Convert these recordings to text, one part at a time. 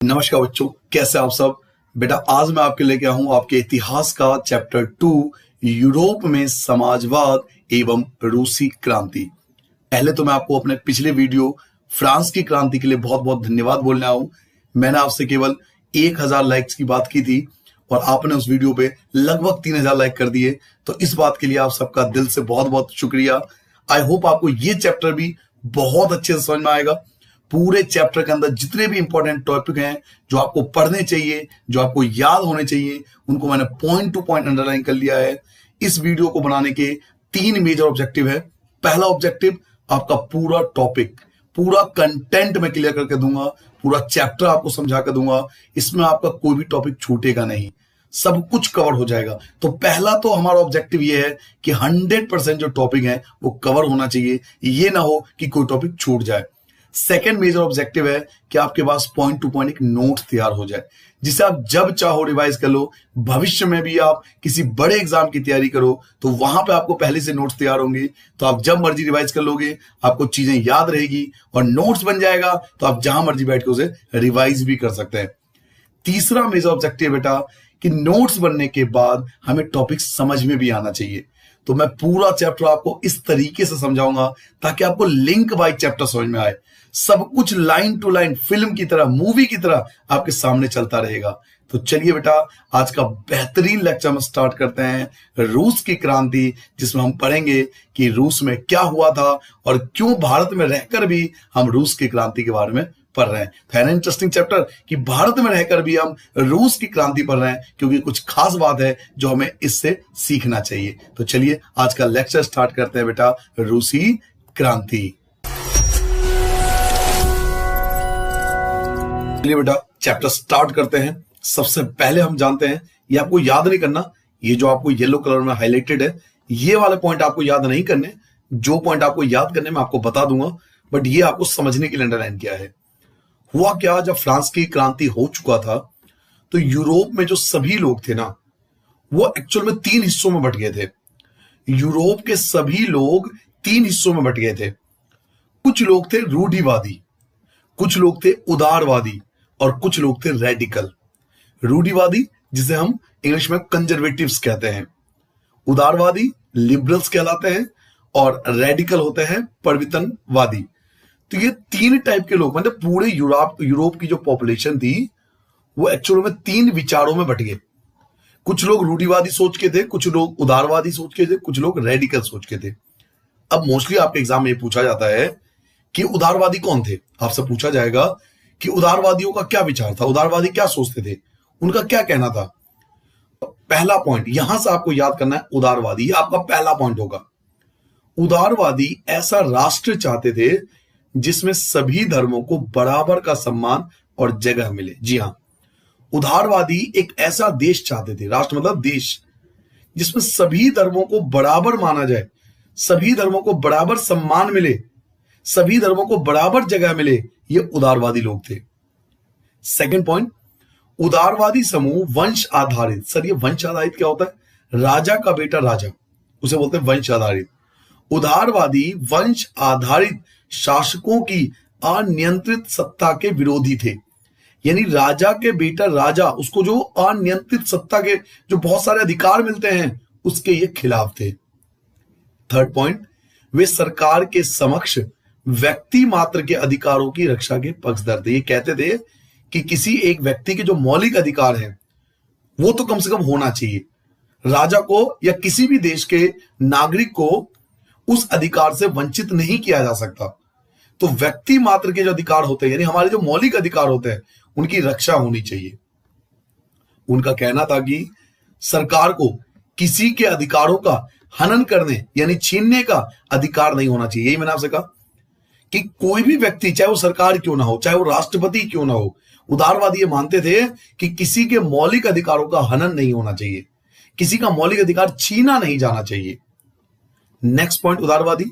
नमस्कार बच्चों, कैसे आप सब। बेटा आज मैं आपके लेके आया हूं आपके इतिहास का चैप्टर 2 यूरोप में समाजवाद एवं रूसी क्रांति। पहले तो मैं आपको अपने पिछले वीडियो फ्रांस की क्रांति के लिए बहुत बहुत धन्यवाद बोलने आया हूं। मैंने आपसे केवल 1000 लाइक्स की बात की थी और आपने उस वीडियो पे लगभग 3000 लाइक कर दिए, तो इस बात के लिए आप सबका दिल से बहुत बहुत शुक्रिया। आई होप आपको ये चैप्टर भी बहुत अच्छे से समझ में आएगा। पूरे चैप्टर के अंदर जितने भी इंपॉर्टेंट टॉपिक हैं जो आपको पढ़ने चाहिए, जो आपको याद होने चाहिए, उनको मैंने पॉइंट टू पॉइंट अंडरलाइन कर लिया है। इस वीडियो को बनाने के 3 मेजर ऑब्जेक्टिव है। पहला ऑब्जेक्टिव, आपका पूरा टॉपिक, पूरा कंटेंट मैं क्लियर करके दूंगा, पूरा चैप्टर आपको समझा कर दूंगा। इसमें आपका कोई भी टॉपिक छूटेगा नहीं, सब कुछ कवर हो जाएगा। तो पहला तो हमारा ऑब्जेक्टिव ये है कि 100% जो टॉपिक है वो कवर होना चाहिए, ये ना हो कि कोई टॉपिक छूट जाए। सेकेंड मेजर ऑब्जेक्टिव है कि आपके पास पॉइंट टू पॉइंट एक नोट तैयार हो जाए, जिसे आप जब चाहो रिवाइज कर लो। भविष्य में भी आप किसी बड़े एग्जाम की तैयारी करो तो वहां पे आपको पहले से नोट्स तैयार होंगे, तो आप जब मर्जी रिवाइज कर लोगे, आपको चीजें याद रहेगी और नोट्स बन जाएगा, तो आप जहां मर्जी बैठ के उसे रिवाइज भी कर सकते हैं। तीसरा मेजर ऑब्जेक्टिव बेटा कि नोट्स बनने के बाद हमें टॉपिक समझ में भी आना चाहिए। तो मैं पूरा चैप्टर आपको इस तरीके से समझाऊंगा ताकि आपको लिंक बाय चैप्टर समझ में आए। सब कुछ लाइन टू लाइन, फिल्म की तरह, मूवी की तरह आपके सामने चलता रहेगा। तो चलिए बेटा, आज का बेहतरीन लेक्चर हम स्टार्ट करते हैं रूस की क्रांति, जिसमें हम पढ़ेंगे कि रूस में क्या हुआ था और क्यों भारत में रहकर भी हम रूस की क्रांति के बारे में पढ़ रहे हैं। तो है ना इंटरेस्टिंग चैप्टर कि भारत में रहकर भी हम रूस की क्रांति पढ़ रहे हैं, क्योंकि कुछ खास बात है जो हमें इससे सीखना चाहिए। तो चलिए आज का लेक्चर स्टार्ट करते हैं बेटा, रूसी क्रांति। चलिए बेटा चैप्टर स्टार्ट करते हैं। सबसे पहले हम जानते हैं, ये आपको याद नहीं करना, ये जो आपको येलो कलर में हाईलाइटेड है, ये वाले पॉइंट आपको याद नहीं करने। जो पॉइंट आपको याद करने मैं आपको बता दूंगा, बट ये आपको समझने के लिए अंडरलाइन किया है। हुआ क्या, जब फ्रांस की क्रांति हो चुका था तो यूरोप में जो सभी लोग थे ना, वो एक्चुअल में 3 हिस्सों में बट गए थे। यूरोप के सभी लोग 3 हिस्सों में बट गए थे। कुछ लोग थे रूढ़िवादी, कुछ लोग थे उदारवादी और कुछ लोग थे रेडिकल। रूढ़िवादी जिसे हम इंग्लिश में कंजर्वेटिव्स कहते हैं, उदारवादी लिबरल्स कहलाते हैं और रेडिकल होते हैं परिवर्तनवादी। तो ये 3 टाइप के लोग, मतलब पूरे यूरोप की जो पॉपुलेशन थी वो एक्चुअल में 3 विचारों में बट गए। कुछ लोग रूढ़िवादी सोच के थे, कुछ लोग उदारवादी सोच के थे, कुछ लोग रेडिकल सोच के थे। अब मोस्टली आपके एग्जाम में पूछा जाता है कि उदारवादी कौन थे। आपसे पूछा जाएगा कि उदारवादियों का क्या विचार था, उदारवादी क्या सोचते थे, उनका क्या कहना था। पहला पॉइंट यहां से आपको याद करना है, उदारवादी, आपका पहला पॉइंट होगा। उदारवादी ऐसा राष्ट्र चाहते थे जिसमें सभी धर्मों को बराबर का सम्मान और जगह मिले। जी हां, उदारवादी एक ऐसा देश चाहते थे, राष्ट्र मतलब देश, जिसमें सभी धर्मों को बराबर माना जाए, सभी धर्मों को बराबर सम्मान मिले, सभी धर्मों को बराबर जगह मिले। ये उदारवादी लोग थे। सेकंड पॉइंट, उदारवादी समूह वंश आधारित। सर ये वंश आधारित क्या होता है? राजा का बेटा राजा, उसे बोलते हैं वंश आधारित। उदारवादी वंश आधारित शासकों की अनियंत्रित सत्ता के विरोधी थे। यानी राजा के बेटा राजा, उसको जो अनियंत्रित सत्ता के जो बहुत सारे अधिकार मिलते हैं, उसके ये खिलाफ थे। थर्ड पॉइंट, वे सरकार के समक्ष व्यक्ति मात्र के अधिकारों की रक्षा के पक्षधर थे। ये कहते थे कि किसी एक व्यक्ति के जो मौलिक अधिकार हैं वो तो कम से कम होना चाहिए। राजा को या किसी भी देश के नागरिक को उस अधिकार से वंचित नहीं किया जा सकता। तो व्यक्ति मात्र के जो अधिकार होते हैं, यानी हमारे जो मौलिक अधिकार होते हैं, उनकी रक्षा होनी चाहिए। उनका कहना था कि सरकार को किसी के अधिकारों का हनन करने यानी छीनने का अधिकार नहीं होना चाहिए। यही मैंने आपसे कहा कि कोई भी व्यक्ति, चाहे वो सरकार क्यों ना हो, चाहे वो राष्ट्रपति क्यों ना हो, उदारवादी ये मानते थे कि किसी के मौलिक अधिकारों का हनन नहीं होना चाहिए, किसी का मौलिक अधिकार छीना नहीं जाना चाहिए। नेक्स्ट पॉइंट, उदारवादी,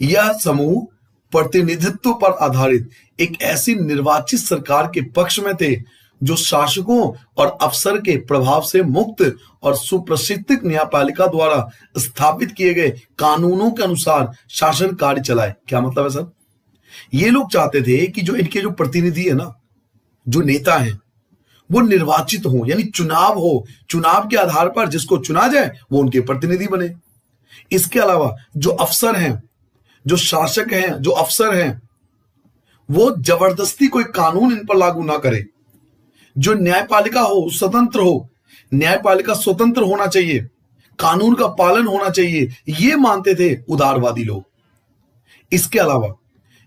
यह समूह प्रतिनिधित्व पर आधारित एक ऐसी निर्वाचित सरकार के पक्ष में थे जो शासकों और अफसर के प्रभाव से मुक्त और सुप्रशिक्षित न्यायपालिका द्वारा स्थापित किए गए कानूनों के अनुसार शासन कार्य चलाए। क्या मतलब है सर? ये लोग चाहते थे कि जो इनके जो प्रतिनिधि है ना, जो नेता हैं वो निर्वाचित हो, यानी चुनाव हो, चुनाव के आधार पर जिसको चुना जाए वो उनके प्रतिनिधि बने। इसके अलावा जो अफसर हैं, जो शासक हैं, जो अफसर हैं, वो जबरदस्ती कोई कानून इन पर लागू ना करे। जो न्यायपालिका हो स्वतंत्र हो, न्यायपालिका स्वतंत्र होना चाहिए, कानून का पालन होना चाहिए, ये मानते थे उदारवादी लोग। इसके अलावा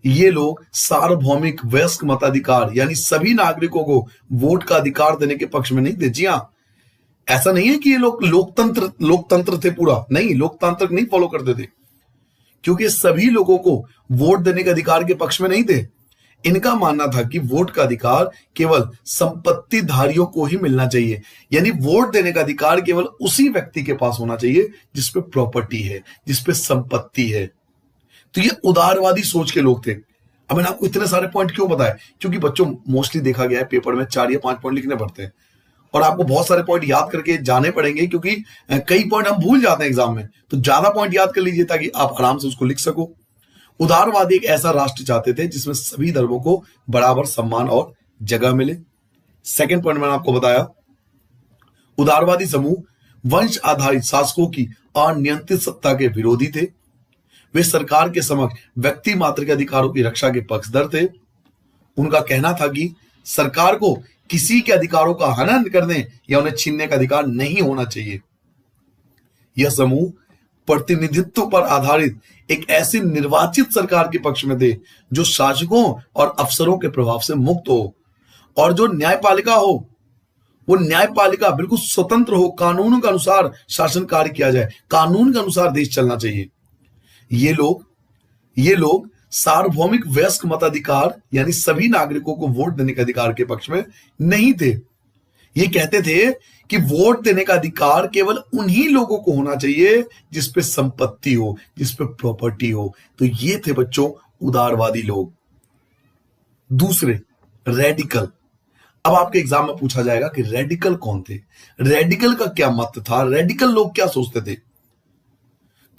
ये लोग सार्वभौमिक वयस्क मताधिकार यानी सभी नागरिकों को वोट का अधिकार देने के पक्ष में नहीं थे। जी हां, ऐसा नहीं है कि ये लोग लोकतंत्र थे पूरा, नहीं, लोकतांत्रिक नहीं फॉलो करते थे, क्योंकि सभी लोगों को वोट देने के अधिकार के पक्ष में नहीं थे। इनका मानना था कि वोट का अधिकार केवल संपत्तिधारियों को ही मिलना चाहिए, यानी वोट देने का अधिकार केवल उसी व्यक्ति के पास होना चाहिए जिसपे प्रॉपर्टी है, जिसपे संपत्ति है। तो ये उदारवादी सोच के लोग थे। अब मैंने आपको इतने सारे पॉइंट क्यों बताए, क्योंकि बच्चों मोस्टली देखा गया है पेपर में 4 या 5 पॉइंट लिखने पड़ते हैं और आपको बहुत सारे पॉइंट याद करके जाने पड़ेंगे, क्योंकि कई पॉइंट हम भूल जाते हैं एग्जाम में। तो ज्यादा पॉइंट याद कर लीजिए ताकि आप आराम से उसको लिख सको। उदारवादी एक ऐसा राष्ट्र चाहते थे जिसमें सभी धर्मों को बराबर सम्मान और जगह मिले। सेकंड पॉइंट मैंने आपको बताया, उदारवादी समूह वंश आधारित शासकों की अनियंत्रित सत्ता के विरोधी थे। वे सरकार के समक्ष व्यक्ति मात्र के अधिकारों की रक्षा के पक्षधर थे। उनका कहना था कि सरकार को किसी के अधिकारों का हनन करने या उन्हें छीनने का अधिकार नहीं होना चाहिए। यह समूह प्रतिनिधित्व पर आधारित एक ऐसी निर्वाचित सरकार के पक्ष में थे जो शासकों और अफसरों के प्रभाव से मुक्त हो, और जो न्यायपालिका हो वो न्यायपालिका बिल्कुल स्वतंत्र हो, कानून के अनुसार शासन कार्य किया जाए, कानून के अनुसार देश चलना चाहिए। ये लोग सार्वभौमिक वयस्क मताधिकार यानी सभी नागरिकों को वोट देने के अधिकार के पक्ष में नहीं थे। ये कहते थे कि वोट देने का अधिकार केवल उन्हीं लोगों को होना चाहिए जिसपे संपत्ति हो, जिसपे प्रॉपर्टी हो। तो ये थे बच्चों उदारवादी लोग। दूसरे, रेडिकल। अब आपके एग्जाम में पूछा जाएगा कि रेडिकल कौन थे, रेडिकल का क्या मत था, रेडिकल लोग क्या सोचते थे।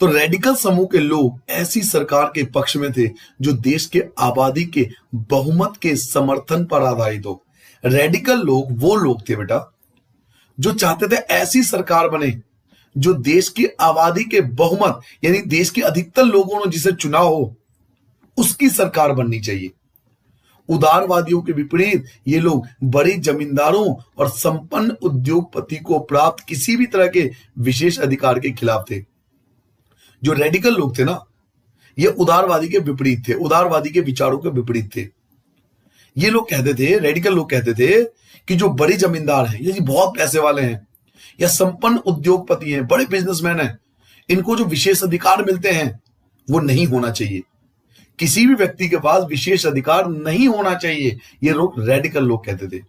तो रेडिकल समूह के लोग ऐसी सरकार के पक्ष में थे जो देश के आबादी के बहुमत के समर्थन पर आधारित हो। रेडिकल लोग वो लोग थे बेटा जो चाहते थे ऐसी सरकार बने जो देश की आबादी के बहुमत यानी देश के अधिकतर लोगों ने जिसे चुना हो उसकी सरकार बननी चाहिए। उदारवादियों के विपरीत ये लोग बड़े जमींदारों और संपन्न उद्योगपति को प्राप्त किसी भी तरह के विशेष अधिकार के खिलाफ थे। जो रेडिकल लोग थे ना, ये उदारवादी के विपरीत थे, उदारवादी के विचारों के विपरीत थे। ये लोग कहते थे, रेडिकल लोग कहते थे कि जो बड़े जमींदार हैं या बहुत पैसे वाले हैं या संपन्न उद्योगपति हैं, बड़े बिजनेसमैन हैं, इनको जो विशेष अधिकार मिलते हैं वो नहीं होना चाहिए। किसी भी व्यक्ति के पास विशेष अधिकार नहीं होना चाहिए, ये लोग रेडिकल लोग कहते थे।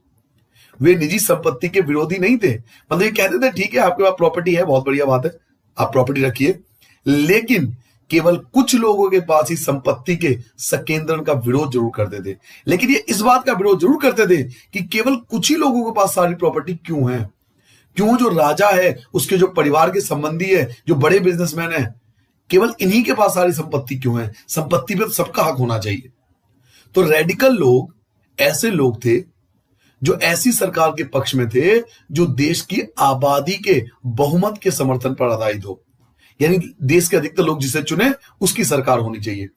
वे निजी संपत्ति के विरोधी नहीं थे, मतलब ये कहते थे ठीक है आपके पास प्रॉपर्टी है, बहुत बढ़िया बात है, आप प्रॉपर्टी रखिए, लेकिन केवल कुछ लोगों के पास ही संपत्ति के संकेंद्रण का विरोध जरूर करते थे। लेकिन ये इस बात का विरोध जरूर करते थे कि केवल कुछ ही लोगों के पास सारी प्रॉपर्टी क्यों है, क्यों जो राजा है उसके जो परिवार के संबंधी है, जो बड़े बिजनेसमैन है, केवल इन्हीं के पास सारी संपत्ति क्यों है, संपत्ति पे तो सबका हक होना चाहिए। तो रेडिकल लोग ऐसे लोग थे जो ऐसी सरकार के पक्ष में थे जो देश की आबादी के बहुमत के समर्थन पर आधारित हो, यानी देश के अधिकतर लोग जिसे चुने उसकी सरकार होनी चाहिए।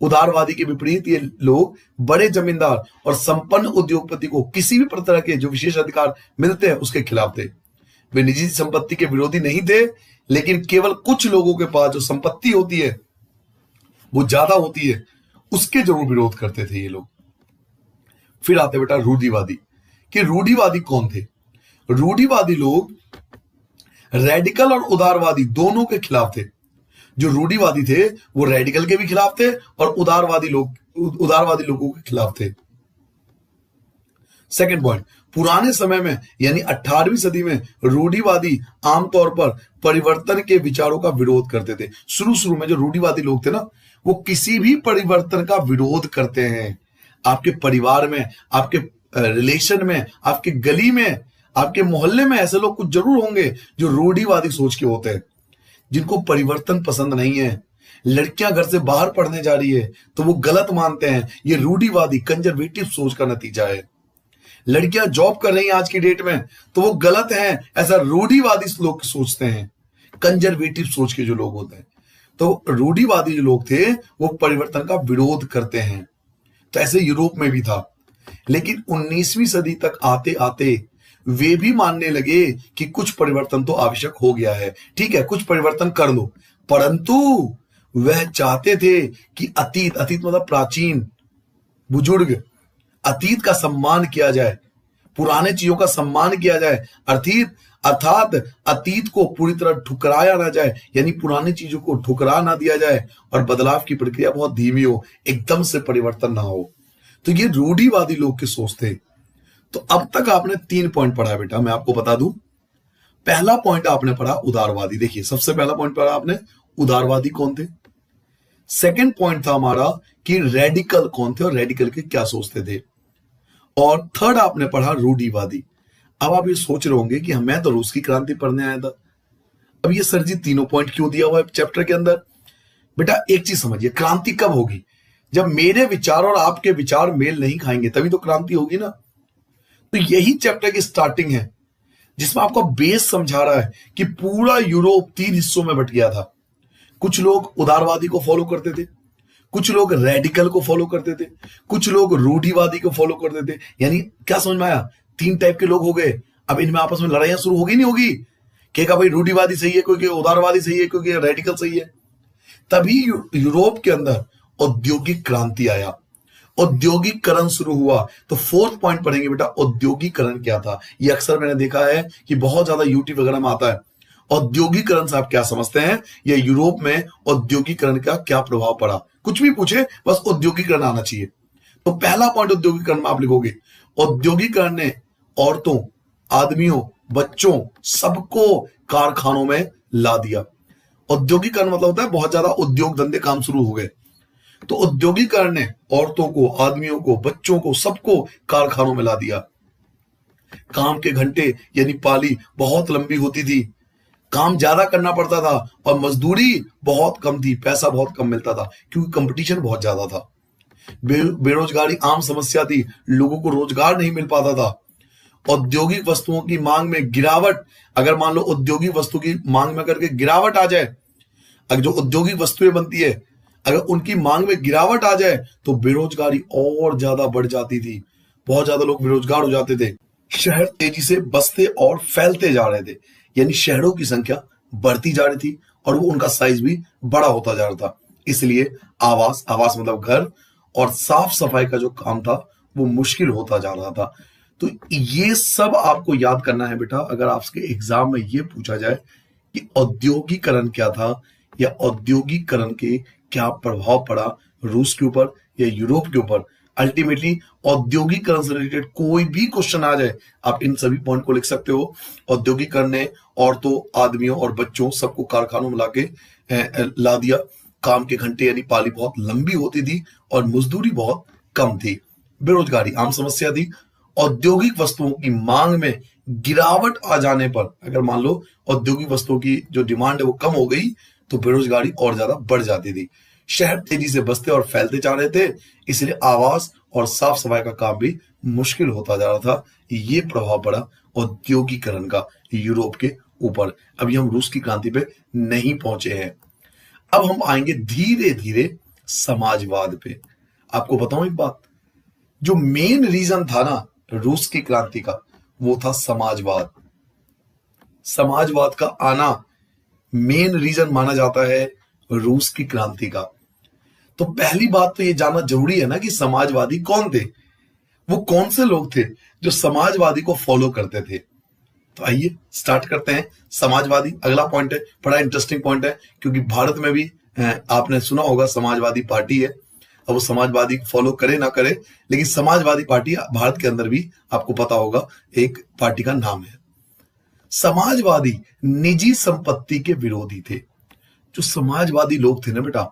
उदारवादी के विपरीत ये लोग बड़े जमींदार और संपन्न उद्योगपति को किसी भी तरह के जो विशेष अधिकार मिलते हैं उसके खिलाफ थे। वे निजी संपत्ति के विरोधी नहीं थे, लेकिन केवल कुछ लोगों के पास जो संपत्ति होती है वो ज्यादा होती है उसके जरूर विरोध करते थे ये लोग। फिर आते बेटा रूढ़िवादी, कि रूढ़िवादी कौन थे। रूढ़िवादी लोग रेडिकल और उदारवादी दोनों के खिलाफ थे। जो रूढ़िवादी थे वो रेडिकल के भी खिलाफ थे और उदारवादी लोगों के खिलाफ थे। सेकंड पॉइंट, पुराने समय में यानी 18वीं सदी में रूढ़िवादी आमतौर पर परिवर्तन के विचारों का विरोध करते थे। शुरू में जो रूढ़िवादी लोग थे ना, वो किसी भी परिवर्तन का विरोध करते हैं। आपके परिवार में, आपके रिलेशन में, आपके गली में, आपके मोहल्ले में ऐसे लोग कुछ जरूर होंगे जो रूढ़िवादी सोच के होते हैं, जिनको परिवर्तन पसंद नहीं है। लड़कियां घर से बाहर पढ़ने जा रही है तो वो गलत मानते हैं, ये रूढ़िवादी कंजर्वेटिव सोच का नतीजा है। लड़कियां जॉब कर रही हैं आज की डेट में, तो वो गलत है, ऐसा रूढ़िवादी लोग सोचते हैं, कंजर्वेटिव सोच के जो लोग होते हैं। तो रूढ़िवादी जो लोग थे वो परिवर्तन का विरोध करते हैं। तो ऐसे यूरोप में भी था, लेकिन 19वीं सदी तक आते आते वे भी मानने लगे कि कुछ परिवर्तन तो आवश्यक हो गया है, ठीक है कुछ परिवर्तन कर लो, परंतु वह चाहते थे कि अतीत मतलब प्राचीन बुजुर्ग, अतीत का सम्मान किया जाए, पुराने चीजों का सम्मान किया जाए, अर्थात अतीत को पूरी तरह ठुकराया ना जाए, यानी पुरानी चीजों को ठुकरा ना दिया जाए, और बदलाव की प्रक्रिया बहुत धीमी हो, एकदम से परिवर्तन ना हो। तो ये रूढ़िवादी लोग की सोच थे। तो अब तक आपने 3 पॉइंट पढ़ा बेटा, मैं आपको बता दूं। पहला पॉइंट आपने पढ़ा उदारवादी, देखिए सबसे पहला पॉइंट पढ़ा आपने उदारवादी कौन थे। सेकंड पॉइंट था हमारा कि रेडिकल कौन थे और रेडिकल के क्या सोचते थे। और थर्ड आपने पढ़ा रूढ़िवादी। अब आप ये सोच रहे होंगे कि मैं तो रूस की क्रांति पढ़ने आया था, अब ये सर जी तीनों पॉइंट क्यों दिया हुआ है चैप्टर के अंदर। बेटा एक चीज समझिए, क्रांति कब होगी? जब मेरे विचार और आपके विचार मेल नहीं खाएंगे, तभी तो क्रांति होगी ना। तो यही चैप्टर की स्टार्टिंग है, जिसमें आपको बेस समझा रहा है कि पूरा यूरोप 3 हिस्सों में बट गया था। कुछ लोग उदारवादी को फॉलो करते थे, कुछ लोग रेडिकल को फॉलो करते थे, कुछ लोग रूढ़िवादी को फॉलो करते थे। यानी क्या समझ में आया? 3 टाइप के लोग हो गए। अब इनमें आपस में लड़ाइयां शुरू होगी नहीं होगी, क्या भाई रूढ़िवादी सही है, कोई उदारवादी सही है, कोई रेडिकल सही है। तभी यूरोप के अंदर औद्योगिक क्रांति आया, औद्योगिकरण शुरू हुआ। तो 4th पॉइंट पढ़ेंगे बेटा, औद्योगिकरण क्या था। ये अक्सर मैंने देखा है कि बहुत ज्यादा यूट्यूब वगैरह में आता है। औद्योगिकरण से आप क्या समझते हैं, या यूरोप में औद्योगिकरण का क्या प्रभाव पड़ा, कुछ भी पूछे बस औद्योगिकरण आना चाहिए। तो पहला पॉइंट औद्योगिकरण में आप लिखोगे, औद्योगिकरण ने औरतों, आदमियों, बच्चों सबको कारखानों में ला दिया। औद्योगिकरण मतलब होता है बहुत ज्यादा उद्योग धंधे काम शुरू हो गए। तो औद्योगिकरण ने औरतों को, आदमियों को, बच्चों को, सबको कारखानों में ला दिया। काम के घंटे यानी पाली बहुत लंबी होती थी, काम ज्यादा करना पड़ता था, और मजदूरी बहुत कम थी, पैसा बहुत कम मिलता था, क्योंकि कंपटीशन बहुत ज्यादा था। बेरोजगारी आम समस्या थी, लोगों को रोजगार नहीं मिल पाता था। औद्योगिक वस्तुओं की मांग में गिरावट, अगर मान लो औद्योगिक वस्तु की मांग में करके गिरावट आ जाए, अगर जो औद्योगिक वस्तुएं बनती है अगर उनकी मांग में गिरावट आ जाए तो बेरोजगारी और ज्यादा बढ़ जाती थी, बहुत ज्यादा लोग बेरोजगार हो जाते थे। शहर तेजी से बसते और फैलते जा रहे थे, यानी शहरों की संख्या बढ़ती जा रही थी और वो उनका साइज भी बड़ा होता जा रहा था। इसलिए आवास मतलब घर और साफ सफाई का जो काम था वो मुश्किल होता जा रहा था। तो ये सब आपको याद करना है बेटा, अगर आपके एग्जाम में ये पूछा जाए कि औद्योगिकरण क्या था या औद्योगिकरण के क्या प्रभाव पड़ा रूस के ऊपर या यूरोप के ऊपर। अल्टीमेटली औद्योगिकरण से रिलेटेड कोई भी क्वेश्चन आ जाए, आप इन सभी पॉइंट को लिख सकते हो। औद्योगिकरण ने औरतों, आदमियों और बच्चों सबको कारखानों में लाके ला दिया। काम के घंटे यानी पाली बहुत लंबी होती थी और मजदूरी बहुत कम थी। बेरोजगारी आम समस्या थी। औद्योगिक वस्तुओं की मांग में गिरावट आ जाने पर, अगर मान लो औद्योगिक वस्तुओं की जो डिमांड है वो कम हो गई तो बेरोजगारी और ज्यादा बढ़ जाती थी। शहर तेजी से बसते और फैलते जा रहे थे, इसलिए आवास और साफ सफाई का काम भी मुश्किल होता जा रहा था। ये प्रभाव पड़ा औद्योगिकरण का यूरोप के ऊपर। अभी हम रूस की क्रांति पे नहीं पहुंचे हैं, अब हम आएंगे धीरे धीरे समाजवाद पे। आपको बताऊं एक बात, जो मेन रीजन था ना रूस की क्रांति का, वो था समाजवाद। समाजवाद का आना मेन रीजन माना जाता है रूस की क्रांति का। तो पहली बात तो ये जानना जरूरी है ना कि समाजवादी कौन थे, वो कौन से लोग थे जो समाजवादी को फॉलो करते थे। तो आइए स्टार्ट करते हैं। समाजवादी अगला पॉइंट है, बड़ा इंटरेस्टिंग पॉइंट है, क्योंकि भारत में भी आपने सुना होगा समाजवादी पार्टी है। अब वो समाजवादी फॉलो करे ना करे, लेकिन समाजवादी पार्टी भारत के अंदर भी आपको पता होगा एक पार्टी का नाम है। समाजवादी निजी संपत्ति के विरोधी थे। जो समाजवादी लोग थे ना बेटा,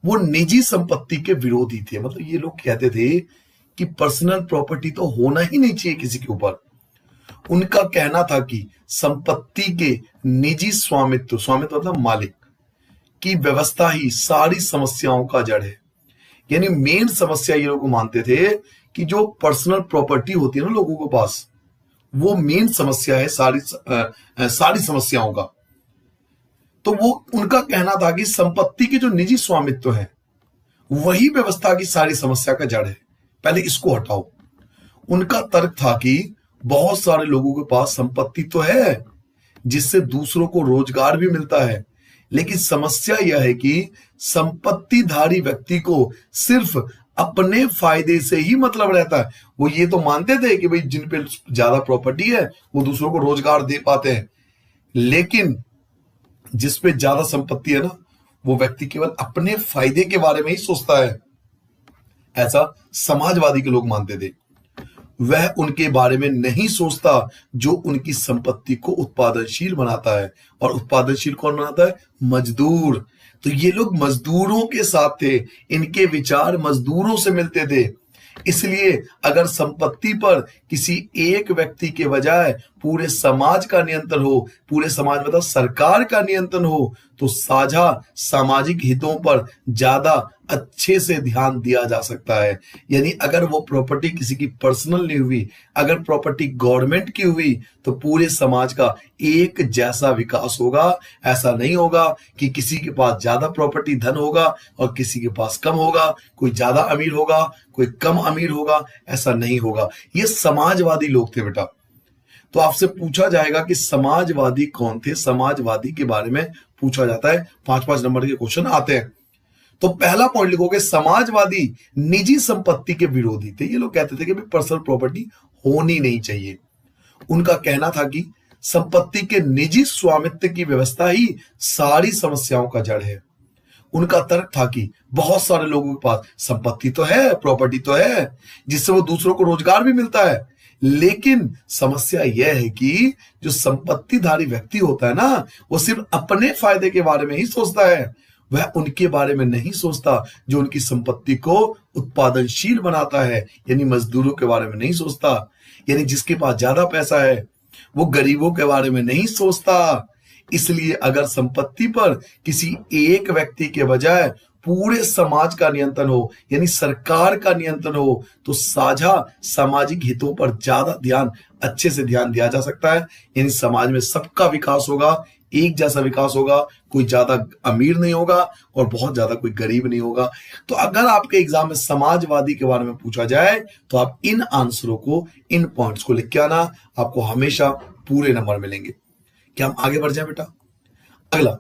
वो निजी संपत्ति के विरोधी थे। मतलब ये लोग कहते थे कि पर्सनल प्रॉपर्टी तो होना ही नहीं चाहिए किसी के ऊपर। उनका कहना था कि संपत्ति के निजी स्वामित्व मतलब मालिक की व्यवस्था ही सारी समस्याओं का जड़ है। यानी मेन समस्या ये लोग मानते थे कि जो पर्सनल प्रॉपर्टी होती है ना लोगों के पास, वो मेन समस्या है सारी समस्याओं का। तो वो उनका कहना था कि संपत्ति के जो निजी स्वामित्व है वही व्यवस्था की सारी समस्या का जड़ है, पहले इसको हटाओ। उनका तर्क था कि बहुत सारे लोगों के पास संपत्ति तो है जिससे दूसरों को रोजगार भी मिलता है, लेकिन समस्या यह है कि संपत्तिधारी व्यक्ति को सिर्फ अपने फायदे से ही मतलब रहता है। वो ये तो मानते थे कि भाई जिन पे ज्यादा प्रॉपर्टी है वो दूसरों को रोजगार दे पाते हैं, लेकिन जिस पे ज्यादा संपत्ति है ना वो व्यक्ति केवल अपने फायदे के बारे में ही सोचता है, ऐसा समाजवादी के लोग मानते थे। वह उनके बारे में नहीं सोचता जो उनकी संपत्ति को उत्पादनशील बनाता है, और उत्पादनशील कौन बनाता है? मजदूर। तो ये लोग मजदूरों के साथ थे, इनके विचार मजदूरों से मिलते थे। इसलिए अगर संपत्ति पर किसी एक व्यक्ति के बजाय पूरे समाज का नियंत्रण हो, पूरे समाज मतलब सरकार का नियंत्रण हो, तो साझा सामाजिक हितों पर ज्यादा अच्छे से ध्यान दिया जा सकता है। यानी अगर वो प्रॉपर्टी किसी की पर्सनल नहीं हुई, अगर प्रॉपर्टी गवर्नमेंट की हुई, तो पूरे समाज का एक जैसा विकास होगा। ऐसा नहीं होगा कि किसी के पास ज्यादा प्रॉपर्टी धन होगा और किसी के पास कम होगा, कोई ज्यादा अमीर होगा कोई कम अमीर होगा, ऐसा नहीं होगा। ये समाजवादी लोग थे बेटा। तो आपसे पूछा जाएगा कि समाजवादी कौन थे? समाजवादी के बारे में पूछा जाता है, 5-5 नंबर के क्वेश्चन आते हैं। तो पहला पॉइंट लिखोगे, समाजवादी निजी संपत्ति के विरोधी थे। ये लोग कहते थे कि पर्सनल प्रॉपर्टी होनी नहीं चाहिए। उनका कहना था कि संपत्ति के निजी स्वामित्व की व्यवस्था ही सारी समस्याओं का जड़ है। उनका तर्क था कि बहुत सारे लोगों के पास संपत्ति तो है, प्रॉपर्टी तो है, जिससे वो दूसरों को रोजगार भी मिलता है, लेकिन समस्या यह है कि जो संपत्तिधारी व्यक्ति होता है ना, वो सिर्फ अपने फायदे के बारे में ही सोचता है। वह उनके बारे में नहीं सोचता जो उनकी संपत्ति को उत्पादनशील बनाता है, यानी मजदूरों के बारे में नहीं सोचता। यानी जिसके पास ज्यादा पैसा है वो गरीबों के बारे में नहीं सोचता। इसलिए अगर संपत्ति पर किसी एक व्यक्ति के बजाय पूरे समाज का नियंत्रण हो, यानी सरकार का नियंत्रण हो, तो साझा सामाजिक हितों पर ज्यादा अच्छे से ध्यान दिया जा सकता है। यानी समाज में सबका विकास होगा, एक जैसा विकास होगा, कोई ज्यादा अमीर नहीं होगा और बहुत ज्यादा कोई गरीब नहीं होगा। तो अगर आपके एग्जाम में समाजवादी के बारे में पूछा जाए तो आप इन आंसरों को, इन पॉइंट्स को लिख के आना, आपको हमेशा पूरे नंबर मिलेंगे। क्या हम आगे बढ़ जाए बेटा? अगला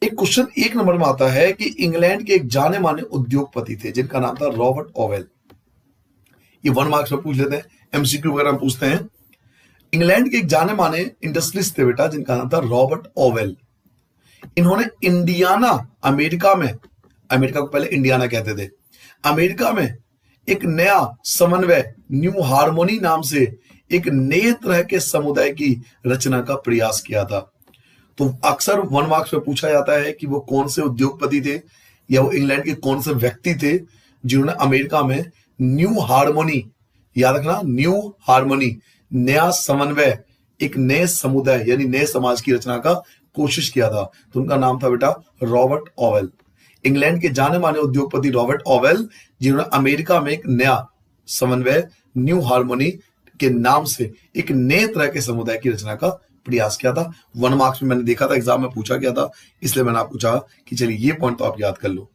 एक क्वेश्चन 1 नंबर में आता है कि इंग्लैंड के एक जाने माने उद्योगपति थे जिनका नाम था रॉबर्ट ओवेल। ये 1 मार्क्स में पूछ लेते हैं, एमसीक्यू वगैरह में पूछते हैं। इंग्लैंड के एक जाने माने इंडस्ट्रियलिस्ट थे बेटा जिनका नाम था रॉबर्ट ओवेल। इन्होंने इंडियाना, अमेरिका में, अमेरिका को पहले इंडियाना कहते थे, अमेरिका में एक नया समन्वय, न्यू हार्मोनी नाम से एक नए तरह के समुदाय की रचना का प्रयास किया था। तो अक्सर 1 मार्क्स में पूछा जाता है कि वो कौन से उद्योगपति थे या वो इंग्लैंड के कौन से व्यक्ति थे जिन्होंने अमेरिका में न्यू हार्मोनी, याद रखना, न्यू हार्मोनी, नया समन्वय, एक नए समुदाय यानी नए समाज की रचना का कोशिश किया था। तो उनका नाम था बेटा रॉबर्ट ओवेल। इंग्लैंड के जाने माने उद्योगपति रॉबर्ट ओवेल, जिन्होंने अमेरिका में एक नया समन्वय, न्यू हार्मोनी के नाम से एक नए तरह के समुदाय की रचना का प्रयास किया था। 1 मार्क्स में मैंने देखा था, एग्जाम में पूछा गया था, इसलिए मैंने आपको चाहा कि चलिए ये पॉइंट तो आप याद कर लो।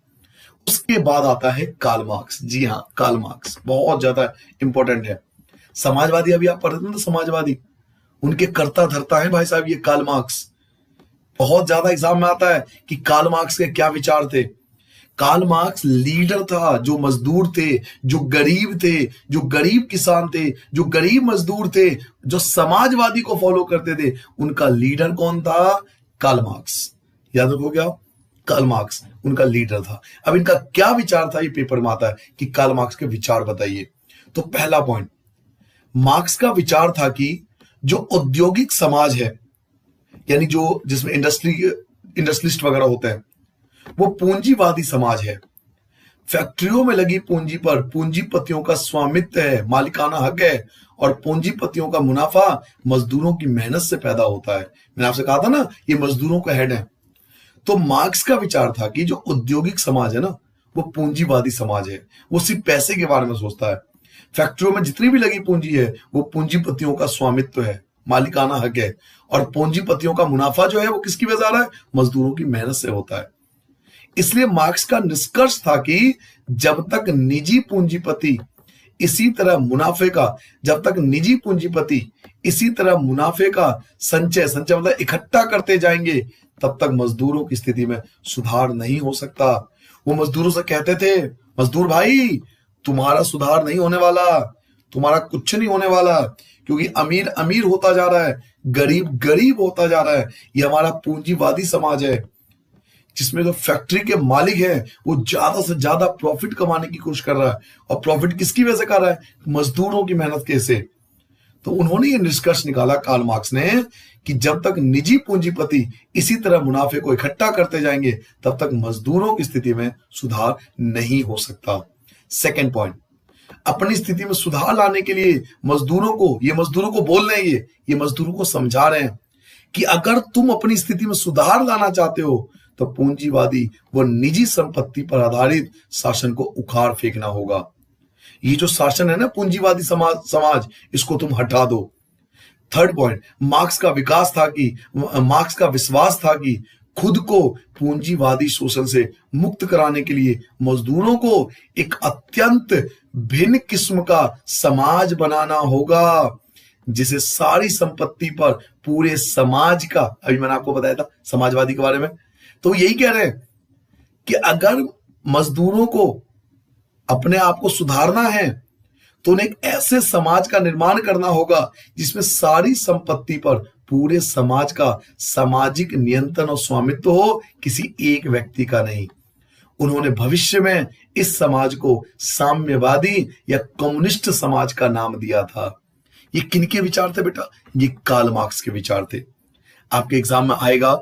उसके बाद आता है कार्ल मार्क्स। जी हाँ, कार्ल मार्क्स बहुत ज्यादा इंपॉर्टेंट है। समाजवादी, अभी आप पढ़ते थे ना समाजवादी, उनके कर्ता धर्ता है भाई साहब ये कार्ल मार्क्स। बहुत ज्यादा एग्जाम में आता है कि कार्ल मार्क्स के क्या विचार थे। कार्ल मार्क्स लीडर था, जो मजदूर थे, जो गरीब थे, जो गरीब किसान थे, जो गरीब मजदूर थे, जो समाजवादी को फॉलो करते थे, उनका लीडर कौन था? Karl Marx. याद रखोगे आप, कार्ल मार्क्स उनका लीडर था। अब इनका क्या विचार था, ये पेपर में आता है कि कार्ल मार्क्स के विचार बताइए। तो पहला पॉइंट, मार्क्स का विचार था कि जो औद्योगिक समाज है, यानी जो जिसमें इंडस्ट्रियलिस्ट वगैरह होते हैं, वो पूंजीवादी समाज है। फैक्ट्रियों में लगी पूंजी पर पूंजीपतियों का स्वामित्व है, मालिकाना हक है, और पूंजीपतियों का मुनाफा मजदूरों की मेहनत से पैदा होता है। मैंने आपसे कहा था ना, ये मजदूरों का हेड है। तो मार्क्स का विचार था कि जो औद्योगिक समाज है ना, वो पूंजीवादी समाज है, वो सिर्फ पैसे के बारे में सोचता है। फैक्ट्रियों में जितनी भी लगी पूंजी है वो पूंजीपतियों का स्वामित्व है, मालिकाना हक है, और पूंजीपतियों का मुनाफा जो है वो किसकी वजह से आ रहा है? मजदूरों की मेहनत से होता है। इसलिए मार्क्स का निष्कर्ष था कि जब तक निजी पूंजीपति इसी तरह मुनाफे का जब तक निजी पूंजीपति इसी तरह मुनाफे का संचय मतलब इकट्ठा करते जाएंगे, तब तक मजदूरों की स्थिति में सुधार नहीं हो सकता। वो मजदूरों से कहते थे, मजदूर भाई तुम्हारा सुधार नहीं होने वाला, तुम्हारा कुछ नहीं होने वाला, क्योंकि अमीर अमीर होता जा रहा है, गरीब गरीब होता जा रहा है। ये हमारा पूंजीवादी समाज है जिसमें जो फैक्ट्री के मालिक है वो ज्यादा से ज्यादा प्रॉफिट कमाने की कोशिश कर रहा है, और प्रॉफिट किसकी वजह से कर रहा है? मजदूरों की मेहनत कैसे। तो उन्होंने ये निष्कर्ष निकाला कार्ल मार्क्स ने कि जब तक निजी पूंजीपति इसी तरह मुनाफे को इकट्ठा करते जाएंगे, तब तक मजदूरों की स्थिति में सुधार नहीं हो सकता। सेकेंड पॉइंट, अपनी स्थिति में सुधार लाने के लिए मजदूरों को बोल रहे हैं, ये मजदूरों को समझा रहे हैं कि अगर तुम अपनी स्थिति में सुधार लाना चाहते हो तो पूंजीवादी व निजी संपत्ति पर आधारित शासन को उखाड़ फेंकना होगा। ये जो शासन है ना पूंजीवादी समाज इसको तुम हटा दो। थर्ड पॉइंट, मार्क्स का विश्वास था कि खुद को पूंजीवादी शोषण से मुक्त कराने के लिए मजदूरों को एक अत्यंत भिन्न किस्म का समाज बनाना होगा, जिसे सारी संपत्ति पर पूरे समाज का, अभी मैंने आपको बताया था समाजवादी के बारे में, तो यही कह रहे हैं कि अगर मजदूरों को अपने आप को सुधारना है तो उन्हें एक ऐसे समाज का निर्माण करना होगा जिसमें सारी संपत्ति पर पूरे समाज का सामाजिक नियंत्रण और स्वामित्व हो, किसी एक व्यक्ति का नहीं। उन्होंने भविष्य में इस समाज को साम्यवादी या कम्युनिस्ट समाज का नाम दिया था। ये किनके विचार थे बेटा? ये कार्ल मार्क्स के विचार थे। आपके एग्जाम में आएगा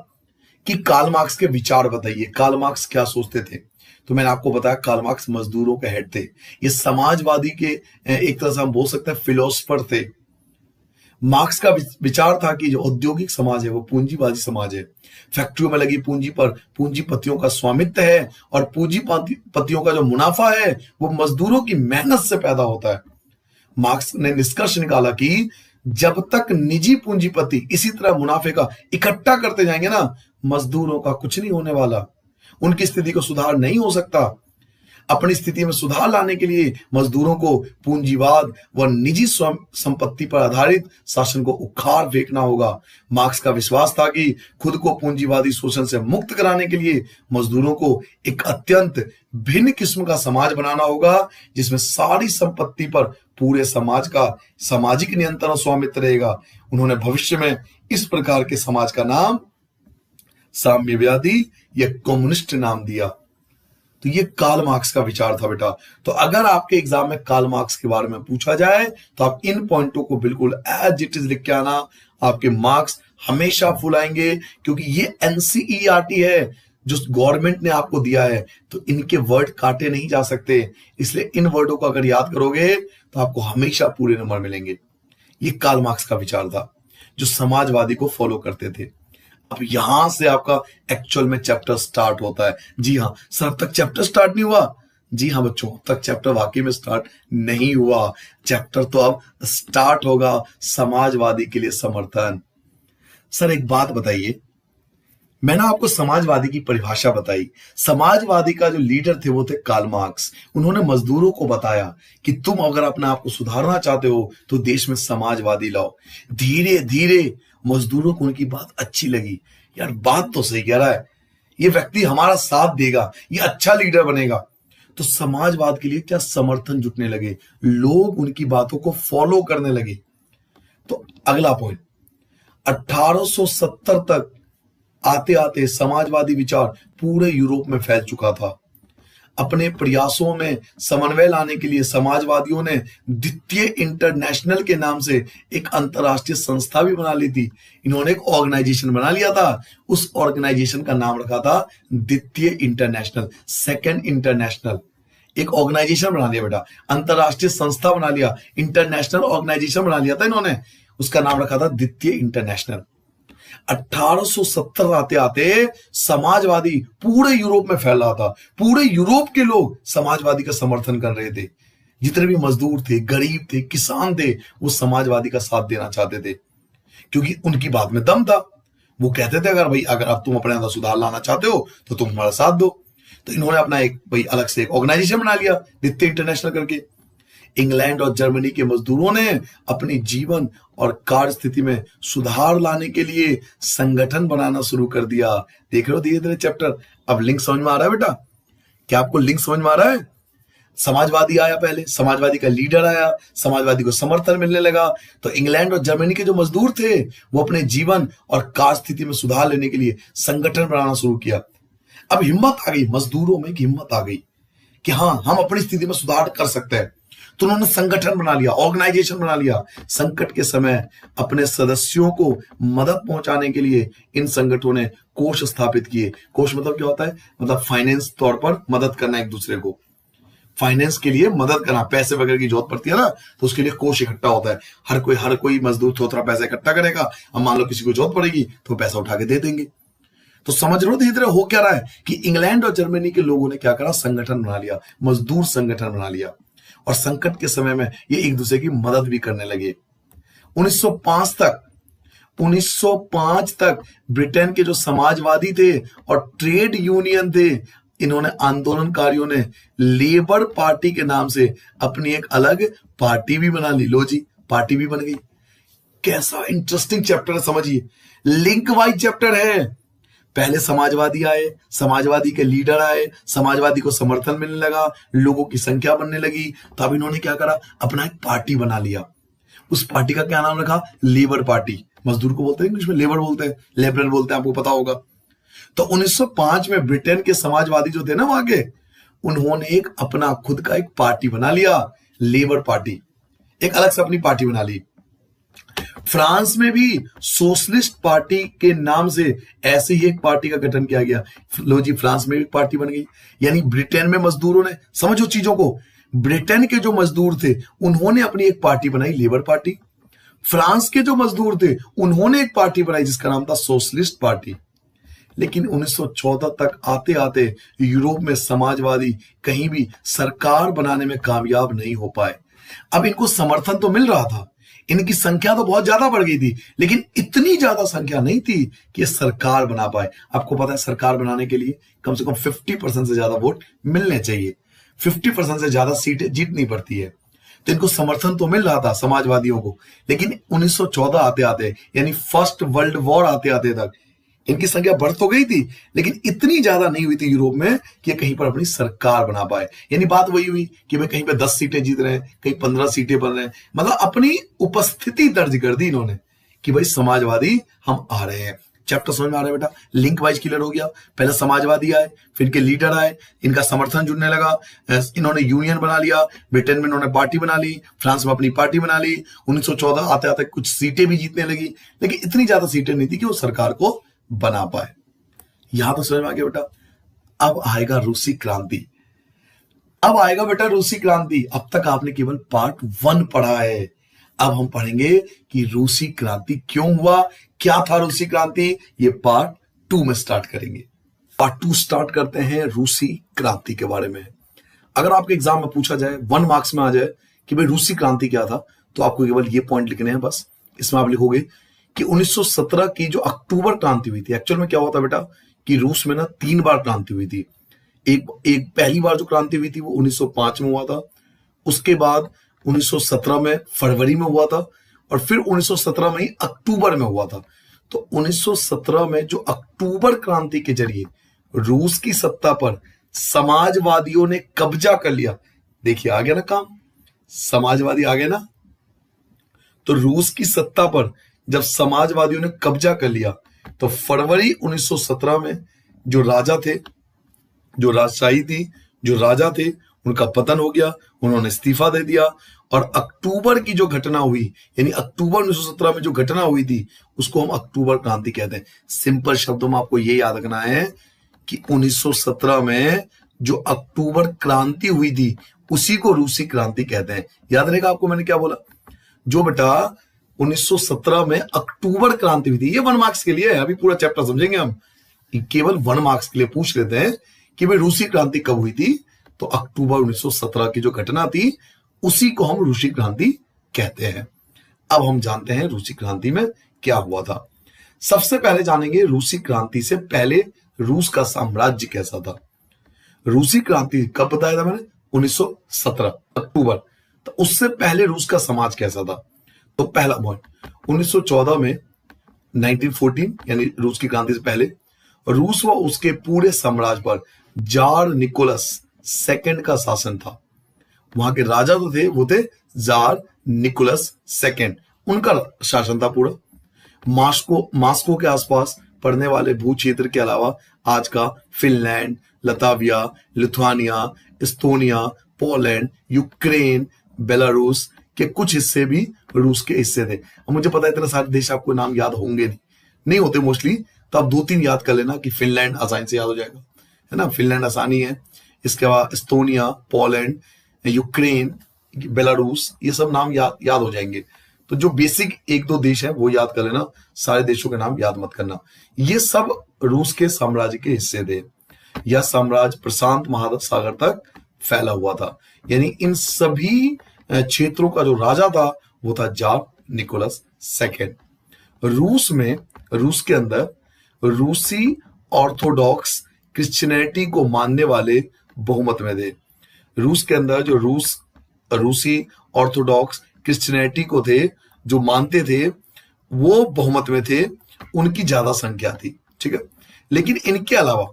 कि कार्ल मार्क्स के विचार बताइए, कार्ल मार्क्स क्या सोचते थे। तो मैंने आपको बताया कार्ल मार्क्स मजदूरों के हेड थे, ये समाजवादी के एक तरह से हम बोल सकते हैं फिलोसफर थे। मार्क्स का विचार था कि जो औद्योगिक समाज है वो पूंजीवादी समाज है, फैक्ट्रियों में लगी पूंजी पर पूंजीपतियों का स्वामित्व है, और पूंजीपतियों का जो मुनाफा है वो मजदूरों की मेहनत से पैदा होता है। मार्क्स ने निष्कर्ष निकाला कि जब तक निजी पूंजीपति इसी तरह मुनाफे का इकट्ठा करते जाएंगे ना, मजदूरों का कुछ नहीं होने वाला, उनकी स्थिति को सुधार नहीं हो सकता। अपनी स्थिति में सुधार लाने के लिए मजदूरों को पूंजीवाद व निजी संपत्ति पर आधारित शासन को उखाड़ फेंकना होगा। मार्क्स का विश्वास था कि खुद को पूंजीवादी शोषण से मुक्त कराने के लिए मजदूरों को एक अत्यंत भिन्न किस्म का समाज बनाना होगा, जिसमें सारी संपत्ति पर पूरे समाज का सामाजिक नियंत्रण और स्वामित्व रहेगा। उन्होंने भविष्य में इस प्रकार के समाज का नाम साम्यवादी या कम्युनिस्ट नाम दिया। तो ये कार्ल मार्क्स का विचार था बेटा। तो अगर आपके एग्जाम में कार्ल मार्क्स के बारे में पूछा जाए तो आप इन पॉइंटों को बिल्कुल एज इट इज लिख के आना, आपके मार्क्स हमेशा फुल आएंगे, क्योंकि ये एनसीईआरटी है जो गवर्नमेंट ने आपको दिया है, तो इनके वर्ड काटे नहीं जा सकते। इसलिए इन वर्डों को अगर याद करोगे तो आपको हमेशा पूरे नंबर मिलेंगे। ये कार्ल मार्क्स का विचार था जो समाजवादी को फॉलो करते थे। अब यहां से आपका एक्चुअल में चैप्टर स्टार्ट होता है। जी हाँ सर, अब तक चैप्टर स्टार्ट नहीं हुआ? जी हाँ बच्चों, अब तक चैप्टर वाकई में स्टार्ट नहीं हुआ। चैप्टर तो अब स्टार्ट होगा, समाजवादी के लिए समर्थन। सर एक बात बताइए, मैंने आपको समाजवादी की परिभाषा बताई। समाजवादी का जो लीडर थे वो थे कार्ल मार्क्स। उन्होंने मजदूरों को बताया कि तुम अगर अपने आप को सुधारना चाहते हो तो देश में समाजवादी लाओ। धीरे धीरे मजदूरों को उनकी बात अच्छी लगी, यार बात तो सही कह रहा है, ये व्यक्ति हमारा साथ देगा, ये अच्छा लीडर बनेगा। तो समाजवाद के लिए क्या समर्थन जुटने लगे, लोग उनकी बातों को फॉलो करने लगे। तो अगला पॉइंट, 1870 तक आते आते समाजवादी विचार पूरे यूरोप में फैल चुका था। अपने प्रयासों में समन्वय लाने के लिए समाजवादियों ने द्वितीय इंटरनेशनल के नाम से एक अंतरराष्ट्रीय संस्था भी बना ली थी। इन्होंने एक ऑर्गेनाइजेशन बना लिया था, उस ऑर्गेनाइजेशन का नाम रखा था द्वितीय इंटरनेशनल, सेकंड इंटरनेशनल। एक ऑर्गेनाइजेशन बना लिया बेटा, अंतरराष्ट्रीय संस्था बना लिया, इंटरनेशनल ऑर्गेनाइजेशन बना लिया था इन्होंने, उसका नाम रखा था द्वितीय इंटरनेशनल। 1870 आते आते समाजवादी पूरे यूरोप में फैल रहा था। पूरे यूरोप के लोग समाजवादी का समर्थन कर रहे थे। जितने भी मजदूर थे, गरीब थे, किसान थे, वो समाजवादी का साथ देना चाहते थे, क्योंकि उनकी बात में दम था। वो कहते थे अगर भाई अगर आप तुम अपने अंदर सुधार लाना चाहते हो तो तुम हमारा साथ दो। तो इन्होंने अपना एक भाई अलग से एक ऑर्गेनाइजेशन बना लिया, नित्य इंटरनेशनल करके। इंग्लैंड और जर्मनी के मजदूरों ने अपनी जीवन और कार्य स्थिति में सुधार लाने के लिए संगठन बनाना शुरू कर दिया। देख रहे हो धीरे धीरे चैप्टर। अब लिंक समझ में आ रहा है बेटा? क्या आपको लिंक समझ में आ रहा है? समाजवादी आया, पहले समाजवादी का लीडर आया, समाजवादी को समर्थन मिलने लगा, तो इंग्लैंड और जर्मनी के जो मजदूर थे वो अपने जीवन और कार्य स्थिति में सुधार लेने के लिए संगठन बनाना शुरू किया। अब हिम्मत आ गई मजदूरों में, कि हिम्मत आ गई कि हाँ हम अपनी स्थिति में सुधार कर सकते हैं। तो उन्होंने संगठन बना लिया, ऑर्गेनाइजेशन बना लिया। संकट के समय अपने सदस्यों को मदद पहुंचाने के लिए इन संगठनों ने कोष स्थापित किए। कोष मतलब क्या होता है? मतलब फाइनेंस तौर पर मदद करना, एक दूसरे को फाइनेंस के लिए मदद करना, पैसे वगैरह की जरूरत पड़ती है ना, तो उसके लिए कोष इकट्ठा होता है। हर कोई मजदूर थोड़ा पैसा इकट्ठा करेगा। अब मान लो किसी को जरूरत पड़ेगी तो पैसा उठा के दे देंगे। तो समझ रहे हो धीरे धीरे हो क्या रहा है कि इंग्लैंड और जर्मनी के लोगों ने क्या करा? संगठन बना लिया, मजदूर संगठन बना लिया, और संकट के समय में ये एक दूसरे की मदद भी करने लगे। 1905 तक ब्रिटेन के जो समाजवादी थे और ट्रेड यूनियन थे, इन्होंने आंदोलनकारियों ने लेबर पार्टी के नाम से अपनी एक अलग पार्टी भी बना ली। लो जी, पार्टी भी बन गई। कैसा इंटरेस्टिंग चैप्टर है, समझिए। लिंक वाइज चैप्टर है। पहले समाजवादी आए, समाजवादी के लीडर आए, समाजवादी को समर्थन मिलने लगा, लोगों की संख्या बढ़ने लगी, तब इन्होंने क्या करा? अपना एक पार्टी बना लिया। उस पार्टी का क्या नाम रखा? Labour party. मजदूर को बोलते हैं इंग्लिश में लेबर बोलते हैं, लेबरर बोलते हैं, आपको पता होगा। तो 1905 में ब्रिटेन के समाजवादी जो थे ना वहां के, उन्होंने एक अपना खुद का एक पार्टी बना लिया, लेबर पार्टी। एक अलग से अपनी पार्टी बना ली। फ्रांस में भी सोशलिस्ट पार्टी के नाम से ऐसे ही एक पार्टी का गठन किया गया। लो जी, फ्रांस में भी पार्टी बन गई। यानी ब्रिटेन में मजदूरों ने, समझो चीजों को, ब्रिटेन के जो मजदूर थे उन्होंने अपनी एक पार्टी बनाई, लेबर पार्टी। फ्रांस के जो मजदूर थे उन्होंने एक पार्टी बनाई जिसका नाम था सोशलिस्ट पार्टी। लेकिन 1914 तक आते आते यूरोप में समाजवादी कहीं भी सरकार बनाने में कामयाब नहीं हो पाए। अब इनको समर्थन तो मिल रहा था, इनकी संख्या तो बहुत ज्यादा बढ़ गई थी, लेकिन इतनी ज्यादा संख्या नहीं थी कि सरकार बना पाए। आपको पता है सरकार बनाने के लिए कम से कम 50% से ज्यादा वोट मिलने चाहिए, 50% से ज्यादा सीटें जीतनी पड़ती है। तो इनको समर्थन तो मिल रहा था समाजवादियों को, लेकिन 1914 आते आते, यानी फर्स्ट वर्ल्ड वॉर आते आते तक इनकी संख्या बढ़ तो गई थी, लेकिन इतनी ज्यादा नहीं हुई थी यूरोप में कि कहीं पर अपनी सरकार बना पाए। यानी बात वही हुई कि भाई कहीं पे 10 सीटें जीत रहे हैं, कहीं 15 सीटें बन रहे हैं, मतलब अपनी उपस्थिति दर्ज कर दी इन्होंने कि भाई समाजवादी हम आ रहे हैं। चैप्टर समझ में आ रहा है बेटा? लिंक वाइज क्लियर हो गया। पहले समाजवादी आए, फिर इनके लीडर आए, इनका समर्थन जुड़ने लगा, इन्होंने यूनियन बना लिया, ब्रिटेन में इन्होंने पार्टी बना ली, फ्रांस में अपनी पार्टी बना ली। 1914 आते आते कुछ सीटें भी जीतने लगी, लेकिन इतनी ज्यादा सीटें नहीं थी कि वो सरकार को बना पाए। यहां तो समझ में आ गया बेटा। अब आएगा रूसी क्रांति। अब आएगा बेटा रूसी क्रांति। अब तक आपने केवल पार्ट 1 पढ़ा है, अब हम पढ़ेंगे कि रूसी क्रांति क्यों हुआ, क्या था रूसी क्रांति, ये पार्ट 2 में स्टार्ट करेंगे। पार्ट 2 स्टार्ट करते हैं रूसी क्रांति के बारे में। अगर आपके एग्जाम में पूछा जाए, 1 मार्क्स में आ जाए कि भाई रूसी क्रांति क्या था, तो आपको केवल ये पॉइंट लिखने हैं बस। इसमें आप लिखोगे कि 1917 की जो अक्टूबर क्रांति हुई थी, एक्चुअल में क्या होता बेटा कि रूस में ना 3 बार क्रांति हुई थी। एक पहली बार जो क्रांति हुई थी वो 1905 में हुआ था, उसके बाद 1917 में फरवरी में हुआ था, और फिर 1917 में ही अक्टूबर में हुआ था। तो 1917 में जो अक्टूबर क्रांति के जरिए रूस की सत्ता पर समाजवादियों ने कब्जा कर लिया। देखिए आ गया ना काम, समाजवादी आ गए ना। तो रूस की सत्ता पर जब समाजवादियों ने कब्जा कर लिया, तो फरवरी 1917 में जो राजा थे, जो राजशाही थी, जो राजा थे, उनका पतन हो गया, उन्होंने इस्तीफा दे दिया। और अक्टूबर की जो घटना हुई, यानी अक्टूबर 1917 में जो घटना हुई थी, उसको हम अक्टूबर क्रांति कहते हैं। सिंपल शब्दों में आपको ये याद रखना है कि 1917 में जो अक्टूबर क्रांति हुई थी उसी को रूसी क्रांति कहते हैं। याद रहेगा आपको मैंने क्या बोला? जो बेटा 1917 में अक्टूबर क्रांति हुई थी, ये 1 मार्क्स के लिए है, अभी पूरा चैप्टर समझेंगे हम, केवल 1 मार्क्स के लिए पूछ लेते हैं कि भाई रूसी क्रांति कब हुई थी। तो अक्टूबर 1917 की जो घटना थी उसी को हम रूसी क्रांति कहते हैं। अब हम जानते हैं रूसी क्रांति में क्या हुआ था। सबसे पहले जानेंगे रूसी क्रांति से पहले रूस का साम्राज्य कैसा था। रूसी क्रांति कब बताया था मैंने? 1917 अक्टूबर। तो उससे पहले रूस का समाज कैसा था? तो पहला पॉइंट, 1914 में 1914 यानी रूस की क्रांति से पहले रूस व उसके पूरे साम्राज्य पर जार निकोलस सेकंड का शासन था। वहां के राजा तो थे, वो थे जार निकोलस सेकंड, उनका शासन था पूरा। मास्को के आसपास पड़ने वाले भू क्षेत्र के अलावा आज का Finland, Latvia, Lithuania, Estonia, Poland, Ukraine, Belarus के कुछ हिस्से भी रूस के हिस्से थे। अब मुझे पता है इतने सारे देश आपको नाम याद होंगे नहीं होते मोस्टली, तो आप 2-3 याद कर लेना कि फिनलैंड आसानी से याद हो जाएगा, है ना, फिनलैंड आसानी है। इसके बाद एस्तोनिया, पोलैंड, यूक्रेन, बेलारूस, ये सब नाम याद हो जाएंगे। तो जो बेसिक 1-2 देश हैं वो याद कर लेना, सारे देशों के नाम याद मत करना। ये सब रूस के साम्राज्य के हिस्से थे। यह साम्राज्य प्रशांत महासागर तक फैला हुआ था, यानी इन सभी क्षेत्रों का जो राजा था वो था जार निकोलस सेकंड। रूस के अंदर रूसी ऑर्थोडॉक्स क्रिश्चियनिटी को मानने वाले बहुमत में थे। रूस के अंदर जो रूसी ऑर्थोडॉक्स क्रिश्चियनिटी को थे, जो मानते थे, वो बहुमत में थे, उनकी ज्यादा संख्या थी, ठीक है। लेकिन इनके अलावा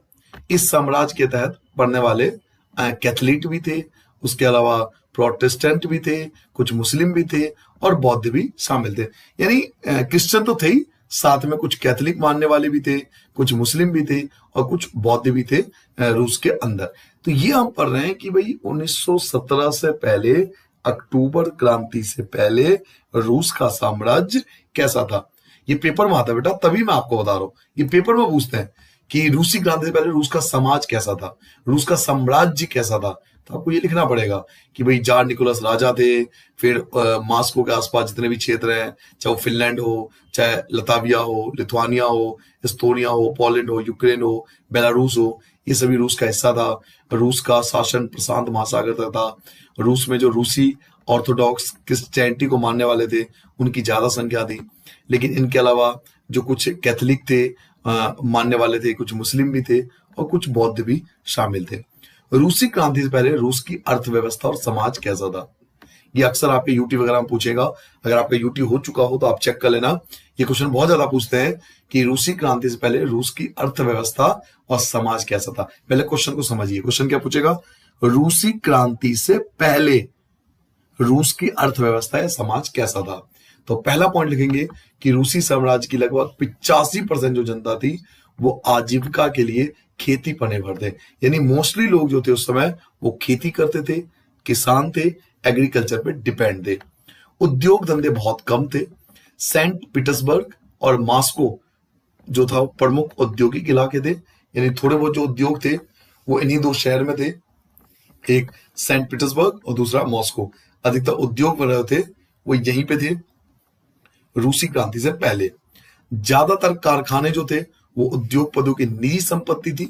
इस साम्राज्य के तहत पड़ने वाले कैथोलिक भी थे, उसके अलावा प्रोटेस्टेंट भी थे, कुछ मुस्लिम भी थे और बौद्ध भी शामिल थे। यानी क्रिश्चियन तो थे ही, साथ में कुछ कैथोलिक मानने वाले भी थे, कुछ मुस्लिम भी थे और कुछ बौद्ध भी थे रूस के अंदर। तो ये हम पढ़ रहे हैं कि भाई 1917 से पहले, अक्टूबर क्रांति से पहले रूस का साम्राज्य कैसा था। ये पेपर में आता है बेटा, तभी मैं आपको बता रहा हूं। ये पेपर में पूछते हैं कि रूसी क्रांति से पहले रूस का समाज कैसा था, रूस का साम्राज्य कैसा था। तो आपको ये लिखना पड़ेगा कि भाई जार निकोलस राजा थे, फिर मास्को के आसपास जितने भी क्षेत्र हैं, चाहे वो फिनलैंड हो, चाहे लताविया हो, लिथुआनिया हो, एस्तोनिया हो, पोलैंड हो, यूक्रेन हो, बेलारूस हो, ये सभी रूस का हिस्सा था। रूस का शासन प्रशांत महासागर तक था। रूस में जो रूसी ऑर्थोडॉक्स क्रिश्चियनिटी को मानने वाले थे, उनकी ज्यादा संख्या थी। लेकिन इनके अलावा जो कुछ कैथोलिक थे, मानने वाले थे, कुछ मुस्लिम भी थे और कुछ बौद्ध भी शामिल थे। रूसी क्रांति से पहले रूस की अर्थव्यवस्था और समाज कैसा था। ये अक्सर आपके यूटी वगैरह में पूछेगा। अगर आपका यूटी हो चुका हो तो आप चेक कर लेना। ये क्वेश्चन बहुत ज्यादा पूछते हैं कि रूसी क्रांति से पहले रूस की अर्थव्यवस्था और समाज कैसा था। पहले क्वेश्चन को समझिए। क्वेश्चन क्या पूछेगा? रूसी क्रांति से पहले रूस की अर्थव्यवस्था या समाज कैसा था। तो पहला पॉइंट लिखेंगे कि रूसी साम्राज्य की लगभग 85% जो जनता थी वो आजीविका के लिए खेती पर निर्भर थे। यानी मोस्टली लोग जो थे उस समय वो खेती करते थे, किसान थे, एग्रीकल्चर पे डिपेंड थे। उद्योग धंधे बहुत कम थे। सेंट पीटर्सबर्ग और मॉस्को जो था प्रमुख औद्योगिक इलाके थे। यानी थोड़े बहुत जो उद्योग थे वो इन्हीं 2 शहर में थे, एक सेंट पीटर्सबर्ग और दूसरा मॉस्को। अधिकतर उद्योग बन रहे थे वो यहीं पे थे रूसी क्रांति से पहले। ज्यादातर कारखाने जो थे वो उद्योगपतियों की निजी संपत्ति थी।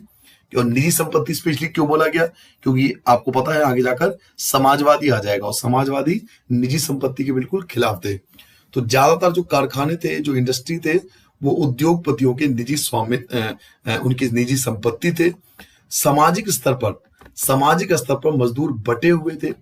और निजी संपत्ति स्पेशली क्यों बोला गया? क्योंकि आपको पता है आगे जाकर समाजवादी आ जाएगा और समाजवादी निजी संपत्ति के बिल्कुल खिलाफ थे। तो ज्यादातर जो कारखाने थे, जो इंडस्ट्री थे, वो उद्योगपतियों के निजी स्वामित्व, उनकी निजी संपत्ति थे। सामाजिक स्तर पर मजदूर बटे हुए थे।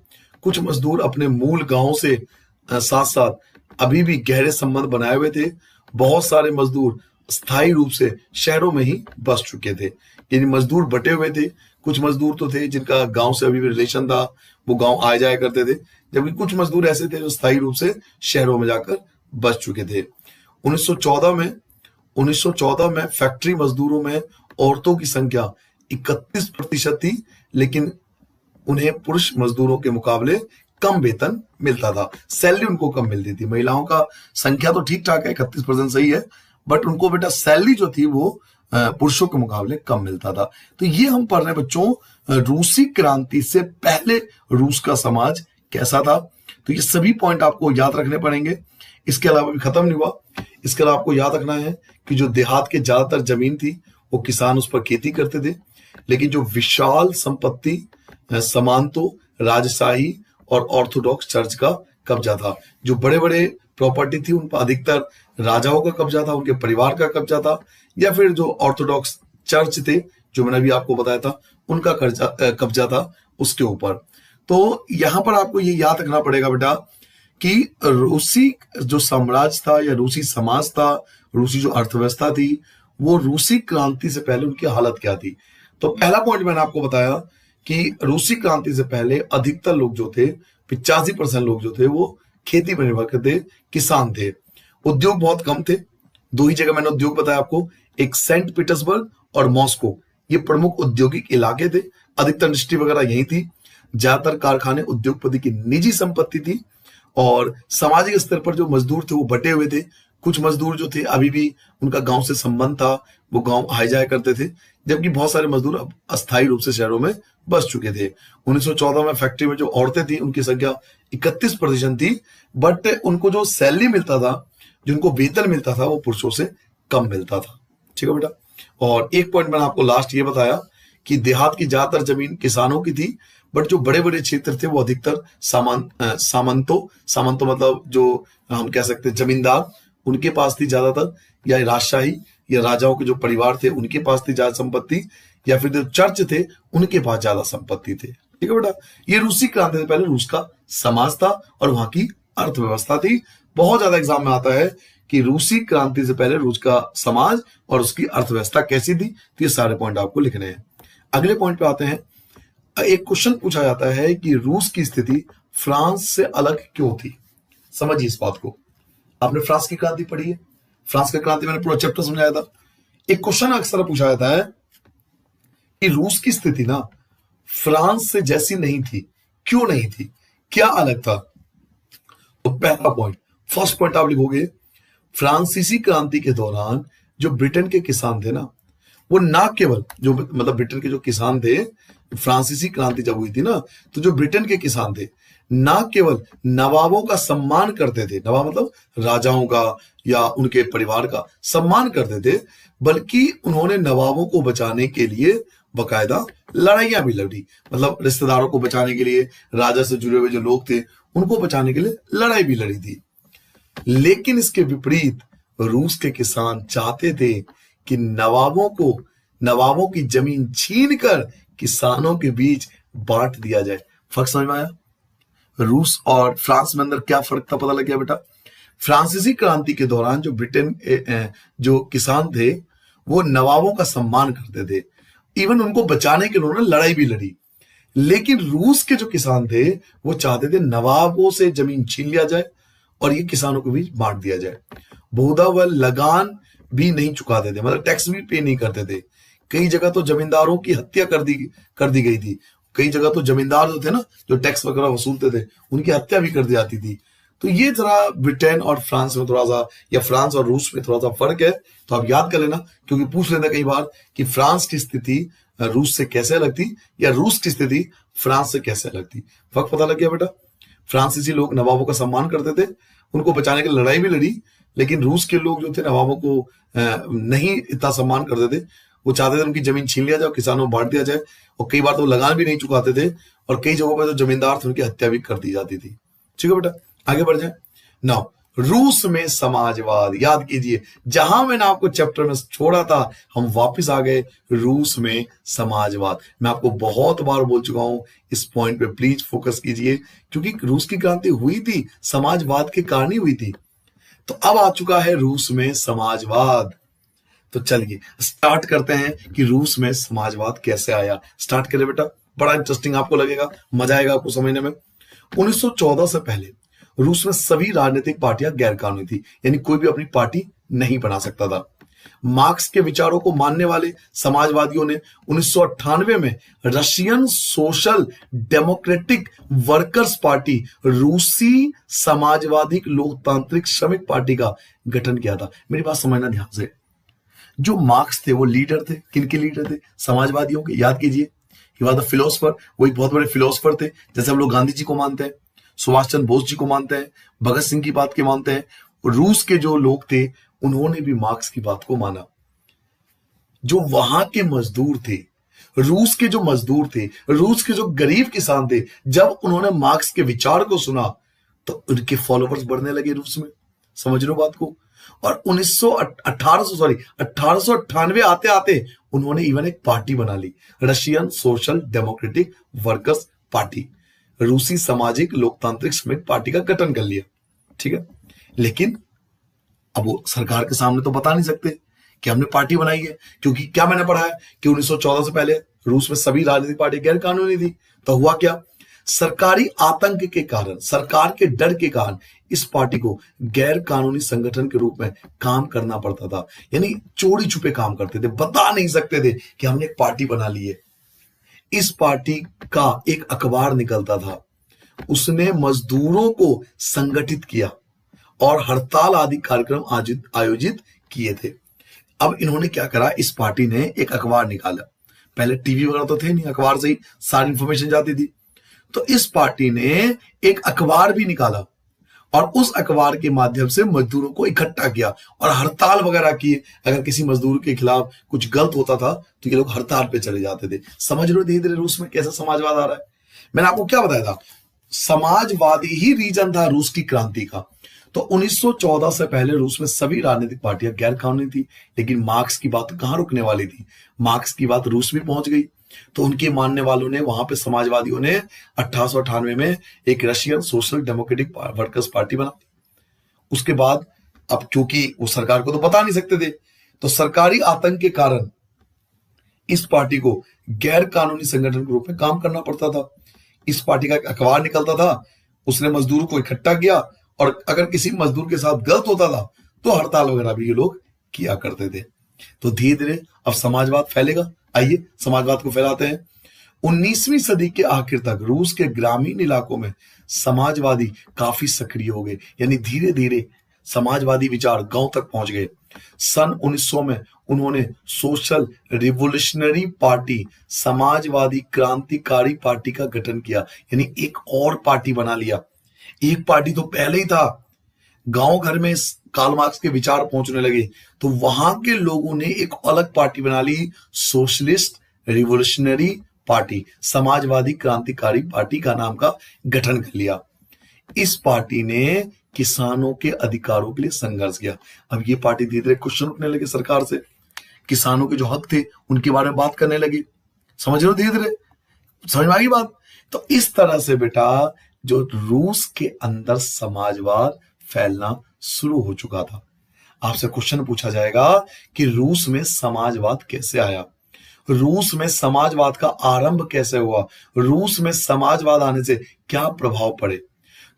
कुछ मजदूर अपने मूल गांव से साथ साथ अभी भी गहरे संबंध बनाए हुए थे। बहुत सारे मजदूर स्थायी रूप से शहरों में ही बस चुके थे। यानी मजदूर बटे हुए थे। कुछ मजदूर तो थे जिनका गांव से अभी भी रिलेशन था, वो गांव आए जाया करते थे, जबकि कुछ मजदूर ऐसे थे जो स्थायी रूप से शहरों में जाकर बस चुके थे। 1914 में फैक्ट्री मजदूरों में औरतों की संख्या 31% थी, लेकिन उन्हें पुरुष मजदूरों के मुकाबले कम वेतन मिलता था। सैलरी उनको कम मिलती थी। महिलाओं का संख्या तो ठीक ठाक है, 31% सही है, बट उनको बेटा सैलरी जो थी वो पुरुषों के मुकाबले कम मिलता था। तो ये हम पढ़ रहे हैं बच्चों, रूसी क्रांति से पहले रूस का समाज कैसा था। तो ये सभी पॉइंट आपको याद रखने पड़ेंगे। इसके अलावा भी खत्म नहीं हुआ। इसके अलावा आपको याद रखना है कि जो देहात के ज्यादातर जमीन थी वो किसान उस पर खेती करते थे, लेकिन जो विशाल संपत्ति सामंतों, राजशाही और ऑर्थोडॉक्स चर्च का कब्जा था। जो बड़े बड़े प्रॉपर्टी थी उन पर अधिकतर राजाओं का कब्जा था, उनके परिवार का कब्जा था, या फिर जो ऑर्थोडॉक्स चर्च थे जो मैंने अभी आपको बताया था उनका कब्जा था उसके ऊपर। तो यहां पर आपको ये याद रखना पड़ेगा बेटा कि रूसी जो साम्राज्य था या रूसी समाज था, रूसी जो अर्थव्यवस्था थी, वो रूसी क्रांति से पहले उनकी हालत क्या थी। तो पहला पॉइंट मैंने आपको बताया कि रूसी क्रांति से पहले अधिकतर लोग जो थे, 85% लोग जो थे वो खेती पर निर्भर करते, किसान थे। उद्योग बहुत कम थे। दो ही जगह मैंने उद्योग बताया आपको, एक सेंट पीटर्सबर्ग और मॉस्को, ये प्रमुख औद्योगिक इलाके थे। अधिकतर इंडस्ट्री वगैरह यही थी। ज्यादातर कारखाने उद्योगपति की निजी संपत्ति थी और सामाजिक स्तर पर जो मजदूर थे वो बटे हुए थे। कुछ मजदूर जो थे अभी भी उनका गांव से संबंध था, वो गांव आए जाया करते थे, जबकि बहुत सारे मजदूर अब अस्थायी रूप से शहरों में बस चुके थे। 1914 में फैक्ट्री में जो औरतें थी उनकी संख्या 31% थी, बट उनको जो सैलरी मिलता था, जिनको वेतन मिलता था, वो पुरुषों से कम मिलता था। ठीक है बेटा। और एक पॉइंट मैंने आपको लास्ट ये बताया कि देहात की ज्यादातर जमीन किसानों की थी, बट जो बड़े बड़े क्षेत्र थे वो अधिकतर सामंतों मतलब जो हम कह सकते हैं जमींदार, उनके पास थी ज्यादातर, या राजशाही या राजाओं के जो परिवार थे उनके पास थी ज्यादा संपत्ति, या फिर जो चर्च थे उनके पास ज्यादा संपत्ति थे। ठीक है बेटा। ये रूसी क्रांति से पहले रूस का समाज था और वहां की अर्थव्यवस्था थी। बहुत ज्यादा एग्जाम में आता है कि रूसी क्रांति से पहले रूस का समाज और उसकी अर्थव्यवस्था कैसी थी। तो ये सारे पॉइंट आपको लिखने हैं। अगले पॉइंट पे आते हैं। एक क्वेश्चन पूछा जाता है कि रूस की स्थिति फ्रांस से अलग क्यों थी। समझिए इस बात को। आपने फ्रांस की क्रांति पढ़ी है, फ्रांस की क्रांति मैंने पूरा चैप्टर समझाया था। एक क्वेश्चन अक्सर पूछा जाता है कि रूस की स्थिति ना फ्रांस से जैसी नहीं थी, क्यों नहीं थी, क्या अलग था। तो पहला पॉइंट, फर्स्ट पॉइंट आप लिखोगे, फ्रांसीसी क्रांति के दौरान जो ब्रिटेन के किसान थे ना, वो ना केवल जो मतलब ब्रिटेन के जो किसान थे, फ्रांसीसी क्रांति जब हुई थी ना, तो जो ब्रिटेन के किसान थे ना केवल नवाबों का सम्मान करते थे, नवाब मतलब राजाओं का या उनके परिवार का सम्मान करते थे, बल्कि उन्होंने नवाबों को बचाने के लिए बकायदा लड़ाइयां भी लड़ी। मतलब रिश्तेदारों को बचाने के लिए, राजा से जुड़े हुए जो लोग थे उनको बचाने के लिए लड़ाई भी लड़ी थी। लेकिन इसके विपरीत रूस के किसान चाहते थे कि नवाबों की जमीन छीनकर किसानों के बीच बांट दिया जाए। फर्क समझ में आया? रूस और फ्रांस में अंदर क्या फर्क था, पता लग गया बेटा। फ्रांसीसी क्रांति के दौरान जो ब्रिटेन जो किसान थे वो नवाबों का सम्मान करते थे, इवन उनको बचाने के लिए उन्होंने लड़ाई भी लड़ी। लेकिन रूस के जो किसान थे वो चाहते थे नवाबों से जमीन छीन लिया जाए और ये किसानों के बीच बांट दिया जाए। बहुधा वह लगान भी नहीं चुकाते थे, मतलब टैक्स भी पे नहीं करते थे। कई जगह तो जमींदारों की हत्या कर दी गई थी। कई जगह तो जमींदार जो थे ना, जो टैक्स वगैरह वसूलते थे, उनकी हत्या भी कर दी जाती थी। तो ये जरा ब्रिटेन और फ्रांस में थोड़ा सा, या फ्रांस और रूस में थोड़ा सा फर्क है। तो आप याद कर लेना, क्योंकि पूछ लेना कई बार कि फ्रांस की स्थिति रूस से कैसे अलग थी या रूस की स्थिति फ्रांस से कैसे अलग थी। फर्क पता लग गया बेटा। फ्रांसीसी लोग नवाबों का सम्मान करते थे, उनको बचाने की लड़ाई भी लड़ी। लेकिन रूस के लोग जो थे नवाबों को नहीं इतना सम्मान करते थे, वो चाहते थे उनकी जमीन छीन लिया जाए, किसानों को बांट दिया जाए, और कई बार तो लगान भी नहीं चुकाते थे, और कई जगहों पर जो जमींदार थे उनकी हत्या भी कर दी जाती थी। ठीक है बेटा, आगे बढ़ जाए। नाउ रूस में समाजवाद, याद कीजिए जहां मैंने आपको चैप्टर में छोड़ा था हम वापस आ गए। रूस में समाजवाद, मैं आपको बहुत बार बोल चुका हूं, इस पॉइंट पे प्लीज फोकस कीजिए, क्योंकि रूस की क्रांति हुई थी समाजवाद के कारण ही हुई थी। तो अब आ चुका है रूस में समाजवाद। तो चलिए स्टार्ट करते हैं कि रूस में समाजवाद कैसे आया। स्टार्ट करें बेटा, बड़ा इंटरेस्टिंग आपको लगेगा, मजा आएगा आपको समझने में। 1914 से पहले रूस में सभी राजनीतिक पार्टियां गैर कानूनी थी, यानी कोई भी अपनी पार्टी नहीं बना सकता था। मार्क्स के विचारों को मानने वाले समाजवादियों ने 1998 में Russian social democratic workers party, रूसी समाजवादी लोकतांत्रिक श्रमिक पार्टी का गठन किया था। मेरी बात समझना ध्यान से। जो मार्क्स थे वो लीडर थे, किनके लीडर थे? समाजवादियों के। याद कीजिए, ही वाज द फिलोसोफर, वो एक बहुत बड़े फिलोसोफर थे। जैसे हम लोग गांधी जी को मानते हैं, सुभाष चंद्र बोस जी को मानते हैं, भगत सिंह की बात के मानते हैं। रूस के जो लोग थे उन्होंने भी मार्क्स की बात को माना। जो वहां के मजदूर थे रूस के जो मजदूर थे, रूस के जो गरीब किसान थे, जब उन्होंने मार्क्स के विचार को सुना तो उनके फॉलोवर्स बढ़ने लगे रूस में। समझ लो बात को। और 1898 आते आते उन्होंने इवन एक पार्टी बना ली, Russian social democratic workers party, रूसी सामाजिक लोकतांत्रिक श्रमिक पार्टी का गठन कर लिया। ठीक है, लेकिन अब वो सरकार के सामने तो बता नहीं सकते कि हमने पार्टी बनाई है, क्योंकि क्या मैंने पढ़ा है कि 1914 से पहले रूस में सभी राजनीतिक पार्टी गैर कानूनी थी। तो हुआ क्या, सरकारी आतंक के कारण, सरकार के डर के कारण इस पार्टी को गैर कानूनी संगठन के रूप में काम करना पड़ता था, यानी चोरी छुपे काम करते थे, बता नहीं सकते थे कि हमने एक पार्टी बना ली है। इस पार्टी का एक अखबार निकलता था, उसने मजदूरों को संगठित किया और हड़ताल आदि कार्यक्रम आयोजित किए थे। अब इन्होंने क्या करा, इस पार्टी ने एक अखबार निकाला। पहले टीवी वगैरह तो थे नहीं, अखबार से ही सारी इंफॉर्मेशन जाती थी। तो इस पार्टी ने एक अखबार भी निकाला और उस अखबार के माध्यम से मजदूरों को इकट्ठा किया और हड़ताल वगैरह किए। अगर किसी मजदूर के खिलाफ कुछ गलत होता था तो ये लोग हड़ताल पे चले जाते थे। समझ लो धीरे धीरे रूस में कैसा समाजवाद आ रहा है। मैंने आपको क्या बताया था, समाजवादी ही रीजन था रूस की क्रांति का। तो 1914 से पहले रूस में सभी राजनीतिक पार्टियां गैर कानूनी थी, लेकिन मार्क्स की बात कहां रुकने वाली थी, मार्क्स की बात रूस भी पहुंच गई। तो उनके मानने वालों ने, वहां पे समाजवादियों ने 1898 में एक Russian social democratic workers party बना। उसके बाद अब क्योंकि वो सरकार को तो बता नहीं सकते थे, तो सरकारी आतंक के कारण इस पार्टी को गैर कानूनी संगठन के रूप में काम करना पड़ता था। इस पार्टी का एक अखबार निकलता था, उसने मजदूरों को इकट्ठा किया और अगर किसी मजदूर के साथ गलत होता था तो हड़ताल वगैरह भी ये लोग किया करते थे। तो धीरे धीरे अब समाजवाद फैलेगा। आइए समाजवाद को फैलाते हैं। 19वीं सदी के आखिर तक रूस के ग्रामीण इलाकों में समाजवादी काफी सक्रिय हो गए, यानी धीरे धीरे समाजवादी विचार गांव तक पहुंच गए। सन 1900 में उन्होंने सोशल रिवोल्यूशनरी पार्टी, समाजवादी क्रांतिकारी पार्टी का गठन किया, यानी एक और पार्टी बना लिया। एक पार्टी तो पहले ही था, गांव घर में कार्ल मार्क्स के विचार पहुंचने लगे तो वहां के लोगों ने एक अलग पार्टी बना ली, सोशलिस्ट रिवोल्यूशनरी पार्टी, समाजवादी क्रांतिकारी पार्टी का नाम का गठन कर लिया। इस पार्टी ने किसानों के अधिकारों के लिए संघर्ष किया। अब ये पार्टी धीरे धीरे क्वेश्चन उठने लगे सरकार से, किसानों के जो हक थे उनके बारे में बात करने लगे। समझ लो धीरे धीरे समझ में आई बात। तो इस तरह से बेटा जो रूस के अंदर समाजवाद फैलना शुरू हो चुका था। आपसे क्वेश्चन पूछा जाएगा कि रूस में समाजवाद कैसे आया, रूस में समाजवाद का आरंभ कैसे हुआ, रूस में समाजवाद आने से क्या प्रभाव पड़े।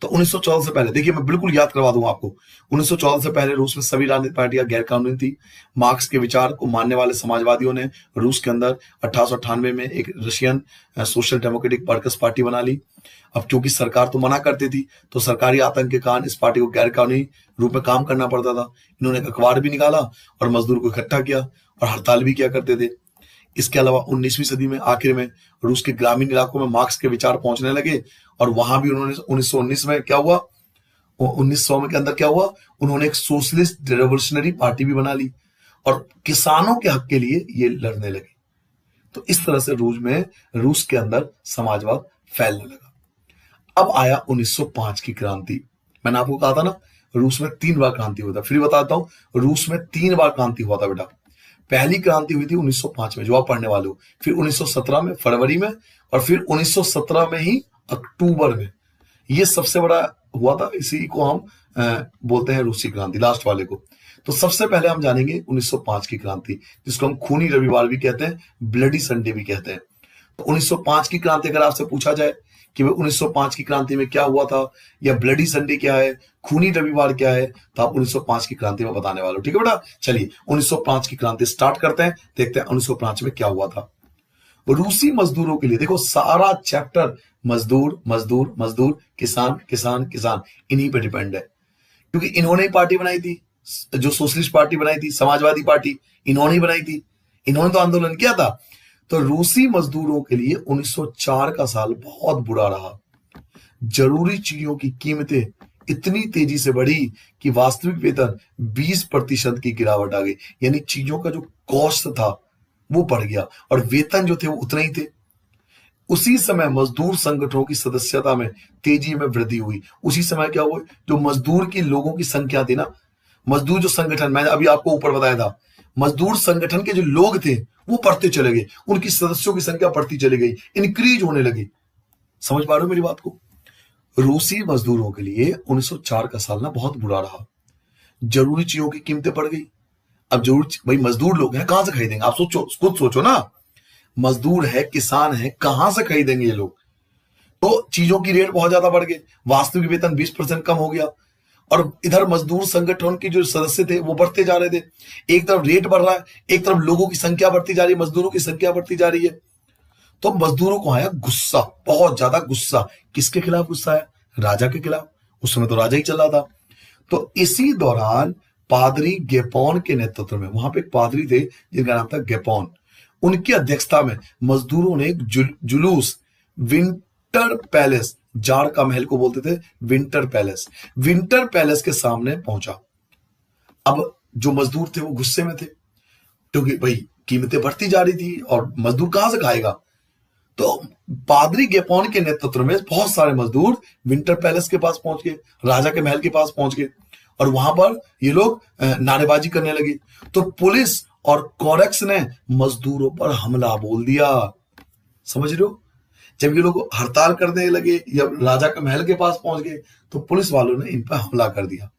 तो 1914 से पहले देखिए, मैं बिल्कुल याद करवा दूंगा आपको, 1914 से पहले रूस में सभी राजनीतिक पार्टियां गैर कानूनी थी। मार्क्स के विचार को मानने वाले समाजवादियों ने रूस के अंदर 1898 में एक Russian social democratic workers party बना ली। अब क्योंकि सरकार तो मना करती थी, तो सरकारी आतंक के कारण इस पार्टी को गैर कानूनी रूप में काम करना पड़ता था। इन्होंने एक अखबार भी निकाला और मजदूर को इकट्ठा किया और हड़ताल भी किया करते थे। इसके अलावा 19वीं सदी में आखिर में रूस के ग्रामीण इलाकों में मार्क्स के विचार पहुंचने लगे और वहां भी उन्होंने 1919 में क्या हुआ, 1900 के अंदर क्या हुआ, उन्होंने एक सोशलिस्ट रिवोल्यूशनरी पार्टी भी बना ली और किसानों के हक के लिए ये लड़ने लगे। तो इस तरह से रूस के अंदर समाजवाद फैलने लगा। अब आया 1905 की क्रांति। मैंने आपको कहा था ना रूस में 3 बार क्रांति हुआ था, फिर बताता हूं। रूस में 3 बार क्रांति हुआ था बेटा। पहली क्रांति हुई थी 1905 में, जो आप पढ़ने वाले हो, फिर 1917 में फरवरी में, और फिर 1917 में ही अक्टूबर में। ये सबसे बड़ा हुआ था, इसी को हम बोलते हैं रूसी क्रांति, लास्ट वाले को। तो सबसे पहले हम जानेंगे 1905 की क्रांति, जिसको हम खूनी रविवार भी कहते हैं, ब्लडी संडे भी कहते हैं। तो 1905 की क्रांति अगर आपसे पूछा जाए कि 1905 की क्रांति में क्या हुआ था, या ब्लडी संडे क्या है, खूनी रविवार क्या है, तो आप 1905 की क्रांति में बताने वाले हो। ठीक है बेटा, चलिए 1905 की क्रांति स्टार्ट करते हैं, देखते हैं 1905 में क्या हुआ था। रूसी मजदूरों के लिए देखो, सारा चैप्टर मजदूर मजदूर मजदूर, किसान किसान किसान, इन्हीं पे डिपेंड है, क्योंकि इन्होंने ही पार्टी बनाई थी, जो सोशलिस्ट पार्टी बनाई थी, समाजवादी पार्टी इन्होंने ही बनाई थी, इन्होंने तो आंदोलन किया था। तो रूसी मजदूरों के लिए 1904 का साल बहुत बुरा रहा। जरूरी चीजों की कीमतें इतनी तेजी से बढ़ी कि वास्तविक वेतन 20% की गिरावट आ गई, यानी चीजों का जो कॉस्ट था वो बढ़ गया और वेतन जो थे वो उतने ही थे। उसी समय मजदूर संगठनों की सदस्यता में तेजी में वृद्धि हुई। उसी समय क्या हुआ, जो मजदूर की लोगों की संख्या थी ना, मजदूर जो संगठन मैंने अभी आपको ऊपर बताया था, मजदूर संगठन के जो लोग थे वो बढ़ते चले गए, उनकी सदस्यों की संख्या बढ़ती चली गई, इंक्रीज होने लगी। समझ पा रहे हो मेरी बात को? रूसी मजदूरों के लिए 1904 का साल ना बहुत बुरा रहा। जरूरी चीजों की कीमतें बढ़ गई। अब जरूर भाई मजदूर लोग हैं, कहां से खरीदेंगे? आप सोचो, खुद सोचो ना, मजदूर है, किसान है, कहां से खरीदेंगे ये लोग? तो चीजों की रेट बहुत ज्यादा बढ़ गए, वास्तविक वेतन 20% कम हो गया, और इधर मजदूर संगठन के जो सदस्य थे वो बढ़ते जा रहे थे। एक तरफ रेट बढ़ रहा है, एक तरफ लोगों की संख्या बढ़ती जा रही है, मजदूरों की संख्या बढ़ती जा रही है। तो मजदूरों को आया गुस्सा, बहुत ज्यादा गुस्सा। किसके खिलाफ गुस्सा है? राजा के खिलाफ। उस समय तो राजा ही चल रहा था। तो इसी दौरान पादरी गेपोन के नेतृत्व में, वहां पे एक पादरी थे जिनका नाम था गेपोन, उनकी अध्यक्षता में मजदूरों ने एक जुलूस विंटर पैलेस, जाड़ का महल को बोलते थे विंटर पैलेस, विंटर पैलेस के सामने पहुंचा। अब जो मजदूर थे वो गुस्से में थे, क्योंकि भाई कीमतें बढ़ती जा रही थी और मजदूर कहां से खाएगा। तो पादरी गेपोन के नेतृत्व में बहुत सारे मजदूर विंटर पैलेस के पास पहुंच गए, राजा के महल के पास पहुंच गए, और वहां पर ये लोग नारेबाजी करने लगे। तो पुलिस और कोरेक्स ने मजदूरों पर हमला बोल दिया। समझ रहे हो? जब ये लोग हड़ताल करने लगे या राजा के महल के पास पहुंच गए, तो पुलिस वालों ने इन पर हमला कर दिया।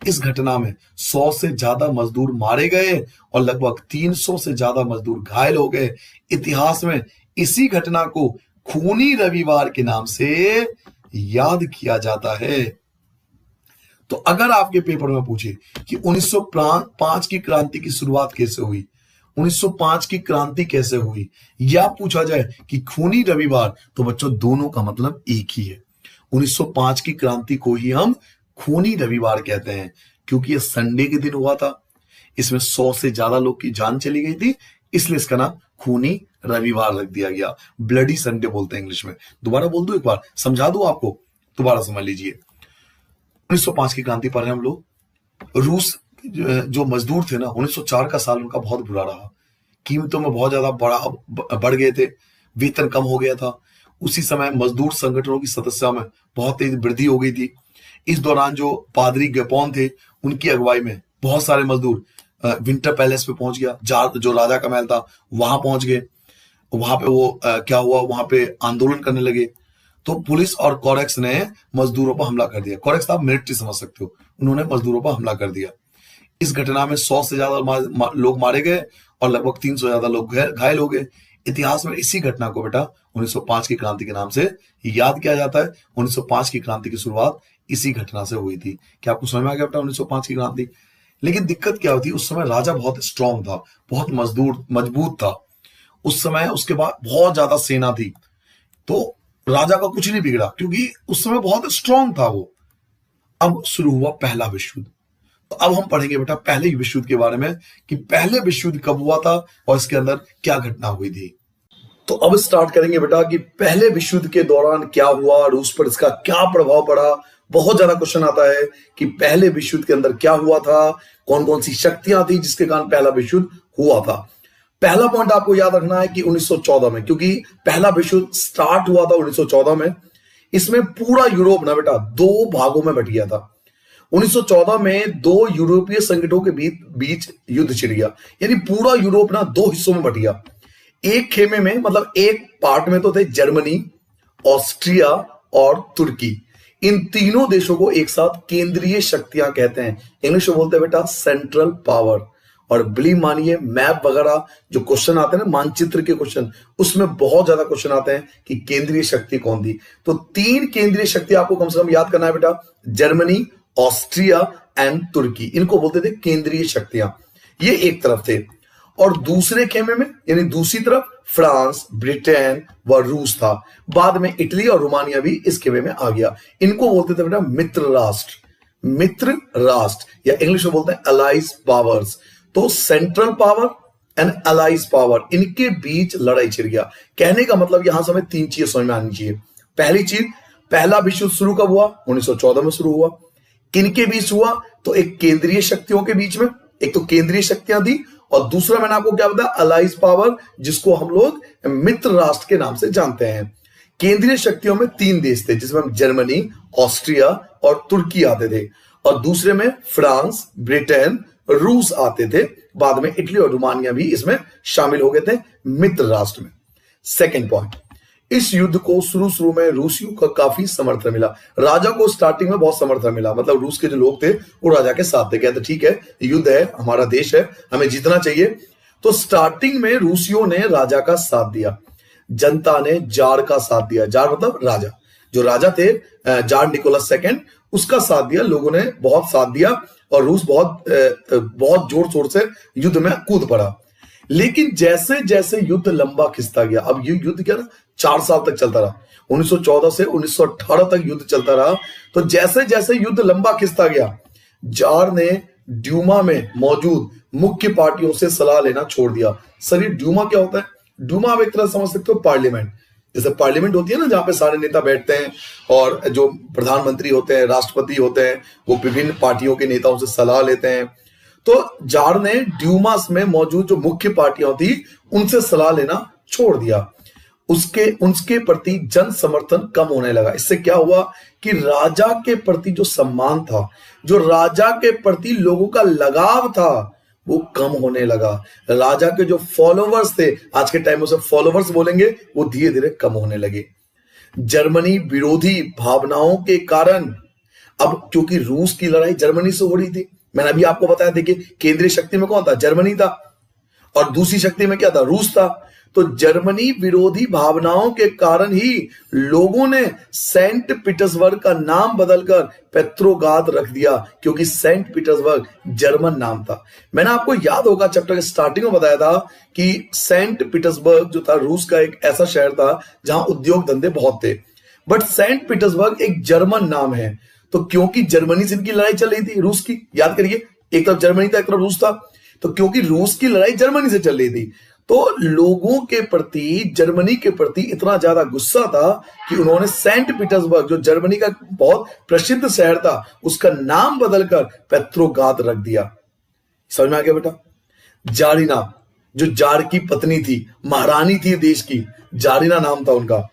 इस घटना में 100 से ज्यादा मजदूर मारे गए और लगभग 300 से ज्यादा मजदूर घायल हो गए। इतिहास में इसी घटना को खूनी रविवार के नाम से याद किया जाता है। तो अगर आपके पेपर में पूछे कि 1905 की क्रांति की शुरुआत कैसे हुई, 1905 की क्रांति कैसे हुई, या पूछा जाए कि खूनी रविवार, तो बच्चों दोनों का मतलब एक ही है। 1905 की क्रांति को ही हम खूनी रविवार कहते हैं, क्योंकि ये संडे के दिन हुआ था। इसमें 100 से ज्यादा लोग की जान चली गई थी, इसलिए इसका नाम खूनी रविवार रख दिया गया। ब्लडी संडे बोलते हैं इंग्लिश में। दोबारा बोल दूं एक बार, समझा दूं आपको, दोबारा समझ लीजिए। 1905 की क्रांति पर हम लोग, रूस जो मजदूर थे ना, 1904 का साल उनका बहुत बुरा रहा। कीमतों में बहुत ज्यादा बढ़ गए थे, वेतन कम हो गया था। उसी समय मजदूर संगठनों की सदस्यता में बहुत तेज वृद्धि हो गई थी। इस दौरान जो पादरी गेपोन थे, उनकी अगुवाई में बहुत सारे मजदूर विंटर पैलेस पे पहुंच गया, जो राजा का महल था वहां पहुंच गए। वहां पे वो क्या हुआ, वहां पे आंदोलन करने लगे। तो पुलिस और कोरेक्स ने मजदूरों पर हमला कर दिया। कोरेक्स आप मिलिट्री समझ सकते हो, उन्होंने मजदूरों पर हमला कर दिया। इस घटना में 100 से ज्यादा लोग मारे गए और लगभग 300 से ज्यादा लोग घायल हो गए। इतिहास में इसी घटना को बेटा 1905 की क्रांति के नाम से याद किया जाता है। 1905 की क्रांति की शुरुआत इसी घटना से हुई थी। क्या आपको समझ में आ गया बेटा 1905 की क्रांति? लेकिन दिक्कत क्या होती, उस समय राजा बहुत स्ट्रांग था, बहुत मजबूत था। उस समय उसके बाद बहुत ज्यादा सेना थी, तो राजा का कुछ नहीं बिगड़ा, क्योंकि उस समय बहुत स्ट्रांग था वो। अब शुरू हुआ पहला विश्व युद्ध। तो अब हम पढ़ेंगे बेटा पहले विश्व युद्ध के बारे में, कि पहले विश्व युद्ध कब हुआ था और इसके अंदर क्या घटना हुई थी। तो अब स्टार्ट करेंगे बेटा कि पहले विश्व युद्ध के दौरान क्या हुआ, रूस पर इसका क्या प्रभाव पड़ा। बहुत ज्यादा क्वेश्चन आता है कि पहले विश्व युद्ध के अंदर क्या हुआ था, कौन कौन सी शक्तियां थी जिसके कारण पहला विश्व युद्ध हुआ था। पहला पॉइंट आपको याद रखना है कि 1914 में, क्योंकि पहला विश्व युद्ध स्टार्ट हुआ था 1914 में। इसमें पूरा यूरोप ना बेटा 2 भागों में बट गया था। 1914 में 2 यूरोपीय संगठनों के बीच युद्ध छिड़ गया, यानी पूरा यूरोप ना 2 हिस्सों में बट गया। एक खेमे में, मतलब एक पार्ट में तो थे जर्मनी, ऑस्ट्रिया और तुर्की। इन तीनों देशों को एक साथ केंद्रीय शक्तियां कहते हैं, इंग्लिश में बोलते हैं बेटा सेंट्रल पावर। और बिलीव मानिए, मैप वगैरह जो क्वेश्चन आते हैं ना, मानचित्र के क्वेश्चन, उसमें बहुत ज्यादा क्वेश्चन आते हैं कि केंद्रीय शक्ति कौन थी। तो 3 केंद्रीय शक्ति आपको कम से कम याद करना है बेटा, जर्मनी, ऑस्ट्रिया एंड तुर्की। इनको बोलते थे केंद्रीय शक्तियां। ये एक तरफ थे, और दूसरे खेमे में यानी दूसरी तरफ फ्रांस, ब्रिटेन व रूस था। बाद में इटली और रोमानिया भी इस खेमे में आ गया। इनको बोलते थे बेटा मित्र राष्ट्र, या इंग्लिश में बोलते हैं अलाइज पावर्स। तो central power and allies power, इनके बीच लड़ाई छिड़ गया। कहने का मतलब यहां से हमें 3 चीजें समझ में आनी चाहिए। पहली चीज, पहला विश्व युद्ध शुरू कब हुआ? 1914 में शुरू हुआ। किनके बीच हुआ? तो एक केंद्रीय शक्तियों के बीच में, एक तो केंद्रीय शक्तियां थी, और दूसरा मैंने आपको क्या बताया, अलाइज पावर, जिसको हम लोग मित्र राष्ट्र के नाम से जानते हैं। केंद्रीय शक्तियों में 3 देश थे, जिसमें जर्मनी, ऑस्ट्रिया और तुर्की आते थे, और दूसरे में फ्रांस, ब्रिटेन, रूस आते थे। बाद में इटली और रोमानिया भी इसमें शामिल हो गए थे मित्र राष्ट्र में। सेकेंड पॉइंट, इस युद्ध को शुरू में रूसियों का काफी समर्थन मिला। राजा को स्टार्टिंग में बहुत समर्थन मिला, मतलब रूस के जो लोग थे वो राजा के साथ थे, कहते ठीक है युद्ध है, हमारा देश है, हमें जीतना चाहिए। तो स्टार्टिंग में रूसियों ने राजा का साथ दिया, जनता ने जार का साथ दिया। जार मतलब राजा, जो राजा थे जार निकोलस सेकंड, उसका साथ दिया, लोगों ने बहुत साथ दिया और रूस बहुत जोर शोर से युद्ध में कूद पड़ा। लेकिन जैसे जैसे युद्ध लंबा खिंचता गया, अब ये युद्ध क्या ना 4 साल तक चलता रहा, 1914 से 1918 तक युद्ध चलता रहा। तो जैसे जैसे युद्ध लंबा खिंचता गया, जार ने ड्यूमा में मौजूद मुख्य पार्टियों से सलाह लेना छोड़ दिया। सर ये ड्यूमा क्या होता है? ड्यूमा आप एक तरह समझ सकते हो पार्लियामेंट, जैसे पार्लियामेंट होती है ना जहां पे सारे नेता बैठते हैं और जो प्रधानमंत्री होते हैं, राष्ट्रपति होते हैं, वो विभिन्न पार्टियों के नेताओं से सलाह लेते हैं। तो जार ने ड्यूमास में मौजूद जो मुख्य पार्टियां थी उनसे सलाह लेना छोड़ दिया। उनके प्रति जन समर्थन कम होने लगा। इससे क्या हुआ कि राजा के प्रति जो सम्मान था, जो राजा के प्रति लोगों का लगाव था, वो कम होने लगा। राजा के जो फॉलोवर्स थे, आज के टाइम में उसे फॉलोवर्स बोलेंगे, वो धीरे धीरे कम होने लगे। जर्मनी विरोधी भावनाओं के कारण, अब क्योंकि रूस की लड़ाई जर्मनी से हो रही थी, मैंने अभी आपको बताया, देखिए केंद्रीय शक्ति में कौन था? जर्मनी था, और दूसरी शक्ति में क्या था? रूस था। तो जर्मनी विरोधी भावनाओं के कारण ही लोगों ने सेंट पीटर्सबर्ग का नाम बदलकर पेट्रोग्राद रख दिया, क्योंकि सेंट पीटर्सबर्ग जर्मन नाम था। मैंने आपको याद होगा चैप्टर के स्टार्टिंग में बताया था कि सेंट पीटर्सबर्ग जो था रूस का एक ऐसा शहर था जहां उद्योग धंधे बहुत थे, बट सेंट पीटर्सबर्ग एक जर्मन नाम है। तो क्योंकि जर्मनी से इनकी लड़ाई चल रही थी रूस की, याद करिए, एक तरफ जर्मनी था, एक तरफ रूस था। तो क्योंकि रूस की लड़ाई जर्मनी से चल रही थी, तो लोगों के प्रति, जर्मनी के प्रति इतना ज्यादा गुस्सा था कि उन्होंने सेंट पीटर्सबर्ग, जो जर्मनी का बहुत प्रसिद्ध शहर था, उसका नाम बदलकर पेट्रोग्राद रख दिया। समझ में आ गया बेटा? जारिना, जो जार की पत्नी थी, महारानी थी देश की, जारिना नाम था उनका।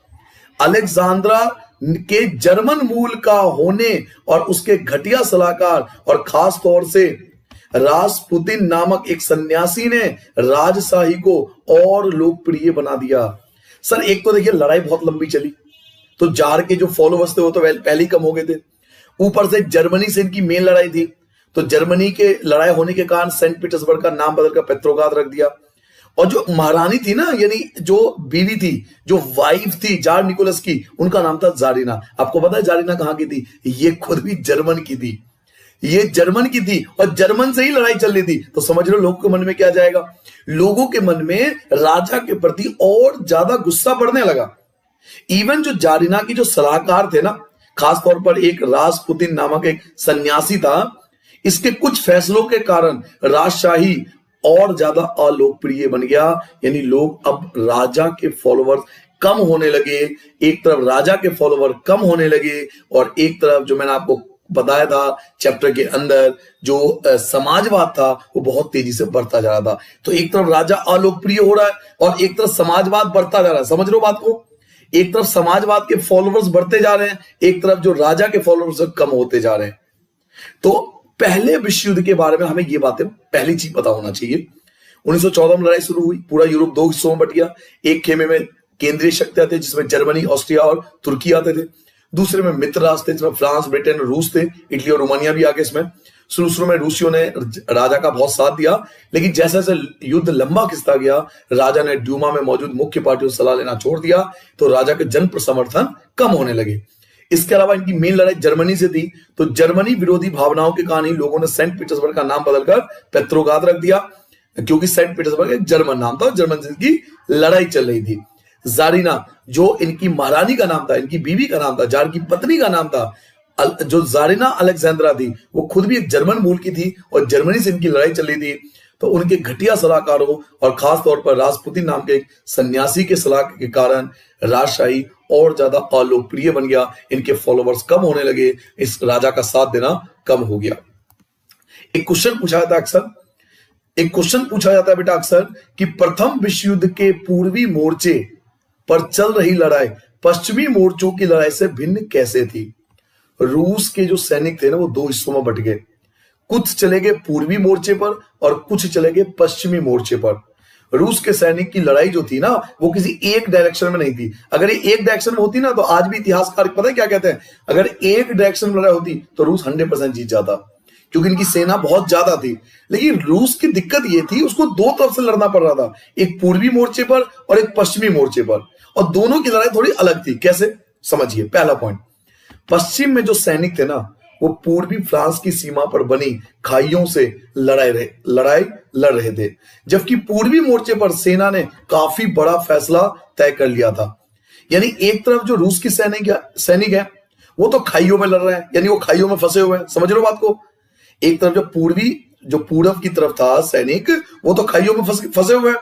अलेक्जेंड्रा के जर्मन मूल का होने और उसके घटिया सलाहकार और खास तौर से रासपुतिन नामक एक सन्यासी ने राजशाही को और लोकप्रिय बना दिया। सर एक तो देखिए लड़ाई बहुत लंबी चली, तो जार के जो फॉलोवर्स थे वो तो पहले ही कम हो गए थे, ऊपर से जर्मनी से इनकी मेन लड़ाई थी। तो जर्मनी के लड़ाई होने के कारण सेंट पीटर्सबर्ग का नाम बदलकर पेट्रोग्राद रख दिया। और जो महारानी थी ना, यानी जो बीवी थी, जो वाइफ थी जार निकोलस की, उनका नाम था जारिना। आपको पता है जारिना कहां की थी? ये खुद भी जर्मन की थी, ये जर्मन की थी, और जर्मन से ही लड़ाई चल रही थी। तो समझ लो लोगों के मन में क्या जाएगा? लोगों के मन में राजा के प्रति और ज्यादा गुस्सा बढ़ने लगा। इवन जो जारिना की जो सलाहकार थे ना, खासतौर पर एक रासपुतिन नामक एक सन्यासी था, इसके कुछ फैसलों के कारण राजशाही और ज्यादा अलोकप्रिय बन गया। यानी लोग अब राजा के फॉलोवर्स कम होने लगे। एक तरफ राजा के फॉलोवर कम होने लगे, और एक तरफ जो मैंने आपको बताया था चैप्टर के अंदर, जो समाजवाद था वो बहुत तेजी से बढ़ता जा रहा था। तो एक तरफ राजा अलोकप्रिय हो रहा है और एक तरफ समाजवाद बढ़ता जा रहा है। समझ लो बात को? एक तरफ समाजवाद के फॉलोवर्स बढ़ते जा रहे हैं, एक तरफ जो राजा के फॉलोवर्स कम होते जा रहे हैं। तो पहले विश्व युद्ध के बारे में हमें ये बातें पहली चीज पता होना चाहिए। 1914 में लड़ाई शुरू हुई, पूरा यूरोप 2 हिस्सों में बट गया। एक खेमे में केंद्रीय शक्तियां थे जिसमें जर्मनी, ऑस्ट्रिया और तुर्की आते थे। दूसरे में मित्र राष्ट्र थे जिसमें फ्रांस, ब्रिटेन, रूस थे, इटली और रोमानिया भी आगे। इसमें शुरू में रूसियों ने राजा का बहुत साथ दिया, लेकिन जैसे जैसे युद्ध लंबा खिंचता गया, राजा ने ड्यूमा में मौजूद मुख्य पार्टियों से सलाह लेना छोड़ दिया, तो राजा के जन समर्थन कम होने लगे। इसके अलावा इनकी मेन लड़ाई जर्मनी से थी, तो जर्मनी विरोधी भावनाओं के कारण ही लोगों ने सेंट पीटर्सबर्ग का नाम बदलकर पेट्रोग्राद रख दिया, क्योंकि सेंट पीटर्सबर्ग एक जर्मन नाम था और जर्मन से इनकी लड़ाई चल रही थी। जारिना, जो इनकी महारानी का नाम था, इनकी बीवी का नाम था, जार की पत्नी का नाम था, जो जारिना अलेक्जेंड्रा थी, वो खुद भी एक जर्मन मूल की थी और जर्मनी से इनकी लड़ाई चल रही थी। तो उनके घटिया सलाहकारों और खास तौर पर रासपुतिन नाम के एक सन्यासी के सलाह के कारण राजशाही और ज्यादा अलोकप्रिय बन गया। इनके फॉलोवर्स कम होने लगे, इस राजा का साथ देना कम हो गया। एक क्वेश्चन पूछा जाता है अक्सर, एक क्वेश्चन पूछा जाता है बेटा अक्सर कि प्रथम विश्व युद्ध के पूर्वी मोर्चे पर चल रही लड़ाई पश्चिमी मोर्चों की लड़ाई से भिन्न कैसे थी? रूस के जो सैनिक थे ना वो दो हिस्सों में बट गए, कुछ चले गए पूर्वी मोर्चे पर और कुछ चले गए पश्चिमी मोर्चे पर। रूस के सैनिक की लड़ाई जो थी ना वो किसी एक डायरेक्शन में नहीं थी। अगर ये एक डायरेक्शन में होती ना तो आज भी इतिहासकार पता है क्या कहते हैं, अगर एक डायरेक्शन में लड़ाई होती तो रूस 100% जीत जाता, क्योंकि इनकी सेना बहुत ज्यादा थी। लेकिन रूस की दिक्कत ये थी उसको दो तरफ से लड़ना पड़ रहा था, एक पूर्वी मोर्चे पर और एक पश्चिमी मोर्चे पर, और दोनों की लड़ाई थोड़ी अलग थी। कैसे समझिए, पहला पॉइंट, पश्चिम में जो सैनिक थे ना वो पूर्वी फ्रांस की सीमा पर बनी खाइयों से लड़ाई लड़ रहे थे, जबकि पूर्वी मोर्चे पर सेना ने काफी बड़ा फैसला तय कर लिया था। यानी एक तरफ जो रूस की सैनिक है वो तो खाइयों में लड़ रहे हैं, यानी वो खाइयों में फंसे हुए हैं, समझ लो बात को। एक तरफ जो पूर्व की तरफ था सैनिक वो तो खाइयों में फंसे हुए हैं,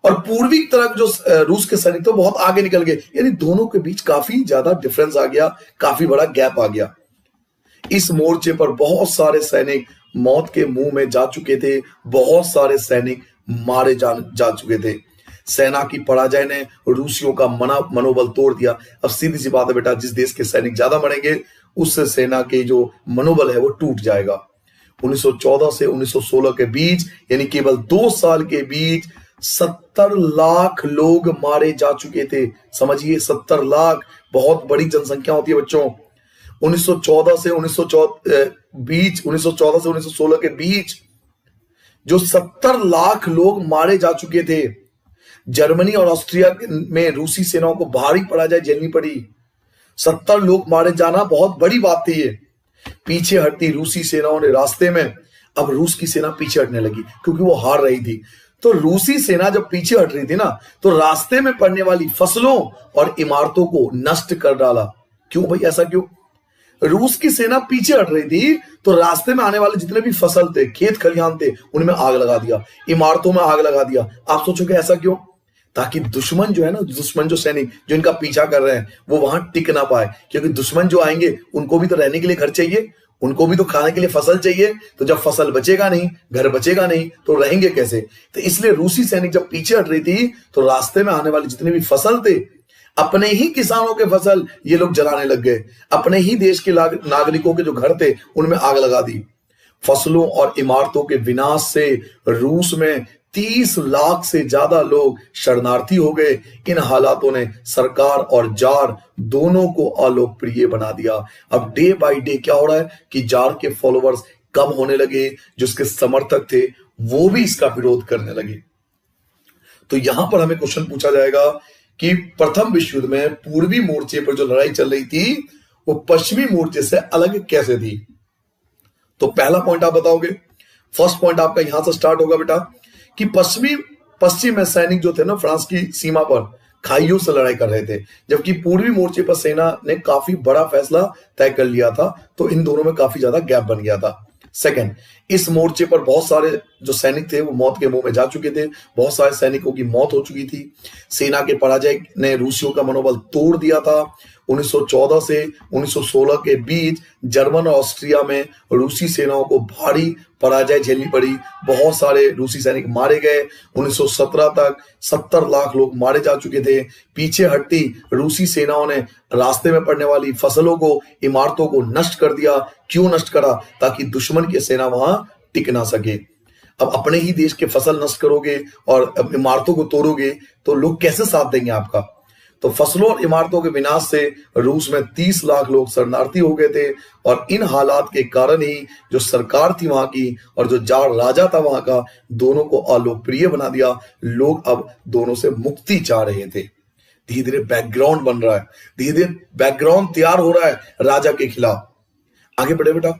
और पूर्वी की तरफ जो रूस के सैनिक तो बहुत आगे निकल गए। यानी दोनों के बीच काफी ज्यादा डिफरेंस आ गया, काफी बड़ा गैप आ गया। इस मोर्चे पर बहुत सारे सैनिक मौत के मुंह में जा चुके थे, बहुत सारे सैनिक मारे जा चुके थे। सेना की पराजय ने रूसियों का मनोबल तोड़ दिया। अब सीधी सी बात है बेटा, जिस देश के सैनिक ज्यादा मरेंगे उससे सेना के जो मनोबल है वो टूट जाएगा। 1914 से 1916 के बीच, यानी केवल 2 साल के बीच 70 लाख लोग मारे जा चुके थे। समझिए, 70 लाख बहुत बड़ी जनसंख्या होती है बच्चों। 1914 से 1916 के बीच जो 70 लाख लोग मारे जा चुके थे। जर्मनी और ऑस्ट्रिया में रूसी सेनाओं को भारी पराजय झेलनी पड़ी। 70 लोग मारे जाना बहुत बड़ी बात थी। ये पीछे हटती रूसी सेनाओं ने रास्ते में, अब रूस की सेना पीछे हटने लगी क्योंकि वो हार रही थी। तो रूसी सेना जब पीछे हट रही थी ना तो रास्ते में पड़ने वाली फसलों और इमारतों को नष्ट कर डाला। क्यों भाई, ऐसा क्यों? रूस की सेना पीछे हट रही थी तो रास्ते में आने वाले जितने भी फसल थे, खेत खलिहान थे, उनमें आग लगा दिया, इमारतों में आग लगा दिया। आप सोचोगे ऐसा क्यों? ताकि दुश्मन जो है ना, दुश्मन जो सैनिक जो इनका पीछा कर रहे हैं वो वहां टिक ना पाए, क्योंकि दुश्मन जो आएंगे उनको भी तो रहने के लिए घर चाहिए, उनको भी तो खाने के लिए फसल चाहिए। तो जब फसल बचेगा नहीं, घर बचेगा नहीं, तो रहेंगे कैसे? तो इसलिए रूसी सैनिक जब पीछे हट रही थी तो रास्ते में आने वाले जितने भी फसल थे, अपने ही किसानों के फसल ये लोग जलाने लग गए, अपने ही देश के नागरिकों के जो घर थे उनमें आग लगा दी। फसलों और इमारतों के विनाश से रूस में 30 लाख से ज्यादा लोग शरणार्थी हो गए। इन हालातों ने सरकार और जार दोनों को अलोकप्रिय बना दिया। अब डे बाय डे क्या हो रहा है कि जार के फॉलोअर्स कम होने लगे, जिसके समर्थक थे वो भी इसका विरोध करने लगे। तो यहां पर हमें क्वेश्चन पूछा जाएगा कि प्रथम विश्व युद्ध में पूर्वी मोर्चे पर जो लड़ाई चल रही थी वो पश्चिमी मोर्चे से अलग कैसे थी? तो पहला पॉइंट आप बताओगे। फर्स्ट पॉइंट आपका यहां से स्टार्ट होगा बेटा कि पश्चिम में सैनिक जो थे ना फ्रांस की सीमा पर खाइयों से लड़ाई कर रहे थे, जबकि पूर्वी मोर्चे पर सेना ने काफी बड़ा फैसला तय कर लिया था। तो इन दोनों में काफी ज्यादा गैप बन गया था। सेकंड, इस मोर्चे पर बहुत सारे जो सैनिक थे वो मौत के मुंह में जा चुके थे, बहुत सारे सैनिकों की मौत हो चुकी थी। सेना के पराजय ने रूसियों का मनोबल तोड़ दिया था। 1914 से 1916 के बीच जर्मन और ऑस्ट्रिया में रूसी सेनाओं को भारी पराजय झेलनी पड़ी, बहुत सारे रूसी सैनिक मारे गए। 1917 तक 70 लाख लोग मारे जा चुके थे। पीछे हटती रूसी सेनाओं ने रास्ते में पड़ने वाली फसलों को, इमारतों को नष्ट कर दिया। क्यों नष्ट करा? ताकि दुश्मन की सेना वहां टिक ना सके। अब अपने ही देश के फसल नष्ट करोगे और इमारतों को तोड़ोगे तो लोग कैसे साथ देंगे आपका? तो फसलों और इमारतों के विनाश से रूस में 30 लाख लोग शरणार्थी हो गए थे, और इन हालात के कारण ही जो सरकार थी वहां की और जो जार राजा था वहां का, दोनों को अलोकप्रिय बना दिया। लोग अब दोनों से मुक्ति चाह रहे थे। धीरे धीरे बैकग्राउंड बन रहा है, धीरे धीरे बैकग्राउंड तैयार हो रहा है राजा के खिलाफ। आगे बढ़े बेटा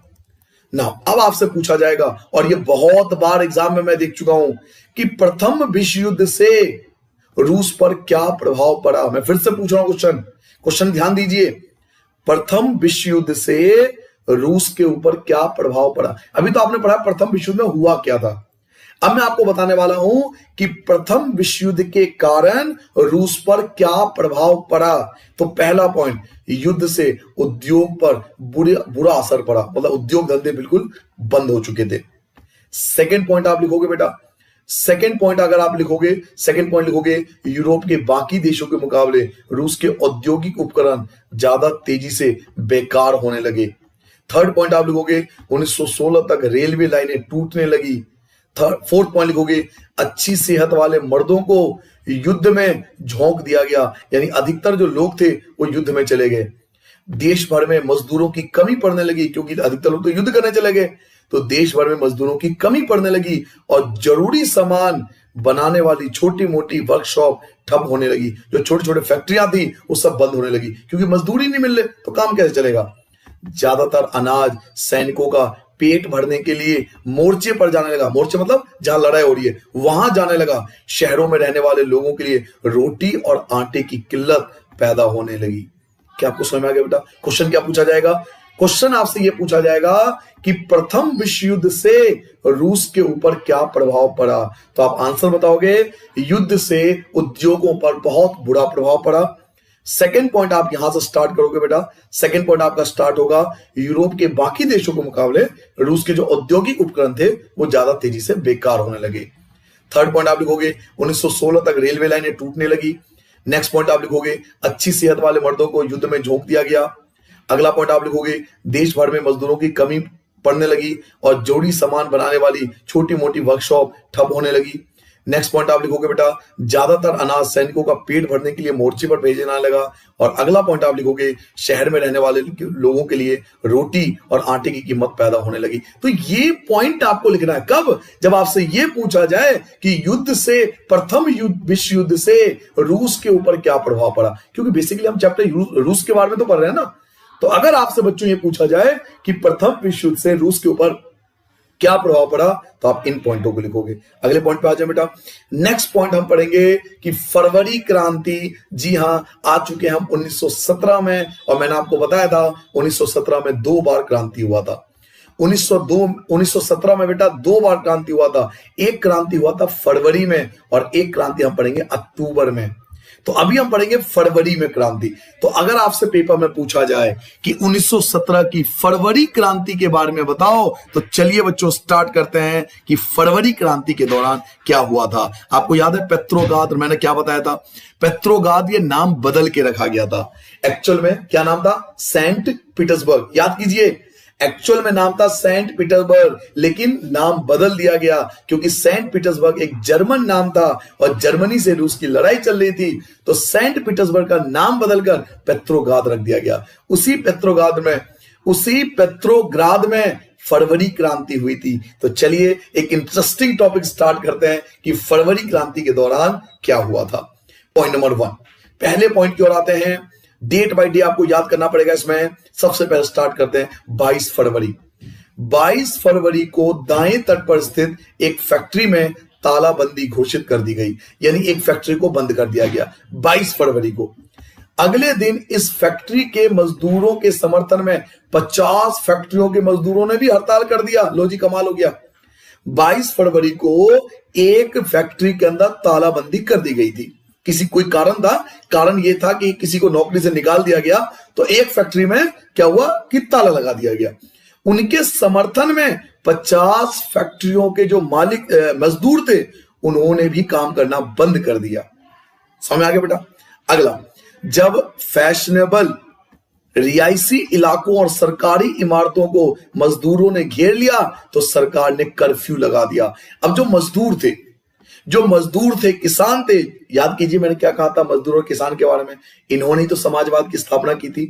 ना। अब आपसे पूछा जाएगा, और ये बहुत बार एग्जाम में मैं देख चुका हूं, कि प्रथम विश्व युद्ध से रूस पर क्या प्रभाव पड़ा। मैं फिर से पूछ रहा हूं क्वेश्चन ध्यान दीजिए। प्रथम विश्व युद्ध से रूस के ऊपर क्या प्रभाव पड़ा? अभी तो आपने पढ़ा प्रथम विश्व युद्ध में हुआ क्या था। अब मैं आपको बताने वाला हूं कि प्रथम विश्व युद्ध के कारण रूस पर क्या प्रभाव पड़ा। तो पहला पॉइंट, युद्ध से उद्योग पर बुरा असर पड़ा, मतलब उद्योग धंधे बिल्कुल बंद हो चुके थे। सेकेंड पॉइंट आप लिखोगे बेटा, सेकेंड पॉइंट अगर आप लिखोगे, सेकेंड पॉइंट लिखोगे, यूरोप के बाकी देशों के मुकाबले रूस के औद्योगिक उपकरण ज्यादा तेजी से बेकार होने लगे। थर्ड पॉइंट आप लिखोगे 1916 तक रेलवे लाइनें टूटने लगी। फोर्थ पॉइंट लिखोगे, अच्छी सेहत वाले मर्दों को युद्ध में झोंक दिया गया, यानी अधिकतर जो लोग थे वो युद्ध में चले गए। देश भर में मजदूरों की कमी पड़ने लगी, क्योंकि अधिकतर लोग तो युद्ध करने चले गए, तो देश भर में मजदूरों की कमी पड़ने लगी और जरूरी सामान बनाने वाली छोटी मोटी वर्कशॉप ठप होने लगी। जो छोटे छोटे फैक्ट्रियां थी वो सब बंद होने लगी, क्योंकि मजदूरी नहीं मिल रहे तो काम कैसे चलेगा। ज्यादातर अनाज सैनिकों का पेट भरने के लिए मोर्चे पर जाने लगा। मोर्चे मतलब जहां लड़ाई हो रही है वहां जाने लगा। शहरों में रहने वाले लोगों के लिए रोटी और आटे की किल्लत पैदा होने लगी। क्या आपको समझ में आ गया बेटा? क्वेश्चन क्या पूछा जाएगा? क्वेश्चन आपसे यह पूछा जाएगा कि प्रथम विश्व युद्ध से रूस के ऊपर क्या प्रभाव पड़ा। तो आप आंसर बताओगे, युद्ध से उद्योगों पर बहुत बुरा प्रभाव पड़ा। सेकेंड पॉइंट आप यहां से स्टार्ट करोगे बेटा। सेकेंड पॉइंट आपका स्टार्ट होगा, यूरोप के बाकी देशों के मुकाबले रूस के जो औद्योगिक उपकरण थे वो ज्यादा तेजी से बेकार होने लगे। थर्ड पॉइंट आप लिखोगे, 1916 तक रेलवे लाइनें टूटने लगी। नेक्स्ट पॉइंट आप लिखोगे, अच्छी सेहत वाले मर्दों को युद्ध में झोंक दिया गया। अगला पॉइंट आप लिखोगे, देश भर में मजदूरों की कमी पड़ने लगी और जोड़ी सामान बनाने वाली छोटी मोटी वर्कशॉप ठप होने लगी। नेक्स्ट पॉइंट आप लिखोगे बेटा, ज्यादातर अनाज सैनिकों का पेट भरने के लिए मोर्चे पर भेजना लगा। और अगला पॉइंट आप लिखोगे, शहर में रहने वाले लोगों के लिए रोटी और आटे की कीमत पैदा होने लगी। तो ये पॉइंट आपको लिखना है कब? जब आपसे ये पूछा जाए कि युद्ध से, प्रथम विश्व युद्ध से रूस के ऊपर क्या प्रभाव पड़ा। क्योंकि बेसिकली हम चैप्टर रूस के बारे में तो पढ़ रहे हैं ना। तो अगर आपसे बच्चों ये पूछा जाए कि प्रथम विश्व युद्ध से रूस के ऊपर क्या प्रभाव पड़ा, तो आप इन पॉइंटों को लिखोगे। अगले पॉइंट पे आ जाए बेटा। नेक्स्ट पॉइंट हम पढ़ेंगे कि फरवरी क्रांति। जी हां, आ चुके हैं हम 1917 में, और मैंने आपको बताया था 1917 में 2 बार क्रांति हुआ था। 1917 में बेटा 2 बार क्रांति हुआ था। एक क्रांति हुआ था फरवरी में और एक क्रांति हम पढ़ेंगे अक्टूबर में। तो अभी हम पढ़ेंगे फरवरी में क्रांति। तो अगर आपसे पेपर में पूछा जाए कि 1917 की फरवरी क्रांति के बारे में बताओ, तो चलिए बच्चों स्टार्ट करते हैं कि फरवरी क्रांति के दौरान क्या हुआ था। आपको याद है पेट्रोग्राद, और मैंने क्या बताया था? पेट्रोग्राद ये नाम बदल के रखा गया था। एक्चुअल में क्या नाम था? Saint Petersburg. याद कीजिए, एक्चुअल में नाम था सेंट पीटर्सबर्ग, लेकिन नाम बदल दिया गया क्योंकि सेंट पीटर्सबर्ग एक जर्मन नाम था और जर्मनी से रूस की लड़ाई चल रही थी। तो सेंट पीटर्सबर्ग का नाम बदलकर पेट्रोग्राद रख दिया गया। उसी पेट्रोग्राद में फरवरी क्रांति हुई थी। तो चलिए एक इंटरेस्टिंग टॉपिक स्टार्ट करते हैं कि फरवरी क्रांति के दौरान क्या हुआ था। पॉइंट नंबर 1, पहले पॉइंट की ओर आते हैं। डेट बाय डे आपको याद करना पड़ेगा इसमें। सबसे पहले स्टार्ट करते हैं 22 फरवरी। 22 फरवरी को दाएं तट पर स्थित एक फैक्ट्री में तालाबंदी घोषित कर दी गई, यानी एक फैक्ट्री को बंद कर दिया गया 22 फरवरी को। अगले दिन इस फैक्ट्री के मजदूरों के समर्थन में 50 फैक्ट्रियों के मजदूरों ने भी हड़ताल कर दिया। लो जी, कमाल हो गया। 22 फरवरी को एक फैक्ट्री के अंदर तालाबंदी कर दी गई थी। कोई कारण था। कारण यह था कि किसी को नौकरी से निकाल दिया गया, तो एक फैक्ट्री में क्या हुआ कि ताला लगा दिया गया। उनके समर्थन में 50 फैक्ट्रियों के जो मालिक मजदूर थे उन्होंने भी काम करना बंद कर दिया। समझ आ गया बेटा? अगला, जब फैशनेबल रिहायशी इलाकों और सरकारी इमारतों को मजदूरों ने घेर लिया तो सरकार ने कर्फ्यू लगा दिया। अब जो मजदूर थे किसान थे। याद कीजिए मैंने क्या कहा था मजदूर और किसान के बारे में? इन्होंने ही तो समाजवाद की स्थापना की थी।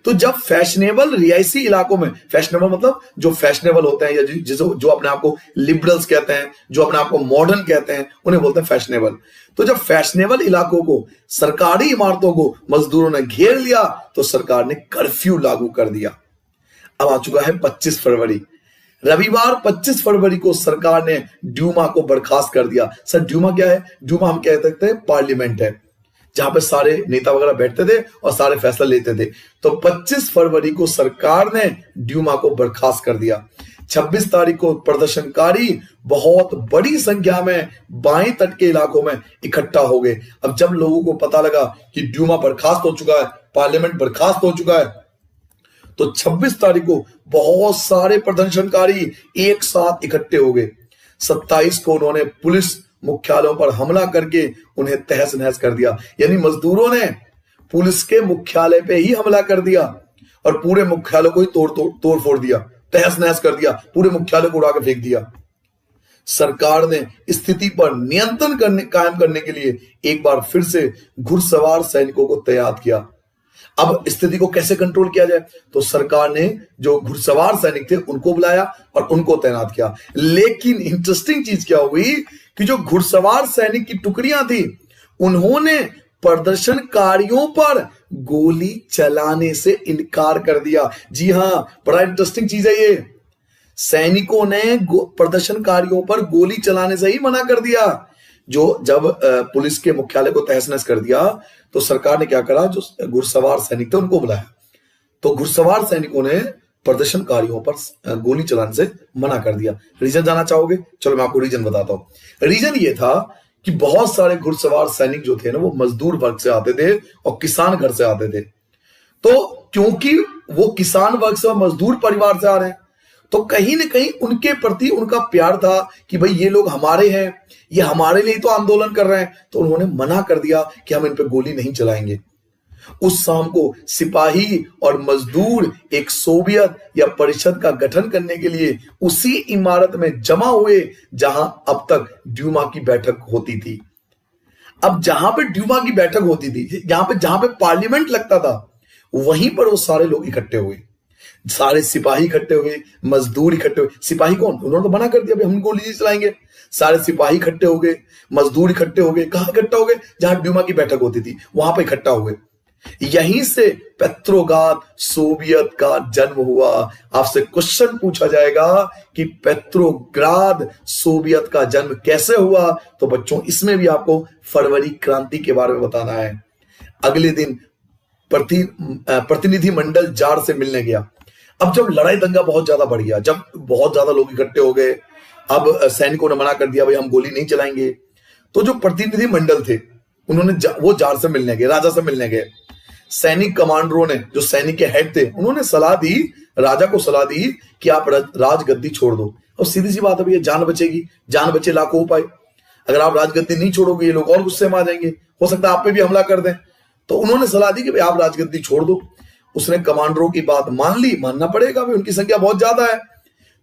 तो जब फैशनेबल रिहायशी इलाकों में, फैशनेबल मतलब जो फैशनेबल होते हैं या जो अपने आप को लिबरल्स कहते हैं, जो अपने आप को मॉडर्न कहते हैं, उन्हें बोलते हैं फैशनेबल। तो जब फैशनेबल इलाकों को, सरकारी इमारतों को मजदूरों ने घेर लिया तो सरकार ने कर्फ्यू लागू कर दिया। अब आ चुका है 25 फरवरी। रविवार 25 फरवरी को सरकार ने ड्यूमा को बर्खास्त कर दिया। सर ड्यूमा क्या है? ड्यूमा हम कह सकते हैं पार्लियामेंट है, जहां पे सारे नेता वगैरह बैठते थे और सारे फैसला लेते थे। तो 25 फरवरी को सरकार ने ड्यूमा को बर्खास्त कर दिया। 26 तारीख को प्रदर्शनकारी बहुत बड़ी संख्या में बाएं तट के इलाकों में इकट्ठा हो गए। अब जब लोगों को पता लगा कि ड्यूमा बर्खास्त हो चुका है, पार्लियामेंट बर्खास्त हो चुका है, तो 26 तारीख को बहुत सारे प्रदर्शनकारी एक साथ इकट्ठे हो गए। 27 को उन्होंने पुलिस मुख्यालयों पर हमला करके उन्हें तहस नहस कर दिया। यानी मजदूरों ने पुलिस के मुख्यालय पे ही हमला कर दिया और पूरे मुख्यालय को ही तोड़ फोड़ दिया, तहस नहस कर दिया, पूरे मुख्यालय को उड़ा के फेंक दिया। सरकार ने स्थिति पर नियंत्रण कायम करने के लिए एक बार फिर से घुड़सवार सैनिकों को तैनात किया। अब स्थिति को कैसे कंट्रोल किया जाए, तो सरकार ने जो घुड़सवार सैनिक थे उनको बुलाया और उनको तैनात किया। लेकिन इंटरेस्टिंग चीज क्या हुई कि जो घुड़सवार सैनिक की टुकड़ियां थी उन्होंने प्रदर्शनकारियों पर गोली चलाने से इनकार कर दिया। जी हां, बड़ा इंटरेस्टिंग चीज है ये। सैनिकों ने प्रदर्शनकारियों पर गोली चलाने से ही मना कर दिया। जब पुलिस के मुख्यालय को तहस नहस कर दिया तो सरकार ने क्या करा, जो घुड़सवार सैनिक थे उनको बुलाया। तो घुड़सवार सैनिकों ने प्रदर्शनकारियों पर गोली चलाने से मना कर दिया। रीजन जानना चाहोगे? चलो मैं आपको रीजन बताता हूं। रीजन ये था कि बहुत सारे घुड़सवार सैनिक जो थे ना, वो मजदूर वर्ग से आते थे और किसान घर से आते थे। तो क्योंकि वो किसान वर्ग से और मजदूर परिवार से आ रहे हैं, तो कहीं ना कहीं उनके प्रति उनका प्यार था कि भाई ये लोग हमारे हैं, ये हमारे लिए तो आंदोलन कर रहे हैं। तो उन्होंने मना कर दिया कि हम इन पे गोली नहीं चलाएंगे। उस शाम को सिपाही और मजदूर एक सोवियत या परिषद का गठन करने के लिए उसी इमारत में जमा हुए जहां अब तक ड्यूमा की बैठक होती थी। अब जहां पे ड्यूमा की बैठक होती थी, जहां पे पार्लियामेंट लगता था, वहीं पर वो सारे लोग इकट्ठे हुए। सारे सिपाही इकट्ठे हुए, मजदूर इकट्ठे हुए। सिपाही कौन? उन्होंने तो मना कर दिया, हम गोली नहीं चलाएंगे। सारे सिपाही इकट्ठे हो गए, मजदूर इकट्ठे हो गए। कहां इकट्ठा हो गए? जहां ड्यूमा की बैठक होती थी वहां पर इकट्ठा हुए। यहीं से पेट्रोग्राद सोवियत का जन्म हुआ। आपसे क्वेश्चन पूछा जाएगा कि पेट्रोग्राद सोवियत का जन्म कैसे हुआ, तो बच्चों इसमें भी आपको फरवरी क्रांति के बारे में बताना है। अगले दिन प्रतिनिधि मंडल जार से मिलने गया। अब जब लड़ाई दंगा बहुत ज्यादा बढ़ गया, जब बहुत ज्यादा लोग इकट्ठे हो गए, अब सैनिकों ने मना कर दिया भाई हम गोली नहीं चलाएंगे, तो जो प्रतिनिधि मंडल थे उन्होंने वो जार से मिलने गए, राजा से मिलने गए। सैनिक कमांडरों ने, जो सैनिक के हेड थे, उन्होंने सलाह दी, राजा को सलाह दी कि आप राजगद्दी छोड़ दो। और सीधी सी बात है भैया, जान बचेगी, जान बचे लाखों उपाय। अगर आप राजगद्दी नहीं छोड़ोगे ये लोग और गुस्से में आ जाएंगे, हो सकता है आप पे भी हमला कर दें। तो उन्होंने सलाह दी कि भाई आप राजगद्दी छोड़ दो। उसने कमांडरों की बात मान ली, मानना पड़ेगा भाई, उनकी संख्या बहुत ज्यादा है।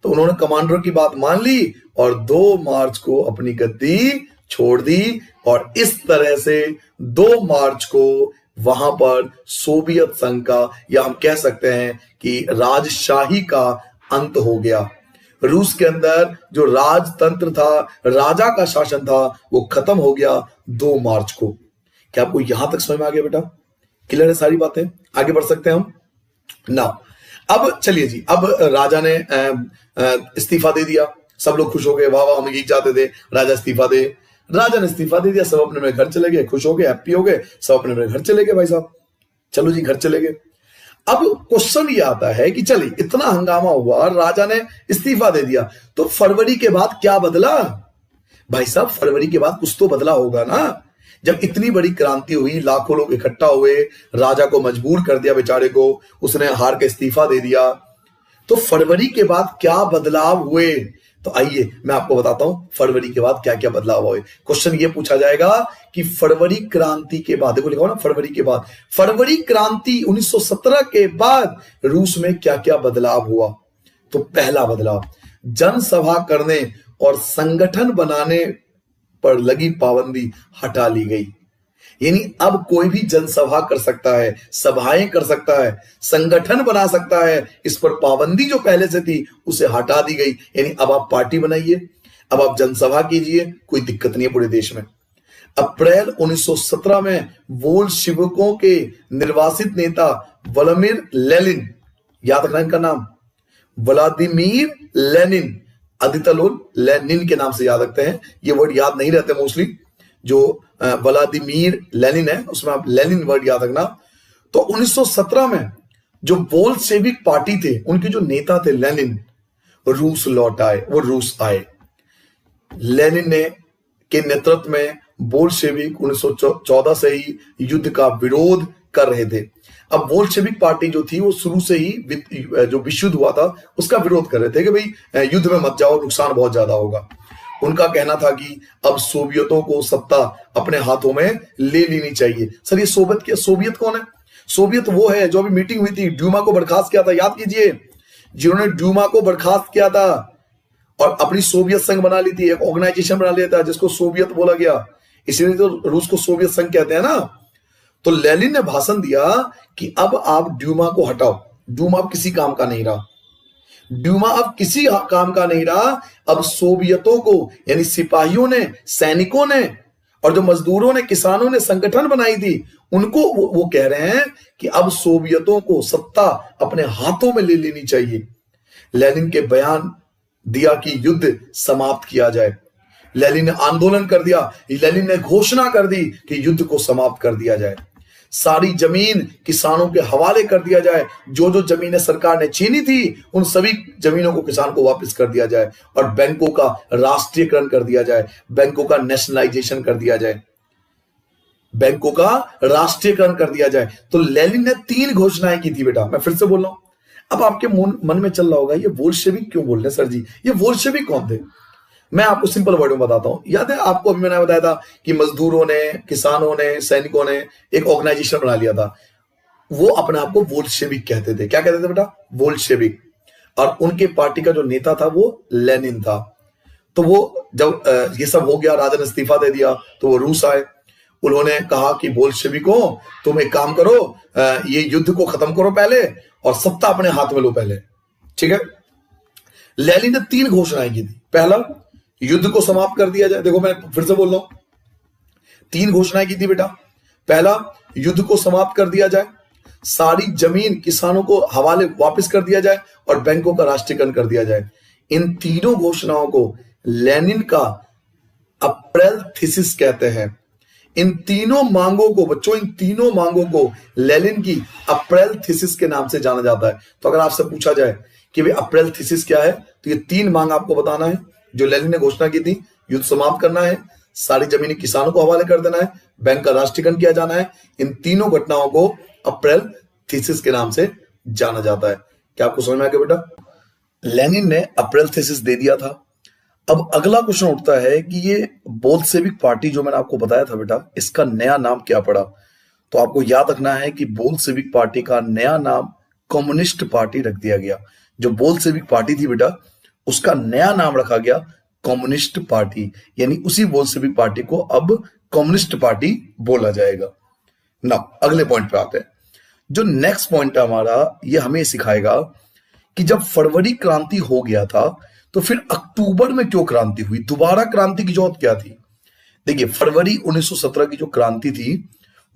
तो उन्होंने कमांडरों की बात मान ली और 2 मार्च को अपनी गद्दी छोड़ दी। और इस तरह से 2 मार्च को वहां पर सोवियत संघ का, या हम कह सकते हैं कि राजशाही का अंत हो गया। रूस के अंदर जो राजतंत्र था, राजा का शासन था, वो खत्म हो गया 2 मार्च को। क्या आपको यहां तक समझ में आ गया बेटा? क्लियर है सारी बातें? आगे बढ़ सकते हैं हम ना। अब चलिए जी, अब राजा ने इस्तीफा दे दिया। सब लोग खुश हो गए, वाह वाह हम यही चाहते थे, राजा इस्तीफा दे। राजा ने इस्तीफा दे दिया, सब अपने अपने घर चले गए, खुश हो गए, हैप्पी हो गए, सब अपने अपने घर चले गए। भाई साहब चलो जी घर चले गए। अब क्वेश्चन ये आता है कि चलिए इतना हंगामा हुआ, राजा ने इस्तीफा दे दिया, तो फरवरी के बाद क्या बदला? भाई साहब फरवरी के बाद कुछ तो बदला होगा ना। जब इतनी बड़ी क्रांति हुई, लाखों लोग इकट्ठा हुए, राजा को मजबूर कर दिया बेचारे को, उसने हार के इस्तीफा दे दिया, तो फरवरी के बाद क्या बदलाव हुए? तो आइए मैं आपको बताता हूं फरवरी के बाद क्या क्या बदलाव हुए। क्वेश्चन ये पूछा जाएगा कि फरवरी क्रांति के बाद, देखो लिखा हो ना फरवरी के बाद, फरवरी क्रांति 1917 के बाद रूस में क्या क्या बदलाव हुआ? तो पहला बदलाव, जनसभा करने और संगठन बनाने पर लगी पाबंदी हटा ली गई। यानी अब कोई भी जनसभा कर सकता है, सभाएं कर सकता है, संगठन बना सकता है। इस पर पाबंदी जो पहले से थी उसे हटा दी गई। यानी अब आप पार्टी बनाइए, अब आप जनसभा कीजिए, कोई दिक्कत नहीं है पूरे देश में। अप्रैल 1917 में बोल्शेविकों के निर्वासित नेता व्लादिमीर लेनिन, याद रखना इनका नाम, व्लादिमीर लेनिन, आदित्य लोग लेनिन के नाम से याद रखते हैं, ये वर्ड याद नहीं रहते मोस्टली। जो व्लादिमीर लेनिन है उसमें आप लेनिन वर्ड याद रखना। तो 1917 में जो बोल्शेविक पार्टी थे, उनके जो नेता थे लेनिन, रूस लौट आए, वो रूस आए। लेनिन ने के नेतृत्व में बोल्शेविक 1914 से ही युद्ध का विरोध कर रहे थे। अब बोल्शेविक पार्टी जो थी वो शुरू से ही जो विश्व युद्ध हुआ था उसका विरोध कर रहे थे कि भाई युद्ध में मत जाओ, नुकसान बहुत ज्यादा होगा। उनका कहना था कि अब सोवियतों को सत्ता अपने हाथों में ले लेनी चाहिए। सर ये सोवियत कौन है? सोवियत वो है जो अभी मीटिंग हुई थी, ड्यूमा को बर्खास्त किया था, याद कीजिए, जिन्होंने ड्यूमा को बर्खास्त किया था और अपनी सोवियत संघ बना ली थी, एक ऑर्गेनाइजेशन बना लिया था जिसको सोवियत बोला गया, इसीलिए तो रूस को सोवियत संघ कहते हैं ना। तो लेनिन ने भाषण दिया कि अब आप ड्यूमा को हटाओ, ड्यूमा अब किसी काम का नहीं रहा, ड्यूमा अब किसी काम का नहीं रहा। अब सोवियतों को यानी सिपाहियों ने, सैनिकों ने और जो मजदूरों ने, किसानों ने संगठन बनाई थी, उनको वो कह रहे हैं कि अब सोवियतों को सत्ता अपने हाथों में ले लेनी चाहिए। लेनिन के बयान दिया कि युद्ध समाप्त किया जाए। लेनिन ने आंदोलन कर दिया, लेनिन ने घोषणा कर दी कि युद्ध को समाप्त कर दिया जाए, सारी जमीन किसानों के हवाले कर दिया जाए, जो जो जमीनें सरकार ने छीनी थी उन सभी जमीनों को किसान को वापस कर दिया जाए और बैंकों का राष्ट्रीयकरण कर दिया जाए, बैंकों का नेशनलाइजेशन कर दिया जाए, बैंकों का राष्ट्रीयकरण कर दिया जाए। तो लेनिन ने 3 घोषणाएं की थी बेटा, मैं फिर से बोल रहा हूं। अब आपके मन में चल रहा होगा ये बोल्शेविक क्यों बोल रहे हैं सर जी, ये बोल्शेविक कौन थे? मैं आपको सिंपल वर्ड में बताता हूं। याद है आपको अभी मैंने बताया था कि मजदूरों ने, किसानों ने, सैनिकों ने एक ऑर्गेनाइजेशन बना लिया था, वो अपने आप को बोल्शेविक कहते थे। क्या कहते थे बेटा? बोल्शेविक। और उनके पार्टी का जो नेता था वो लेनिन था। तो वो जब ये सब हो गया, राजा ने इस्तीफा दे दिया, तो वो रूस आए, उन्होंने कहा कि बोल्शेविकों तुम एक काम करो, ये युद्ध को खत्म करो पहले और सत्ता अपने हाथ में लो पहले, ठीक है। लेनिन ने 3 घोषणाएं की थी। पहला, युद्ध को समाप्त कर दिया जाए। देखो मैं फिर से बोल रहा हूं, 3 घोषणाएं की थी बेटा। पहला, युद्ध को समाप्त कर दिया जाए, सारी जमीन किसानों को हवाले वापस कर दिया जाए और बैंकों का राष्ट्रीयकरण कर दिया जाए। इन तीनों घोषणाओं को लेनिन का अप्रैल थीसिस कहते हैं। इन तीनों मांगों को बच्चों, इन तीनों मांगों को लेनिन की अप्रैल थीसिस के नाम से जाना जाता है। तो अगर आपसे पूछा जाए कि भाई अप्रैल थीसिस क्या है, तो ये 3 मांग आपको बताना है जो लेनिन ने घोषणा की थी। युद्ध समाप्त करना है, सारी जमीनें किसानों को हवाले कर देना है, बैंक का राष्ट्रीयकरण किया जाना है। इन तीनों घटनाओं को अप्रैल थीसिस के नाम से जाना जाता है। क्या आपको समझ में आ गया बेटा? लेनिन ने अप्रैल थीसिस दे दिया था। अब अगला क्वेश्चन उठता है कि ये बोल्शेविक पार्टी जो मैंने आपको बताया था बेटा, इसका नया नाम क्या पड़ा? तो आपको याद रखना है कि बोल्शेविक पार्टी का नया नाम कम्युनिस्ट पार्टी रख दिया गया। जो बोल्शेविक पार्टी थी बेटा, उसका नया नाम रखा गया कम्युनिस्ट पार्टी, यानी उसी बोल्शेविक पार्टी को अब कम्युनिस्ट पार्टी बोला जाएगा ना। अगले पॉइंट पे आते हैं। जो नेक्स्ट पॉइंट है हमारा, ये हमें सिखाएगा कि जब फरवरी क्रांति हो गया था तो फिर अक्टूबर में क्यों क्रांति हुई, दोबारा क्रांति की जरूरत क्या थी? देखिए, फरवरी 1917 की जो क्रांति थी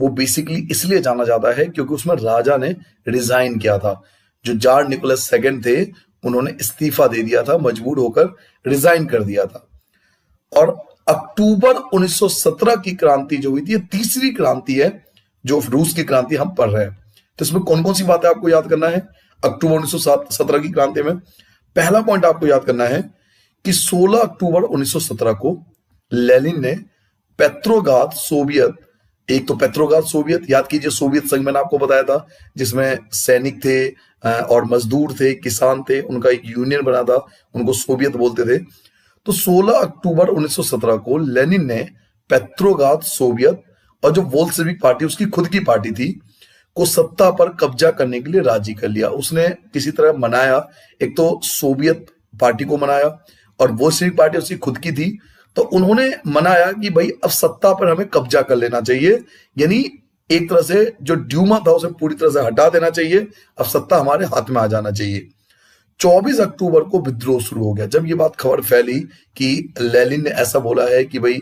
वो बेसिकली इसलिए जाना जाता है क्योंकि उसमें राजा ने रिजाइन किया था। जो जार निकोलस सेकंड थे, उन्होंने इस्तीफा दे दिया था, मजबूर होकर रिजाइन कर दिया था। और अक्टूबर 1917 की क्रांति जो हुई थी, ये तीसरी क्रांति है जो रूस की क्रांति हम पढ़ रहे हैं। तो इसमें कौन कौन सी बातें आपको याद करना है अक्टूबर 1917 की क्रांति में? पहला पॉइंट आपको याद करना है कि 16 अक्टूबर 1917 को लेनिन ने पेट्रोग्राद सोवियत, एक तो पेट्रोग्राद सोवियत, याद कीजिए सोवियत संघ मैंने आपको बताया था जिसमें सैनिक थे और मजदूर थे, किसान थे, उनका एक यूनियन बना था, उनको सोवियत बोलते थे। तो 16 अक्टूबर 1917 को लेनिन ने पेट्रोग्राद सोवियत और जो बोल्शेविक पार्टी, उसकी खुद की पार्टी थी, को सत्ता पर कब्जा करने के लिए राजी कर लिया। उसने किसी तरह मनाया, एक तो सोवियत पार्टी को मनाया और बोल्शेविक पार्टी उसकी खुद की थी, तो उन्होंने मनाया कि भाई अब सत्ता पर हमें कब्जा कर लेना चाहिए, यानी एक तरह से जो ड्यूमा था उसे पूरी तरह से हटा देना चाहिए, अब सत्ता हमारे हाथ में आ जाना चाहिए। 24 अक्टूबर को विद्रोह शुरू हो गया। जब ये बात खबर फैली कि लेनिन ने ऐसा बोला है कि भाई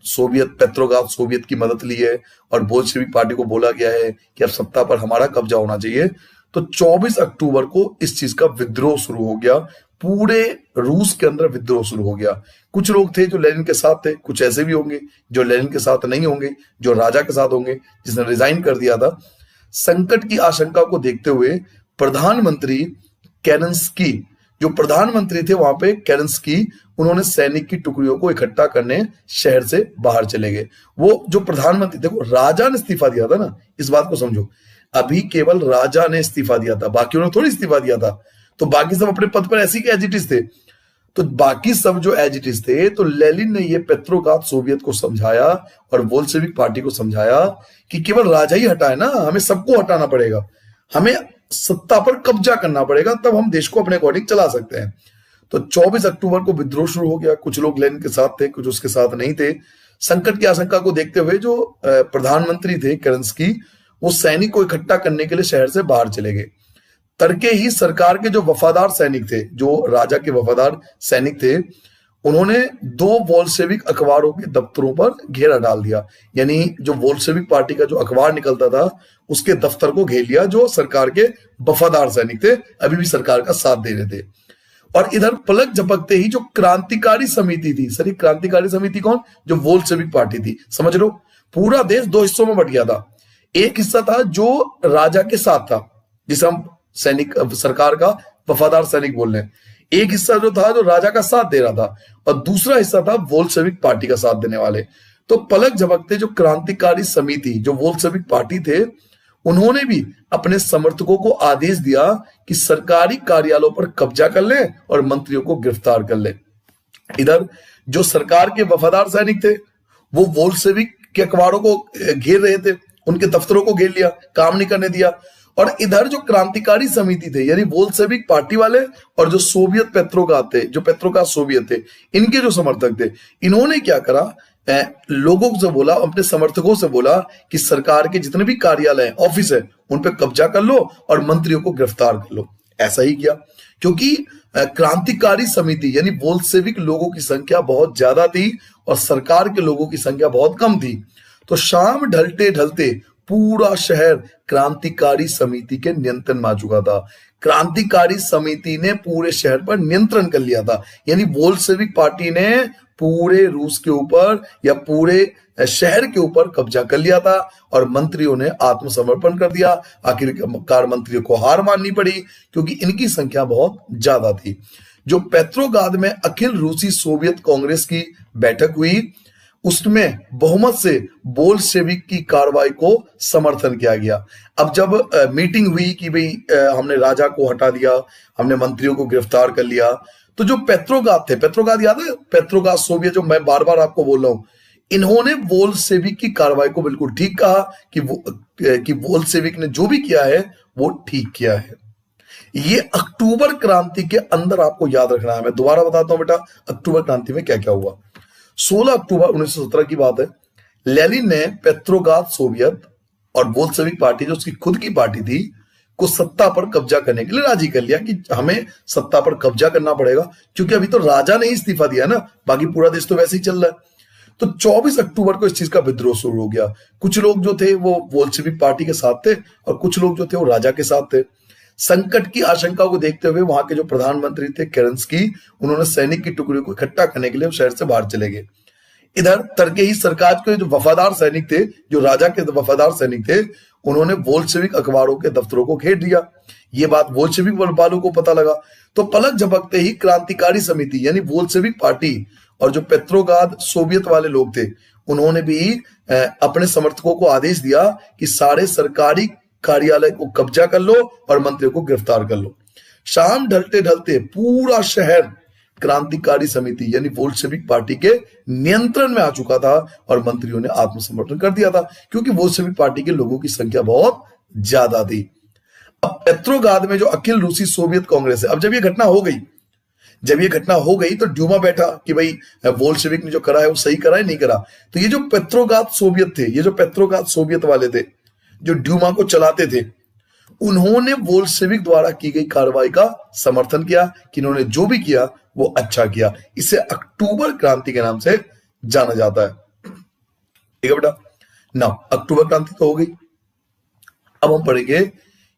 सोवियत, पेट्रोग्राद सोवियत की मदद ली है और बोल्शेविक पार्टी को बोला गया है कि अब सत्ता पर हमारा कब्जा होना चाहिए, तो 24 अक्टूबर को इस चीज का विद्रोह शुरू हो गया। पूरे रूस के अंदर विद्रोह शुरू हो गया। कुछ लोग थे जो लेनिन के साथ थे, कुछ ऐसे भी होंगे जो लेनिन के साथ नहीं होंगे, जो राजा के साथ होंगे जिसने रिजाइन कर दिया था। संकट की आशंका को देखते हुए प्रधानमंत्री केरेंस्की, जो प्रधानमंत्री थे वहां पे केरेंस्की, उन्होंने सैनिक की टुकड़ियों को इकट्ठा करने शहर से बाहर चले गए। वो जो प्रधानमंत्री, देखो राजा ने इस्तीफा दिया था ना, इस बात को समझो, अभी केवल राजा ने इस्तीफा दिया था, बाकियों ने थोड़ी इस्तीफा दिया था, तो बाकी सब अपने पद पर ऐसे ही एज इट इज थे। तो बाकी सब जो एज इट इज थे। तो लेनिन ने ये पेट्रोग्राद सोवियत को समझाया और बोल्शेविक पार्टी को समझाया कि केवल राजा ही हटाए ना, हमें सबको हटाना पड़ेगा, हमें सत्ता पर कब्जा करना पड़ेगा, तब हम देश को अपने अकॉर्डिंग चला सकते हैं। तो 24 अक्टूबर को विद्रोह शुरू हो गया। कुछ लोग लेनिन के साथ थे, कुछ उसके साथ नहीं थे। संकट की आशंका को देखते हुए जो प्रधानमंत्री थे केरेंस्की, वो सैनिक को इकट्ठा करने के लिए शहर से बाहर चले गए। तड़के ही सरकार के जो वफादार सैनिक थे, जो राजा के वफादार सैनिक थे, उन्होंने 2 बोल्शेविक अखबारों के दफ्तरों पर घेरा डाल दिया। यानी जो बोल्शेविक पार्टी का जो अखबार निकलता था उसके दफ्तर को घेर लिया, जो सरकार के वफादार सैनिक थे, अभी भी सरकार का साथ दे रहे थे। और इधर पलक झपकते ही जो क्रांतिकारी समिति थी, सर क्रांतिकारी समिति कौन? जो बोल्शेविक पार्टी थी, समझ लो। पूरा देश 2 हिस्सों में बट गया था। एक हिस्सा था जो राजा के साथ था, जिसे हम सैनिक सरकार का वफादार सैनिक बोल रहे हैं। एक हिस्सा जो था जो राजा का साथ दे रहा था, और दूसरा हिस्सा था बोल्शेविक पार्टी का साथ देने वाले। तो पलक झपकते जो क्रांतिकारी समिति, जो बोल्शेविक पार्टी थे, उन्होंने भी अपने समर्थकों को आदेश दिया कि सरकारी कार्यालयों पर कब्जा कर ले और मंत्रियों को गिरफ्तार कर ले। इधर जो सरकार के वफादार सैनिक थे वो बोल्शेविक के अखबारों को घेर रहे थे, उनके दफ्तरों को घेर लिया, काम नहीं करने दिया। और इधर जो क्रांतिकारी समिति थे, यानी बोल्शेविक पार्टी वाले और जो सोवियत पेट्रोग्राद थे, जो पेट्रोग्राद सोवियत थे, इनके जो समर्थक थे, इन्होंने क्या करा, लोगों से बोला, अपने समर्थकों से बोला कि सरकार के जितने भी कार्यालय ऑफिस है उन पे कब्जा कर लो और मंत्रियों को गिरफ्तार कर लो। ऐसा ही किया, क्योंकि क्रांतिकारी समिति यानी बोल्शेविक लोगों की संख्या बहुत ज्यादा थी और सरकार के लोगों की संख्या बहुत कम थी। तो शाम ढलते ढलते पूरा शहर क्रांतिकारी समिति के नियंत्रण में आ चुका था। क्रांतिकारी समिति ने पूरे शहर पर नियंत्रण कर लिया था, यानी बोल्शेविक पार्टी ने पूरे रूस के ऊपर या पूरे शहर के ऊपर कब्जा कर लिया था और मंत्रियों ने आत्मसमर्पण कर दिया। आखिरकार मंत्रियों को हार माननी पड़ी क्योंकि इनकी संख्या बहुत ज्यादा थी। जो पेट्रोग्राद में अखिल रूसी सोवियत कांग्रेस की बैठक हुई, उसमें बहुमत से बोल्शेविक की कार्रवाई को समर्थन किया गया। अब जब मीटिंग हुई कि भाई हमने राजा को हटा दिया, हमने मंत्रियों को गिरफ्तार कर लिया, तो जो पेट्रोग्राद थे, पेट्रोग्राद याद है, पेट्रोग्राद सोवियत, जो मैं बार बार आपको बोल रहा हूं, इन्होंने बोल्शेविक की कार्रवाई को बिल्कुल ठीक कहा कि बोल्शेविक ने जो भी किया है वो ठीक किया है। ये अक्टूबर क्रांति के अंदर आपको याद रखना है। मैं दोबारा बताता हूं बेटा, अक्टूबर क्रांति में क्या क्या हुआ। 16 अक्टूबर 1917 की बात है। लेनिन ने पेट्रोग्राद सोवियत और बोल्शेविक पार्टी, जो उसकी खुद की पार्टी थी, को सत्ता पर कब्जा करने के लिए राजी कर लिया कि हमें सत्ता पर कब्जा करना पड़ेगा, क्योंकि अभी तो राजा ने इस्तीफा दिया ना, बाकी पूरा देश तो वैसे ही चल रहा है। तो 24 अक्टूबर को इस चीज का विद्रोह शुरू हो गया। कुछ लोग जो थे वो बोल्शेविक पार्टी के साथ थे और कुछ लोग जो थे वो राजा के साथ थे। संकट की आशंका को देखते हुए वहां के जो प्रधानमंत्री थे केरेंस्की, उन्होंने सैनिक की टुकड़ियों को इकट्ठा करने के लिए शहर से बाहर चले गए। इधर तड़के ही सरकार के जो वफादार सैनिक थे, जो राजा के वफादार सैनिक थे, उन्होंने बोल्शेविक अखबारों के दफ्तरों को घेर दिया। ये बात बोल्शेविक वालों को पता लगा, तो पलक झपकते ही क्रांतिकारी समिति यानी बोल्शेविक पार्टी और जो पेट्रोग्राद सोवियत वाले लोग थे, उन्होंने भी अपने समर्थकों को आदेश दिया कि सारे सरकारी कार्यालय को कब्जा कर लो और मंत्रियों को गिरफ्तार कर लो। शाम ढलते ढलते पूरा शहर क्रांतिकारी समिति यानी बोल्शेविक पार्टी के नियंत्रण में आ चुका था और मंत्रियों ने आत्मसमर्पण कर दिया था, क्योंकि बोल्शेविक पार्टी के लोगों की संख्या बहुत ज्यादा थी। अब पेट्रोग्राद में जो अखिल रूसी सोवियत कांग्रेस है, अब जब ये घटना हो गई तो ड्यूमा बैठा कि भाई बोल्शेविक ने जो करा है वो सही करा है नहीं करा। तो ये जो पेट्रोग्राद सोवियत थे, ये जो पेट्रोग्राद सोवियत वाले थे जो ड्यूमा को चलाते थे, उन्होंने बोल्शेविक द्वारा की गई कार्रवाई का समर्थन किया कि इन्होंने जो भी किया वो अच्छा किया। इसे अक्टूबर क्रांति के नाम से जाना जाता है। ठीक है बेटा ना, अक्टूबर क्रांति तो हो गई। अब हम पढ़ेंगे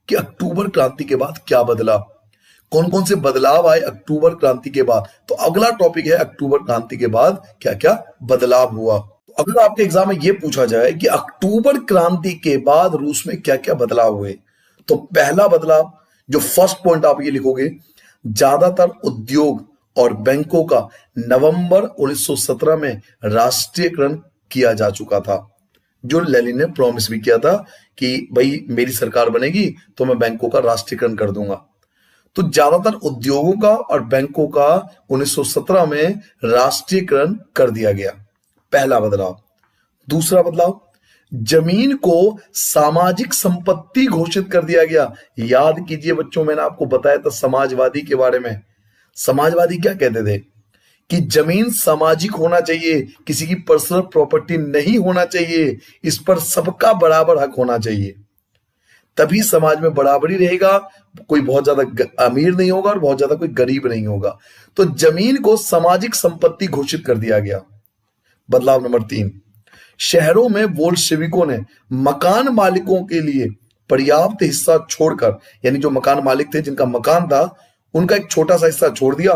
कि अक्टूबर क्रांति के बाद क्या बदला, कौन कौन से बदलाव आए अक्टूबर क्रांति के बाद। तो अगला टॉपिक है अक्टूबर क्रांति के बाद क्या क्या बदलाव हुआ। तो अगर आपके एग्जाम में यह पूछा जाए कि अक्टूबर क्रांति के बाद रूस में क्या क्या बदलाव हुए, तो पहला बदलाव, जो फर्स्ट पॉइंट आप ये लिखोगे, ज्यादातर उद्योग और बैंकों का नवंबर 1917 में राष्ट्रीयकरण किया जा चुका था, जो लेनिन ने प्रॉमिस भी किया था कि भाई मेरी सरकार बनेगी तो मैं बैंकों का राष्ट्रीयकरण कर दूंगा। तो ज्यादातर उद्योगों का और बैंकों का 1917 में राष्ट्रीयकरण कर दिया गया, पहला बदलाव। दूसरा बदलाव, जमीन को सामाजिक संपत्ति घोषित कर दिया गया। याद कीजिए बच्चों, मैंने आपको बताया था समाजवादी के बारे में। समाजवादी क्या कहते थे कि जमीन सामाजिक होना चाहिए, किसी की पर्सनल प्रॉपर्टी नहीं होना चाहिए, इस पर सबका बराबर हक होना चाहिए, तभी समाज में बराबरी रहेगा, कोई बहुत ज्यादा अमीर नहीं होगा और बहुत ज्यादा कोई गरीब नहीं होगा। तो जमीन को सामाजिक संपत्ति घोषित कर दिया गया। बदलाव नंबर 3, शहरों में बोल्शेविकों ने मकान मालिकों के लिए पर्याप्त हिस्सा छोड़कर, यानी जो मकान मालिक थे जिनका मकान था उनका एक छोटा सा हिस्सा छोड़ दिया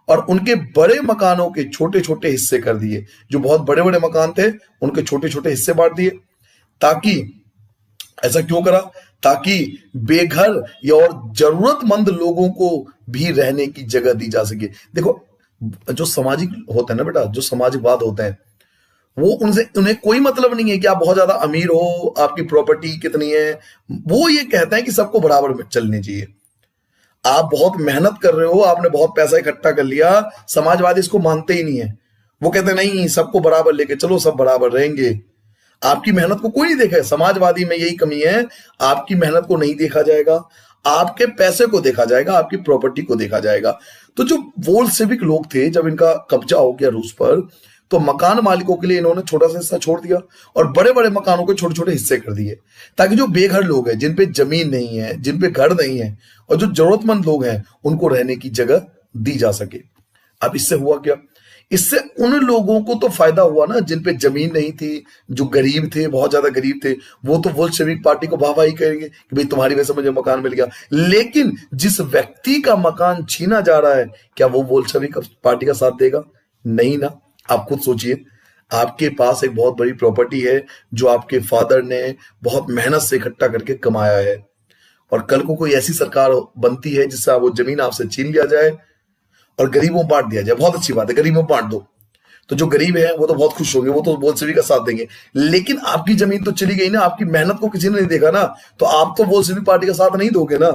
और उनके बड़े मकानों के छोटे छोटे हिस्से कर दिए। जो बहुत बड़े बड़े मकान थे उनके छोटे छोटे हिस्से बांट दिए। ताकि, ऐसा क्यों करा? ताकि बेघर या और जरूरतमंद लोगों को भी रहने की जगह दी जा सके। देखो, जो सामाजिक होता है ना बेटा, जो सामाजिकवाद होते हैं, वो उन्हें कोई मतलब नहीं है कि आप बहुत ज्यादा अमीर हो, आपकी प्रॉपर्टी कितनी है। वो ये कहते हैं कि सबको बराबर में चलनी चाहिए। आप बहुत मेहनत कर रहे हो, आपने बहुत पैसा इकट्ठा कर लिया, समाजवादी इसको मानते ही नहीं है। वो कहते नहीं, सबको बराबर लेके चलो, सब बराबर रहेंगे। आपकी मेहनत को कोई नहीं देखेगा। समाजवादी में यही कमी है, आपकी मेहनत को नहीं देखा जाएगा, आपके पैसे को देखा जाएगा, आपकी प्रॉपर्टी को देखा जाएगा। तो जो बोल्शेविक लोग थे, जब इनका कब्जा हो गया रूस पर, तो मकान मालिकों के लिए इन्होंने छोटा सा हिस्सा छोड़ दिया और बड़े बड़े मकानों के छोटे छोटे हिस्से कर दिए, ताकि जो बेघर लोग हैं, जिन पे जमीन नहीं है, जिन पे घर नहीं है, और जो जरूरतमंद लोग हैं, उनको रहने की जगह दी जा सके। अब इससे हुआ क्या? इससे उन लोगों को तो फायदा हुआ ना जिन पे जमीन नहीं थी, जो गरीब थे, बहुत ज्यादा गरीब थे। वो तो बोल्शेविक पार्टी को वाहवाही करेंगे कि भाई तुम्हारी वजह से मुझे मकान मिल गया। लेकिन जिस व्यक्ति का मकान छीना जा रहा है, क्या वो बोल्शेविक पार्टी का साथ देगा? नहीं ना। आप खुद सोचिए, आपके पास एक बहुत बड़ी प्रॉपर्टी है जो आपके फादर ने बहुत मेहनत से इकट्ठा करके कमाया है, और कल को कोई ऐसी सरकार बनती है जिससे वो जमीन आपसे छीन लिया जाए और गरीबों बांट दिया जाए। बहुत अच्छी बात है, गरीबों बांट दो, तो जो गरीब है वो तो बहुत खुश होंगे, वो तो बोल्शेविक का साथ देंगे। लेकिन आपकी जमीन तो चली गई ना, आपकी मेहनत को किसी ने नहीं देखा ना, तो आप तो बोल्शेविक पार्टी का साथ नहीं दोगे ना।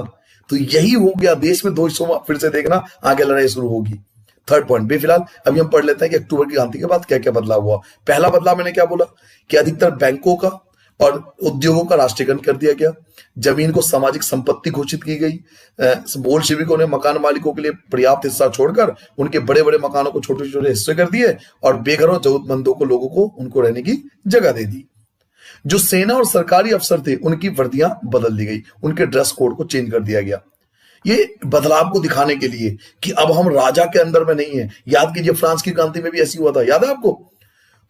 तो यही हो गया, देश में 2 हिस्सों में फिर से देखना, आगे लड़ाई शुरू होगी। थर्ड पॉइंट, बेफिलहाल अभी हम पढ़ लेते हैं कि अक्टूबर की क्रांति के बाद क्या क्या बदलाव हुआ। पहला बदलाव मैंने क्या बोला कि अधिकतर बैंकों का और उद्योगों का राष्ट्रीयकरण कर दिया गया। जमीन को सामाजिक संपत्ति घोषित की गई। बोल्शेविकों ने मकान मालिकों के लिए पर्याप्त हिस्सा छोड़कर उनके बड़े बड़े मकानों को छोटे छोटे हिस्से कर दिए और बेघरों जरूरतमंदों को लोगों को उनको रहने की जगह दे दी। जो सेना और सरकारी अफसर थे उनकी वर्दियां बदल दी गई, उनके ड्रेस कोड को चेंज कर दिया गया। ये बदलाव को दिखाने के लिए कि अब हम राजा के अंदर में नहीं है। याद कीजिए फ्रांस की क्रांति में भी ऐसी हुआ था, याद है आपको?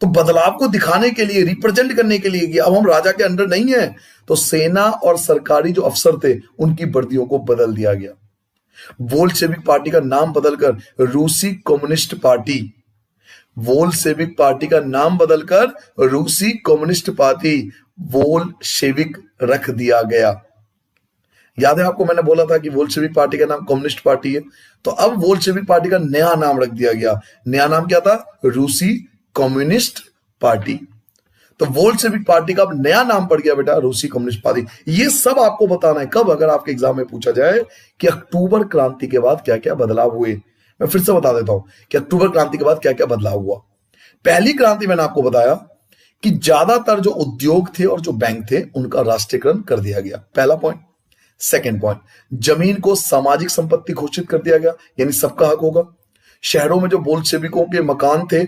तो बदलाव को दिखाने के लिए, रिप्रेजेंट करने के लिए कि अब हम राजा के अंडर नहीं है, तो सेना और सरकारी जो अफसर थे उनकी वर्दियों को बदल दिया गया। बोल्शेविक पार्टी का नाम बदलकर रूसी कम्युनिस्ट पार्टी, बोल्शेविक पार्टी का नाम बदलकर रूसी कम्युनिस्ट पार्टी बोल्शेविक रख दिया गया। याद है आपको, मैंने बोला था कि बोल्शेविक पार्टी का नाम कम्युनिस्ट पार्टी है, तो अब बोल्शेविक पार्टी का नया नाम रख दिया गया। नया नाम क्या था? रूसी कम्युनिस्ट पार्टी। तो बोल्शेविक पार्टी का अब नया नाम पड़ गया बेटा रूसी कम्युनिस्ट पार्टी। ये सब आपको बताना है कब, अगर आपके एग्जाम में पूछा जाए कि अक्टूबर क्रांति के बाद क्या क्या बदलाव हुए। मैं फिर से बता देता हूं कि अक्टूबर क्रांति के बाद क्या क्या बदलाव हुआ। पहली क्रांति मैंने आपको बताया कि ज्यादातर जो उद्योग थे और जो बैंक थे उनका राष्ट्रीयकरण कर दिया गया, पहला पॉइंट। सेकेंड पॉइंट, जमीन को सामाजिक संपत्ति घोषित कर दिया गया, यानी सबका हक होगा। शहरों में जो बोल्शेविकों के मकान थे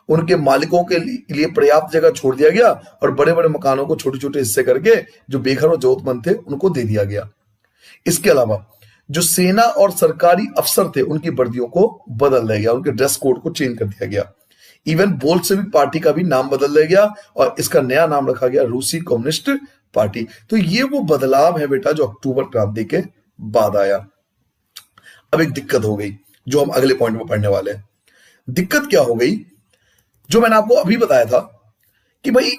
उनके मालिकों के लिए पर्याप्त जगह छोड़ दिया गया और बड़े बड़े मकानों को छोटे छोटे हिस्से करके जो बेघर और जरूरतमंद थे उनको दे दिया गया। इसके अलावा जो सेना और सरकारी अफसर थे उनकी वर्दियों को बदल दिया गया, उनके ड्रेस कोड को चेंज कर दिया गया। इवन बोल्शेविक पार्टी का भी नाम बदल दिया गया और इसका नया नाम रखा गया रूसी कम्युनिस्ट पार्टी। तो ये वो बदलाव है बेटा जो अक्टूबर क्रांति के बाद आया। अब एक दिक्कत हो गई जो हम अगले पॉइंट में पढ़ने वाले हैं। दिक्कत क्या हो गई? जो मैंने आपको अभी बताया था कि भाई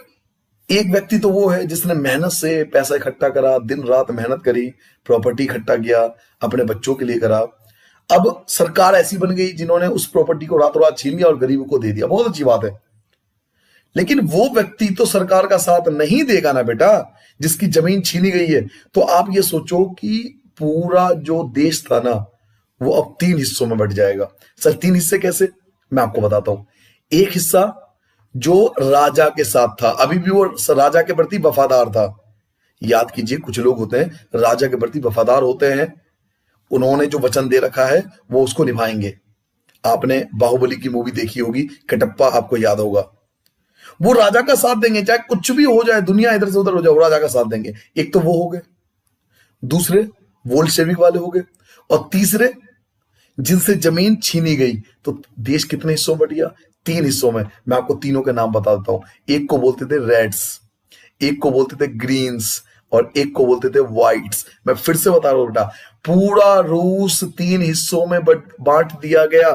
एक व्यक्ति तो वो है जिसने मेहनत से पैसा इकट्ठा करा, दिन रात मेहनत करी, प्रॉपर्टी इकट्ठा किया, अपने बच्चों के लिए करा। अब सरकार ऐसी बन गई जिन्होंने उस प्रॉपर्टी को रातों रात छीन लिया और गरीबों को दे दिया। बहुत अच्छी बात है, लेकिन वो व्यक्ति तो सरकार का साथ नहीं देगा ना बेटा, जिसकी जमीन छीनी गई है। तो आप ये सोचो कि पूरा जो देश था ना वो अब 3 हिस्सों में बट जाएगा। सर 3 हिस्से कैसे, मैं आपको बताता हूं। एक हिस्सा जो राजा के साथ था, अभी भी वो राजा के प्रति वफादार था। याद कीजिए, कुछ लोग होते हैं राजा के प्रति वफादार होते हैं, उन्होंने जो वचन दे रखा है वो उसको निभाएंगे। आपने बाहुबली की मूवी देखी होगी, कटप्पा आपको याद होगा। वो राजा का साथ देंगे, चाहे कुछ भी हो जाए, दुनिया इधर से उधर हो जाए, वो राजा का साथ देंगे। एक तो वो हो गए, दूसरे वोल्शेविक वाले हो गए, और तीसरे जिनसे जमीन छीनी गई। तो देश कितने हिस्सों में बट गया? 3 हिस्सों में। मैं आपको तीनों के नाम बता देता हूं। एक को बोलते थे रेड्स, एक को बोलते थे ग्रीन्स, और एक को बोलते थे व्हाइट्स। मैं फिर से बता रहा हूं बेटा, पूरा रूस 3 हिस्सों में बांट दिया गया।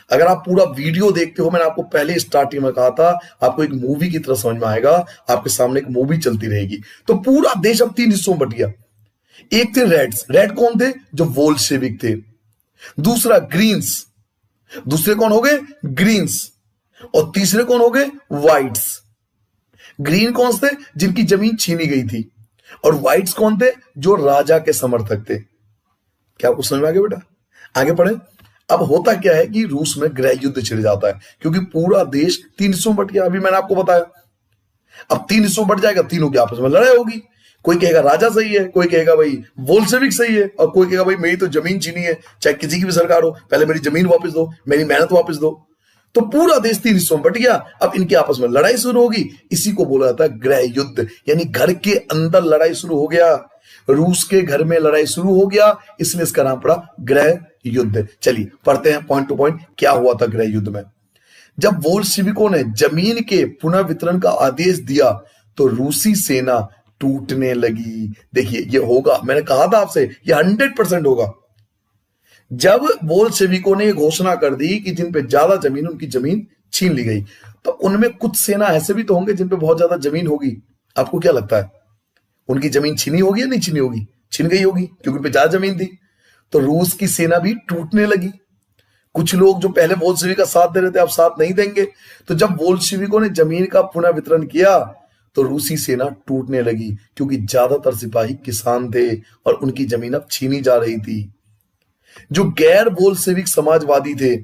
अगर आप पूरा वीडियो देखते हो, मैंने आपको पहले स्टार्टिंग में कहा था, आपको एक मूवी की तरह समझ में आएगा, आपके सामने एक मूवी चलती रहेगी। तो पूरा देश अब 3 हिस्सों में बट गया। एक थे रेड्स, रेड कौन थे? जो वोल्शेविक थे। दूसरा ग्रीन्स, दूसरे कौन हो गए? ग्रीन्स। और तीसरे कौन हो गए? व्हाइट्स। ग्रीन कौन थे? जिनकी जमीन छीनी गई थी। और व्हाइट्स कौन थे? जो राजा के समर्थक थे। क्या आपको समझ में आ गया बेटा? आगे पढ़े। अब होता क्या है कि रूस में गृह युद्ध छिड़ जाता है, क्योंकि पूरा देश 3 हिस्सों में बट गया। अभी मैंने आपको बताया, अब 3 हिस्सों में बट जाएगा, तीनों की आपस में लड़ाई होगी। कोई कहेगा राजा सही है, कोई कहेगा भाई वोल्शेविक सही है, और कोई कहेगा भाई मेरी तो जमीन छीनी है, चाहे किसी की भी सरकार हो, पहले मेरी जमीन वापस दो, मेरी मेहनत वापस दो। तो पूरा देश 3 हिस्सों में बट गया। अब इनके आपस में लड़ाई शुरू होगी। इसी को बोला जाता है गृह युद्ध, यानी घर के अंदर लड़ाई शुरू हो गया। रूस के घर में लड़ाई शुरू हो गया, इसलिए इसका नाम पड़ा गृह युद्ध। चलिए पढ़ते हैं पॉइंट टू पॉइंट, क्या हुआ था गृह युद्ध में। जब वोल्शेविकों ने जमीन के पुनः वितरण का आदेश दिया तो रूसी सेना टूटने लगी। देखिए ये होगा, मैंने कहा था आपसे, ये 100% होगा। जब बोल्शेविकों ने घोषणा कर दी कि जिन पे ज्यादा जमीन, उनकी जमीन छीन ली गई, तो उनमें कुछ सेना ऐसे भी तो होंगे जिन पे बहुत ज्यादा जमीन होगी। आपको क्या लगता है, उनकी जमीन छीनी होगी या नहीं छीनी होगी? छीन गई होगी, क्योंकि उन पे ज्यादा जमीन थी। तो रूस की सेना भी टूटने लगी। कुछ लोग जो पहले बोल्शेविक का साथ दे रहे थे अब साथ नहीं देंगे। तो जब बोल्शेविकों ने जमीन का पुनः वितरण किया तो रूसी सेना टूटने लगी, क्योंकि ज्यादातर सिपाही किसान थे और उनकी जमीन अब छीनी जा रही थी। जो गैर बोल्शेविक समाजवादी थे,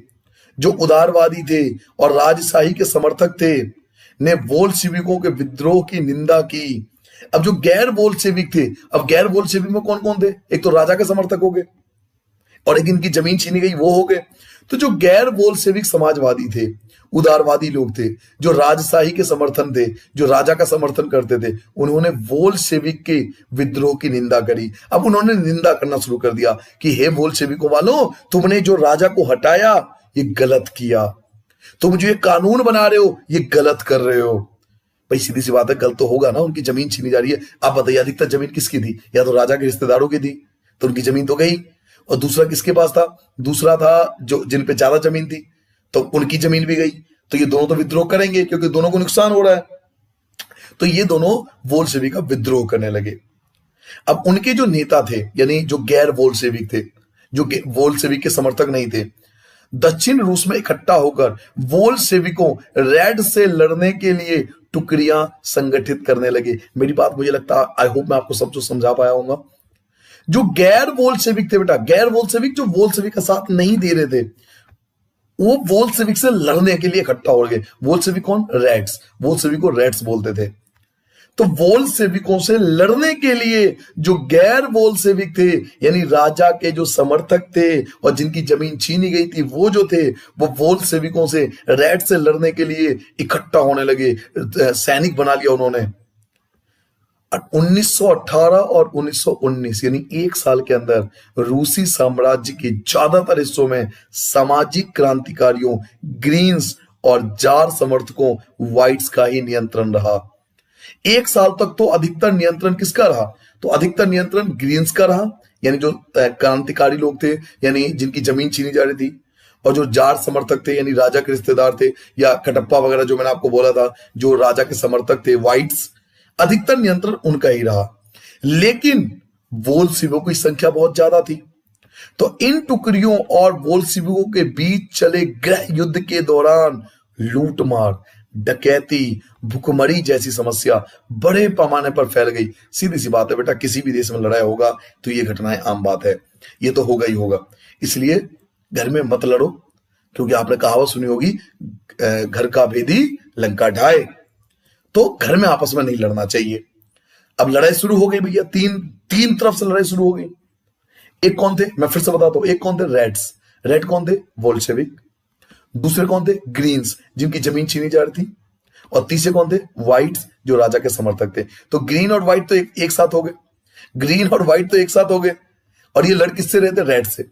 जो उदारवादी थे और राजशाही के समर्थक थे, ने बोल्शेविकों के विद्रोह की निंदा की। अब जो गैर बोल्शेविक थे, अब गैर बोल्शेविक में कौन कौन थे? एक तो राजा के समर्थक हो गए, और एक इनकी जमीन छीनी गई वो हो गए। तो जो गैर बोल्शेविक समाजवादी थे, उदारवादी लोग थे, जो राजशाही के समर्थन थे, जो राजा का समर्थन करते थे, उन्होंने बोल्शेविक के विद्रोह की निंदा करी। अब उन्होंने निंदा करना शुरू कर दिया कि हे बोल्शेविकों वालों, तुमने जो राजा को हटाया ये गलत किया, तुम जो ये कानून बना रहे हो ये गलत कर रहे हो। भाई सीधी सी बात है, गलत तो होगा ना, उनकी जमीन छीनी जा रही है। आप बताइए अधिकतर जमीन किसकी थी? या तो राजा के रिश्तेदारों की थी, तो उनकी जमीन तो गई। और दूसरा किसके पास था? दूसरा था जो जिन पे ज्यादा जमीन थी, तो उनकी जमीन भी गई। तो ये दोनों तो विद्रोह करेंगे, क्योंकि दोनों को नुकसान हो रहा है। तो ये दोनों बोल्शेविक का विद्रोह करने लगे। अब उनके जो नेता थे, यानी जो गैर बोल्शेविक थे, जो बोल्शेविक के समर्थक नहीं थे, दक्षिण रूस में इकट्ठा होकर बोल्शेविकों रेड से लड़ने के लिए टुकड़ियां संगठित करने लगे। मेरी बात मुझे लगता है, आई होप मैं आपको सब कुछ समझा पाया होगा। जो गैर बोल्शेविक थे बेटा, गैर बोल्शेविक जो बोल्शेविक का साथ नहीं दे रहे थे, वो बोल्शेविक से लड़ने के लिए इकट्ठा हो गए। बोल्शेविक कौन? रेड्स। बोल्शेविक को रेड्स बोलते थे। तो बोल्शेविकों से लड़ने के लिए जो गैर बोल्शेविक थे, यानी राजा के जो समर्थक थे और जिनकी जमीन छीनी गई थी, वो जो थे वो बोल्शेविकों से, रेड से लड़ने के लिए इकट्ठा होने लगे, सैनिक बना लिया उन्होंने। 1918 और 1919 यानी 1 साल के अंदर रूसी साम्राज्य के ज्यादातर हिस्सों में सामाजिक क्रांतिकारियों, ग्रीन्स और जार समर्थकों, व्हाइट्स का ही नियंत्रण रहा। 1 साल तक तो अधिकतर नियंत्रण किसका रहा? तो अधिकतर नियंत्रण ग्रीन्स का रहा, यानी जो क्रांतिकारी लोग थे, यानी जिनकी जमीन छीनी जा रही थी। और जो जार समर्थक थे, यानी राजा के रिश्तेदार थे, या कटप्पा वगैरह जो मैंने आपको बोला था, जो राजा के समर्थक थे, व्हाइट्स, अधिकतर नियंत्रण उनका ही रहा। लेकिन बोल्शेविकों की संख्या बहुत ज्यादा थी। तो इन टुकड़ियों और बोल्शेविकों के बीच चले गृह युद्ध के दौरान लूटमार, डकैती, भुखमरी जैसी समस्या बड़े पैमाने पर फैल गई। सीधी सी बात है बेटा, किसी भी देश में लड़ाई होगा तो ये घटनाएं आम बात है, ये तो होगा ही होगा। इसलिए घर में मत लड़ो, क्योंकि आपने कहावत सुनी होगी, घर का भेदी लंका ढाए। तो घर में आपस में नहीं लड़ना चाहिए। अब लड़ाई शुरू हो गई भैया, तीन तरफ से लड़ाई शुरू हो गई। एक कौन थे, मैं फिर से बताता हूं, एक कौन थे, रेड्स। रेड कौन थे, बोल्शेविक। दूसरे कौन थे, ग्रीन्स, जिनकी जमीन छीनी जा रही थी। और तीसरे कौन थे, व्हाइट्स, जो राजा के समर्थक थे। तो ग्रीन और व्हाइट तो एक साथ हो गए, ग्रीन और व्हाइट तो एक साथ हो गए, और ये लड़ किससे रहे थे, रेड से।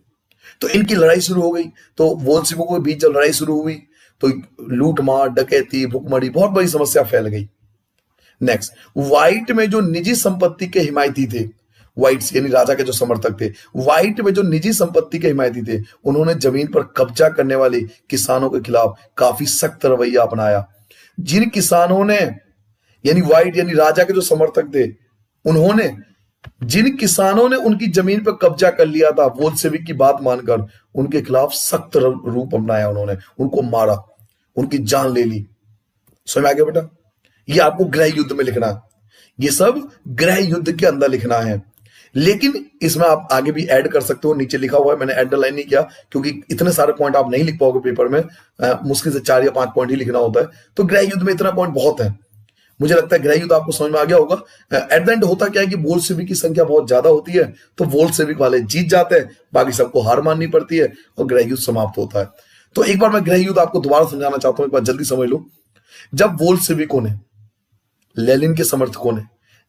तो इनकी लड़ाई शुरू हो गई। तो बोल्शेविकों के बीच जब लड़ाई शुरू हुई तो लूट मार, डकैती, भुखमरी, बहुत बड़ी समस्या फैल गई। नेक्स्ट, व्हाइट में जो निजी संपत्ति के हिमायती थे, व्हाइट्स यानी राजा के जो समर्थक थे, व्हाइट में जो निजी संपत्ति के हिमायती थे, उन्होंने जमीन पर कब्जा करने वाले किसानों के खिलाफ काफी सख्त रवैया अपनाया। जिन किसानों ने, यानी व्हाइट यानी राजा के जो समर्थक थे, उन्होंने, जिन किसानों ने उनकी जमीन पर कब्जा कर लिया था, बोल्शेविक की बात मानकर उनके खिलाफ सख्त रूप अपनाया। उन्होंने उनको मारा, उनकी जान ले ली। समझ में आ गया बेटा? ये आपको गृह युद्ध में लिखना है, ये सब गृह युद्ध के अंदर लिखना है। लेकिन इसमें आप आगे भी ऐड कर सकते हो, नीचे लिखा हुआ है, मैंने अंडरलाइन नहीं किया क्योंकि इतने सारे पॉइंट आप नहीं लिख पाओगे पेपर में, मुश्किल से 4 या 5 पॉइंट ही लिखना होता है। तो गृह युद्ध में इतना पॉइंट बहुत है। मुझे लगता है गृह युद्ध आपको समझ में आ गया होगा। एट द एंड होता क्या है कि बोल्शेविक की संख्या बहुत ज्यादा होती है, तो बोल्शेविक वाले जीत जाते हैं, बाकी सबको हार माननी पड़ती है और गृह युद्ध समाप्त होता है। तो एक बार मैं गृह युद्ध आपको दोबारा समझाना चाहता हूं, एक बार जल्दी समझ लो। जब बोल्शेविकों ने, लेनिन के समर्थकों ने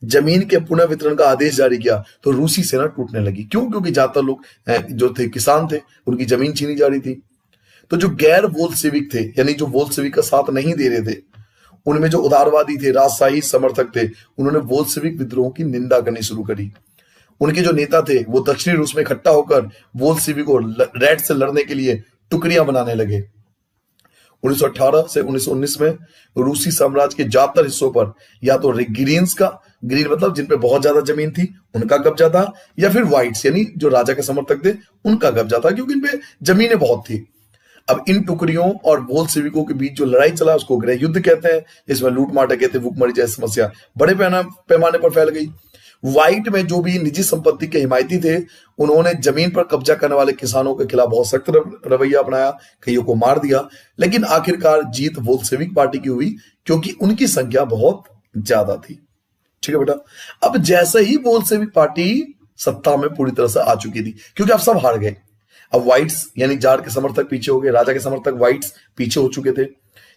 जमीन के पुनः वितरण का आदेश जारी किया तो रूसी सेना टूटने लगी। क्यों? क्योंकि ज्यादातर लोग जो थे किसान थे, उनकी जमीन छीनी जा रही थी। तो जो गैर बोल्शेविक थे, यानी जो बोल्शेविक का साथ नहीं दे रहे थे, उनमें जो उदारवादी थे, राजशाही समर्थक थे, उन्होंने बोल्शेविक विद्रोह की निंदा करनी शुरू करी। उनके जो नेता थे वो दक्षिणी रूस में इकट्ठा होकर बोल्शेविक और रेड से लड़ने के लिए टुकड़ियां बनाने लगे। 1918 से 1919 में रूसी साम्राज्य के ज्यादातर हिस्सों पर या तो ग्रीन्स का, ग्रीन मतलब जिन पे बहुत ज्यादा जमीन थी, उनका कब्जा था, या फिर व्हाइट्स यानी जो राजा के समर्थक थे उनका कब्जा था, क्योंकि इन पे जमीनें बहुत थी। अब इन टुकड़ियों और बोल्शेविकों के बीच जो लड़ाई चला उसको गृह युद्ध कहते हैं। इसमें लूट मार, डकैती, भुखमरी जैसी समस्या बड़े पैमाने पर फैल गई। व्हाइट में जो भी निजी संपत्ति के हिमायती थे, उन्होंने जमीन पर कब्जा करने वाले किसानों के खिलाफ बहुत सख्त रवैया अपनाया, कईयों को मार दिया। लेकिन आखिरकार जीत बोल्शेविक पार्टी की हुई, क्योंकि उनकी संख्या बहुत ज्यादा थी। ठीक है बेटा? अब जैसे ही बोल्शेविक पार्टी सत्ता में पूरी तरह से आ चुकी थी, क्योंकि अब सब हार गए, अब व्हाइट्स यानी जार के समर्थक पीछे हो गए, राजा के समर्थक व्हाइट्स पीछे हो चुके थे,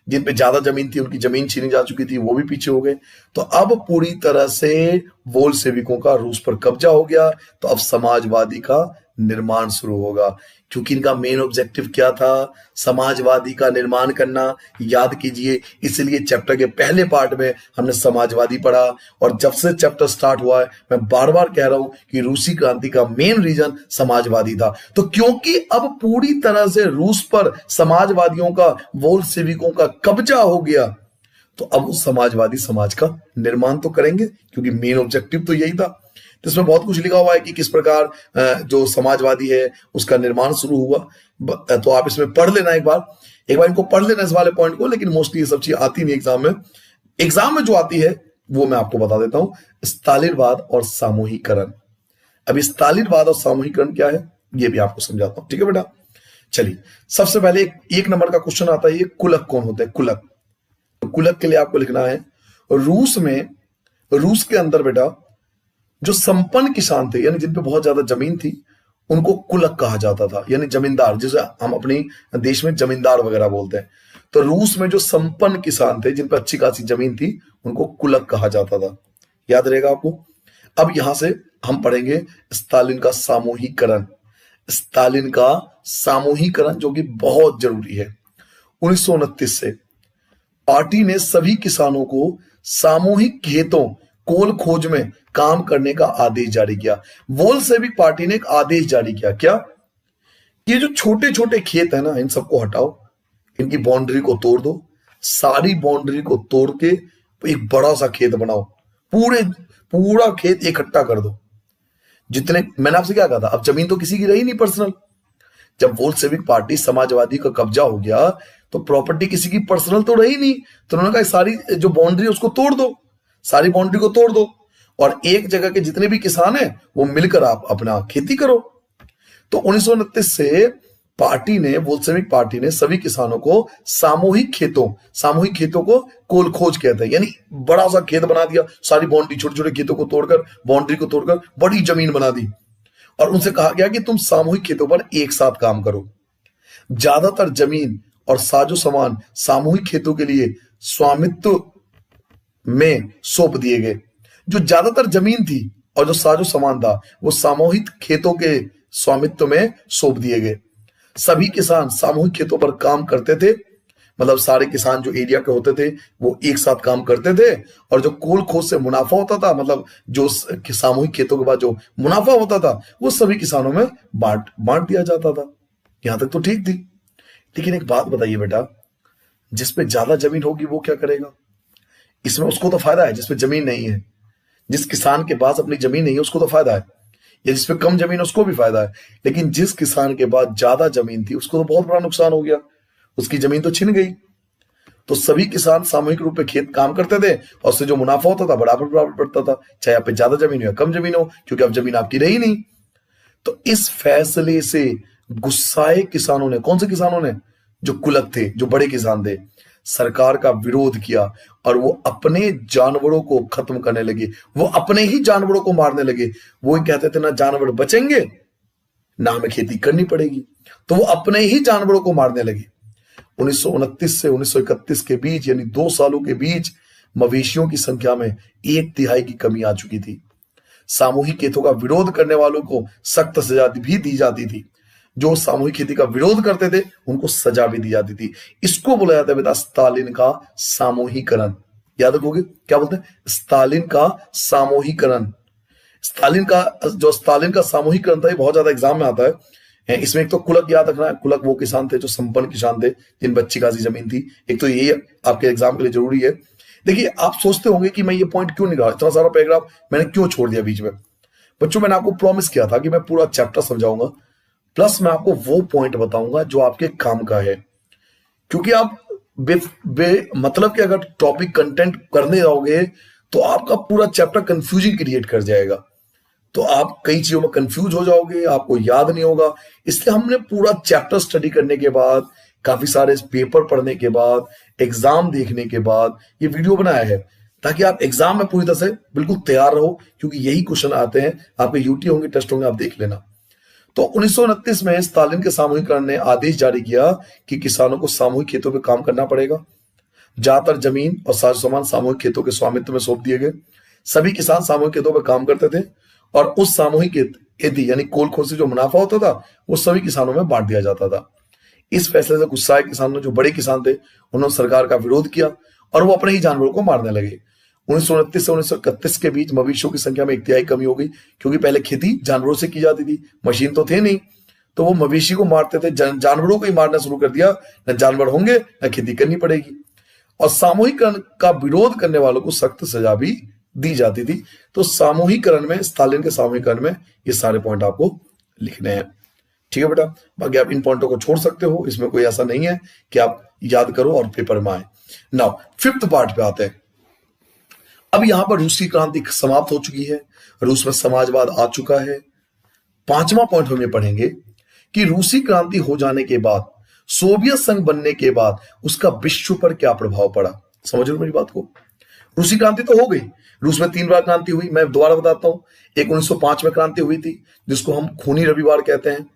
जिन पे ज्यादा जमीन थी उनकी जमीन छीनी जा चुकी थी, वो भी पीछे हो गए। तो अब पूरी तरह से बोल्शेविकों का रूस पर कब्जा हो गया। तो अब समाजवादी का निर्माण शुरू होगा, क्योंकि इनका मेन ऑब्जेक्टिव क्या था, समाजवादी का निर्माण करना। याद कीजिए, इसलिए चैप्टर के पहले पार्ट में हमने समाजवादी पढ़ा, और जब से चैप्टर स्टार्ट हुआ है मैं बार बार कह रहा हूं कि रूसी क्रांति का मेन रीजन समाजवादी था। तो क्योंकि अब पूरी तरह से रूस पर समाजवादियों का, बोल्शेविकों का कब्जा हो गया, तो अब उस समाजवादी समाज का निर्माण तो करेंगे, क्योंकि मेन ऑब्जेक्टिव तो यही था। तो इसमें बहुत कुछ लिखा हुआ है कि किस प्रकार जो समाजवादी है उसका निर्माण शुरू हुआ। तो आप इसमें पढ़ लेना, एक बार इनको पढ़ लेना इस वाले पॉइंट को। लेकिन मोस्टली ये सब चीज आती नहीं एग्जाम में जो आती है वो मैं आपको बता देता हूं। स्टालिनवाद और सामूहिकरण। अब स्टालिनवाद और सामूहिकरण क्या है ये भी आपको समझाता हूं। ठीक है बेटा? चलिए, सबसे पहले 1 नंबर का क्वेश्चन आता है, ये कुलक कौन होता है? कुलक। तो कुलक के लिए आपको लिखना है, रूस के अंदर बेटा जो संपन्न किसान थे, यानी जिन पे बहुत ज्यादा जमीन थी, उनको कुलक कहा जाता था, यानी जमींदार, जिसे हम अपने देश में जमींदार वगैरह बोलते हैं। तो रूस में जो संपन्न किसान थे, जिन पर अच्छी खासी जमीन थी, उनको कुलक कहा जाता था। याद रहेगा आपको? अब यहां से हम पढ़ेंगे स्टालिन का सामूहिकरण। स्टालिन का सामूहिकरण जो कि बहुत जरूरी है। 1929 से पार्टी ने सभी किसानों को सामूहिक खेतों कोल खोज में काम करने का आदेश जारी किया। बोल्शेविक पार्टी ने एक आदेश जारी किया, क्या? ये जो छोटे छोटे खेत है ना, इन सबको हटाओ, इनकी बाउंड्री को तोड़ दो, सारी बाउंड्री को तोड़ के एक बड़ा सा खेत बनाओ, पूरा खेत इकट्ठा कर दो। जितने, मैंने आपसे क्या कहा था, अब जमीन तो किसी की रही नहीं पर्सनल। जब बोल्शेविक पार्टी, समाजवादी का कब्जा हो गया, तो प्रॉपर्टी किसी की पर्सनल तो रही नहीं, तो उन्होंने कहा सारी जो बाउंड्री है उसको तोड़ दो, सारी बाउंड्री को तोड़ दो और एक जगह के जितने भी किसान हैं वो मिलकर आप अपना खेती करो। तो 1929 से पार्टी ने, बोल्शेविक पार्टी ने सभी किसानों को सामूहिक खेतों को कोलखोज कहते हैं, यानी बड़ा सा खेत बना दिया, सारी बाउंड्री छोटे छोटे खेतों को तोड़कर, बाउंड्री को तोड़कर बड़ी जमीन बना दी और उनसे कहा गया कि तुम सामूहिक खेतों पर एक साथ काम करो। ज्यादातर जमीन और साजो सामान सामूहिक खेतों के लिए स्वामित्व में सौंप दिए गए। जो ज्यादातर जमीन थी और जो साजो सामान था वो सामूहिक खेतों के स्वामित्व में सौंप दिए गए। सभी किसान सामूहिक खेतों पर काम करते थे, मतलब सारे किसान जो एरिया के होते थे वो एक साथ काम करते थे और जो कोल खोज से मुनाफा होता था, मतलब जो सामूहिक खेतों के बाद जो मुनाफा होता था वो सभी किसानों में बांट दिया जाता था। यहां तक तो ठीक थी, लेकिन एक बात बताइए बेटा, जिसपे ज्यादा जमीन होगी वो क्या करेगा? इसमें उसको तो फायदा है जिसपे जमीन नहीं है, जिस किसान के पास अपनी जमीन नहीं है उसको तो फायदा है, या जिसपे कम जमीन है उसको भी फायदा है, लेकिन जिस किसान के पास ज्यादा जमीन थी उसको तो बहुत बड़ा नुकसान हो गया, उसकी जमीन तो छिन गई। तो सभी किसान सामूहिक रूप में खेत काम करते थे और उससे जो मुनाफा होता था बराबर बराबर पड़ता था, चाहे आप पे ज्यादा जमीन हो या कम जमीन हो, क्योंकि अब जमीन आपकी रही नहीं। तो इस फैसले से गुस्साए किसानों ने, कौन से किसानों ने? जो कुलक थे, जो बड़े किसान थे, सरकार का विरोध किया और वो अपने जानवरों को खत्म करने लगे, वो अपने ही जानवरों को मारने लगे। वो ही कहते थे ना जानवर बचेंगे ना हमें खेती करनी पड़ेगी, तो वो अपने ही जानवरों को मारने लगे। 1929 से 1931 के बीच, यानी 2 सालों के बीच, मवेशियों की संख्या में 1/3 की कमी आ चुकी थी। सामूहिक खेतों का विरोध करने वालों को सख्त सजा भी दी जाती थी। जो सामूहिक खेती का विरोध करते थे उनको सजा भी दी जाती थी। इसको बोला जाता है बेटा स्टालिन का सामूहिकरण। याद रखोगे क्या बोलते हैं? स्टालिन का सामूहिकरण। स्टालिन का सामूहिकरण था, ये बहुत ज्यादा एग्जाम में आता है। इसमें एक तो कुलक याद रखना है, कुलक वो किसान थे जो संपन्न किसान थे, जिन बच्ची खासी जमीन थी। एक तो ये आपके एग्जाम के लिए जरूरी है। देखिए आप सोचते होंगे कि मैं ये पॉइंट क्यों नहीं रहा, इतना सारा पैराग्राफ मैंने क्यों छोड़ दिया बीच में। बच्चों मैंने आपको प्रॉमिस किया था कि मैं पूरा चैप्टर समझाऊंगा, प्लस मैं आपको वो पॉइंट बताऊंगा जो आपके काम का है। क्योंकि आप मतलब कि अगर टॉपिक कंटेंट करने जाओगे तो आपका पूरा चैप्टर कंफ्यूजन क्रिएट कर जाएगा, तो आप कई चीजों में कंफ्यूज हो जाओगे, आपको याद नहीं होगा। इसलिए हमने पूरा चैप्टर स्टडी करने के बाद, काफी सारे पेपर पढ़ने के बाद, एग्जाम देखने के बाद ये वीडियो बनाया है, ताकि आप एग्जाम में पूरी तरह से बिल्कुल तैयार रहो, क्योंकि यही क्वेश्चन आते हैं आपके यूटी होंगे, टेस्ट होंगे, आप देख लेना। तो 1929 में स्टालिन के सामूहिकरण ने आदेश जारी किया कि किसानों को सामूहिक खेतों पे काम करना पड़ेगा। ज्यादातर जमीन और साजो सामान सामूहिक खेतों के स्वामित्व में सौंप दिए गए। सभी किसान सामूहिक खेतों पर काम करते थे और उस सामूहिक खेती यानी कोल खोज से जो मुनाफा होता था वो सभी किसानों में बांट दिया जाता था। इस फैसले से गुस्साए किसानों, जो बड़े किसान थे, उन्होंने सरकार का विरोध किया और वो अपने ही जानवरों को मारने लगे। 1929 से 1931 के बीच मवेशियों की संख्या में 1/3 कमी हो गई, क्योंकि पहले खेती जानवरों से की जाती थी, मशीन तो थे नहीं, तो वो मवेशी को मारते थे, जानवरों को ही मारना शुरू कर दिया। न जानवर होंगे न खेती करनी पड़ेगी। और सामूहिकरण का विरोध करने वालों को सख्त सजा भी दी जाती थी। तो सामूहिकरण में, स्टालिन के सामूहिकरण में ये सारे पॉइंट आपको लिखने हैं। ठीक है बेटा, बाकी आप इन पॉइंटों को छोड़ सकते हो, इसमें कोई ऐसा नहीं है कि आप याद करो और पेपर में आए। नाउ 5th पार्ट पे आते हैं। अब यहां पर रूसी क्रांति समाप्त हो चुकी है, रूस में समाजवाद आ चुका है। 5वां पॉइंट हम ये पढ़ेंगे कि रूसी क्रांति हो जाने के बाद, सोवियत संघ बनने के बाद उसका विश्व पर क्या प्रभाव पड़ा। समझ लो मेरी बात को। रूसी क्रांति तो हो गई, रूस में 3 बार क्रांति हुई। मैं दोबारा बताता हूं। एक 1905 में क्रांति हुई थी, जिसको हम खूनी रविवार कहते हैं।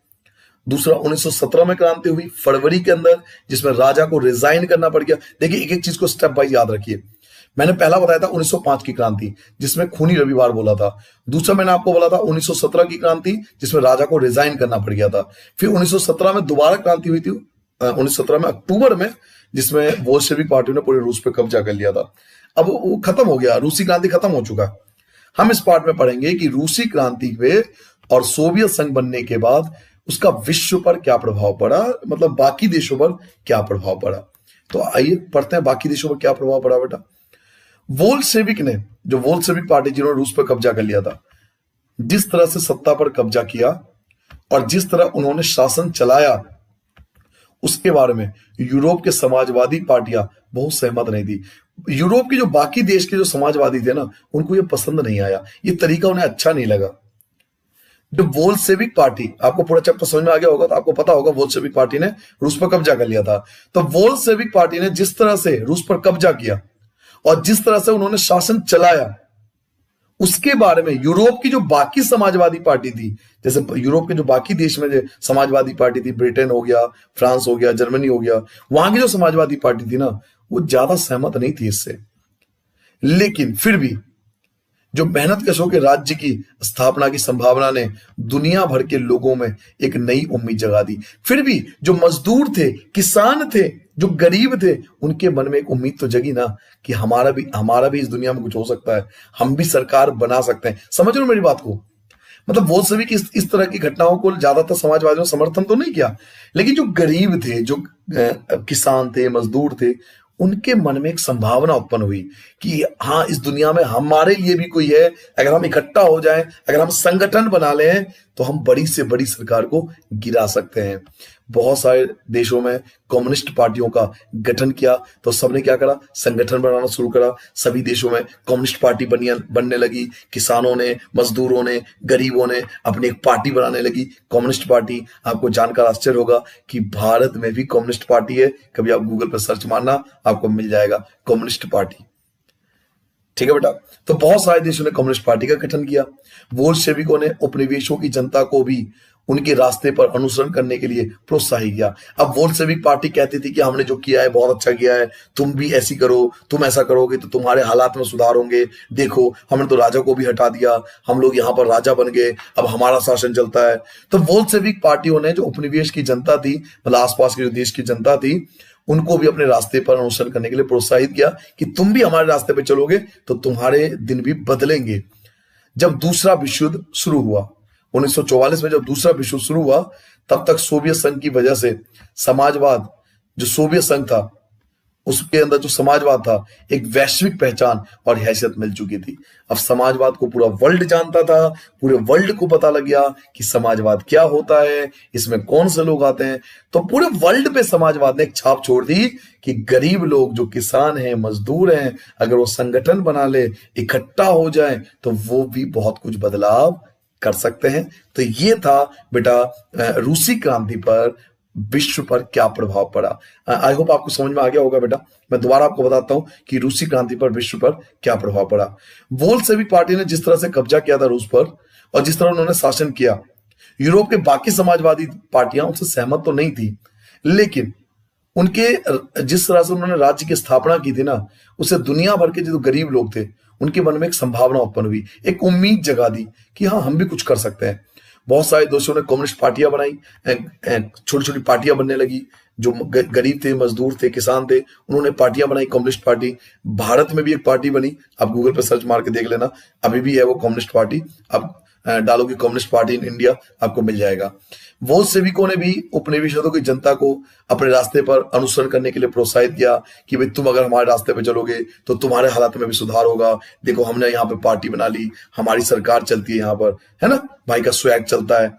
दूसरा 1917 में क्रांति हुई फरवरी के अंदर, जिसमें राजा को रिजाइन करना पड़ गया। देखिए एक एक चीज को स्टेप बाय याद रखिए। मैंने पहला बताया था 1905 की क्रांति, जिसमें खूनी रविवार बोला था। दूसरा मैंने आपको बोला था 1917 की क्रांति, जिसमें राजा को रिजाइन करना पड़ गया था। फिर 1917 में दोबारा क्रांति हुई थी, 1917 में अक्टूबर में, जिसमें बोल्शेविक पार्टी ने पूरे रूस पे कब्जा कर लिया था। अब वो खत्म हो गया, रूसी क्रांति खत्म हो चुका। हम इस पार्ट में पढ़ेंगे कि रूसी क्रांति पे और सोवियत संघ बनने के बाद उसका विश्व पर क्या प्रभाव पड़ा, मतलब बाकी देशों पर क्या प्रभाव पड़ा। तो आइए पढ़ते हैं बाकी देशों पर क्या प्रभाव पड़ा बेटा। वोल्शेविक ने, जो वोल्शेविक पार्टी जिन्होंने रूस पर कब्जा कर लिया था, जिस तरह से सत्ता पर कब्जा किया और जिस तरह उन्होंने शासन चलाया, उसके बारे में यूरोप के समाजवादी पार्टियां बहुत सहमत नहीं थी। यूरोप के जो बाकी देश के जो समाजवादी थे ना, उनको ये पसंद नहीं आया, ये तरीका उन्हें अच्छा नहीं लगा। जो वोल्शेविक पार्टी, आपको पूरा चैप्टर समझ में आ गया होगा तो आपको पता होगा वोल्शेविक पार्टी ने रूस पर कब्जा कर लिया था। तो वोल्शेविक पार्टी ने जिस तरह से रूस पर कब्जा किया और जिस तरह से उन्होंने शासन चलाया, उसके बारे में यूरोप की जो बाकी समाजवादी पार्टी थी, जैसे यूरोप के जो बाकी देश में जो समाजवादी पार्टी थी, ब्रिटेन हो गया, फ्रांस हो गया, जर्मनी हो गया, वहां की जो समाजवादी पार्टी थी ना, वो ज्यादा सहमत नहीं थी इससे। लेकिन फिर भी जो मेहनतकशों के राज्य की स्थापना की संभावना ने दुनिया भर के लोगों में एक नई उम्मीद जगा दी। फिर भी जो मजदूर थे, किसान थे, जो गरीब थे, उनके मन में एक उम्मीद तो जगी ना कि हमारा भी इस दुनिया में कुछ हो सकता है, हम भी सरकार बना सकते हैं। समझ रहे हो मेरी बात को? मतलब वो सभी की इस तरह की घटनाओं को ज्यादातर समाजवादियों ने समर्थन तो नहीं किया, लेकिन जो गरीब थे, जो किसान थे, मजदूर थे, उनके मन में एक संभावना उत्पन्न हुई कि हाँ, इस दुनिया में हमारे लिए भी कोई है। अगर हम इकट्ठा हो जाएं, अगर हम संगठन बना लें, तो हम बड़ी से बड़ी सरकार को गिरा सकते हैं। बहुत सारे देशों में कम्युनिस्ट पार्टियों का गठन किया, तो सबने क्या करा, संगठन बनाना शुरू करा। सभी देशों में कम्युनिस्ट पार्टी बनने लगी। किसानों ने, मजदूरों ने, गरीबों ने अपनी एक पार्टी बनाने लगी, कम्युनिस्ट पार्टी। आपको जानकर आश्चर्य होगा कि भारत में भी कम्युनिस्ट पार्टी है। कभी आप गूगल पर सर्च मारना, आपको मिल जाएगा कम्युनिस्ट पार्टी। ठीक है बेटा। तो बहुत सारे देशों ने कम्युनिस्ट पार्टी का गठन किया। बोल्शेविकों ने उपनिवेशों की जनता को भी उनके रास्ते पर अनुसरण करने के लिए प्रोत्साहित किया। अब बोल्शेविक पार्टी कहती थी कि हमने जो किया है बहुत अच्छा किया है, तुम भी ऐसी करो, तुम ऐसा करोगे तो तुम्हारे हालात में सुधार होंगे। देखो, हमने तो राजा को भी हटा दिया, हम लोग यहाँ पर राजा बन गए, अब हमारा शासन चलता है। तो बोल्शेविक पार्टियों ने जो उपनिवेश की जनता थी, मतलब आसपास के जो देश की जनता थी, उनको भी अपने रास्ते पर अनुसरण करने के लिए प्रोत्साहित किया कि तुम भी हमारे रास्ते पर चलोगे तो तुम्हारे दिन भी बदलेंगे। जब दूसरा विश्व युद्ध शुरू हुआ 1944 में, जब दूसरा विश्व युद्ध शुरू हुआ, तब तक सोवियत संघ की वजह से समाजवाद, जो सोवियत संघ था, उसके अंदर जो समाजवाद था, एक वैश्विक पहचान और हैसियत मिल चुकी थी। अब समाजवाद को पूरा वर्ल्ड जानता था, पूरे वर्ल्ड को पता लग गया कि समाजवाद क्या होता है, इसमें कौन से लोग आते हैं। तो पूरे वर्ल्ड पे समाजवाद ने एक छाप छोड़ दी कि गरीब लोग, जो किसान हैं, मजदूर हैं, अगर वो संगठन बना ले, इकट्ठा हो जाए, तो वो भी बहुत कुछ बदलाव कर सकते हैं। तो ये था बेटा रूसी क्रांति पर विश्व पर क्या प्रभाव पड़ा। आई होप आपको समझ में आ गया होगा बेटा। मैं दोबारा आपको बताता हूं कि रूसी क्रांति पर विश्व पर क्या प्रभाव पड़ा। बोल्शेविक पार्टी ने जिस तरह से कब्जा किया था रूस पर और जिस तरह उन्होंने शासन किया, यूरोप के बाकी समाजवादी पार्टियां उनसे सहमत तो नहीं थी, लेकिन उनके जिस तरह से उन्होंने राज्य की स्थापना की थी ना, उससे दुनिया भर के जो गरीब लोग थे, उनके मन में एक संभावना उत्पन्न हुई, एक उम्मीद जगा दी कि हाँ, हम भी कुछ कर सकते हैं। बहुत सारे देशों ने कम्युनिस्ट पार्टियां बनाई, छोटी छोटी पार्टियां बनने लगी। जो गरीब थे, मजदूर थे, किसान थे, उन्होंने पार्टियां बनाई, कम्युनिस्ट पार्टी। भारत में भी एक पार्टी बनी, आप गूगल पर सर्च मार के देख लेना, अभी भी है वो कम्युनिस्ट पार्टी। आप डालोगे कम्युनिस्ट पार्टी इन इंडिया, आपको मिल जाएगा। बोल्शेविकों ने भी उपनिवेशों की जनता को अपने रास्ते पर अनुसरण करने के लिए प्रोत्साहित किया कि भाई, तुम अगर हमारे रास्ते पे चलोगे तो तुम्हारे हालात में भी सुधार होगा। देखो, हमने यहाँ पे पार्टी बना ली, हमारी सरकार चलती है यहाँ पर, है ना, भाई का स्वैग चलता है।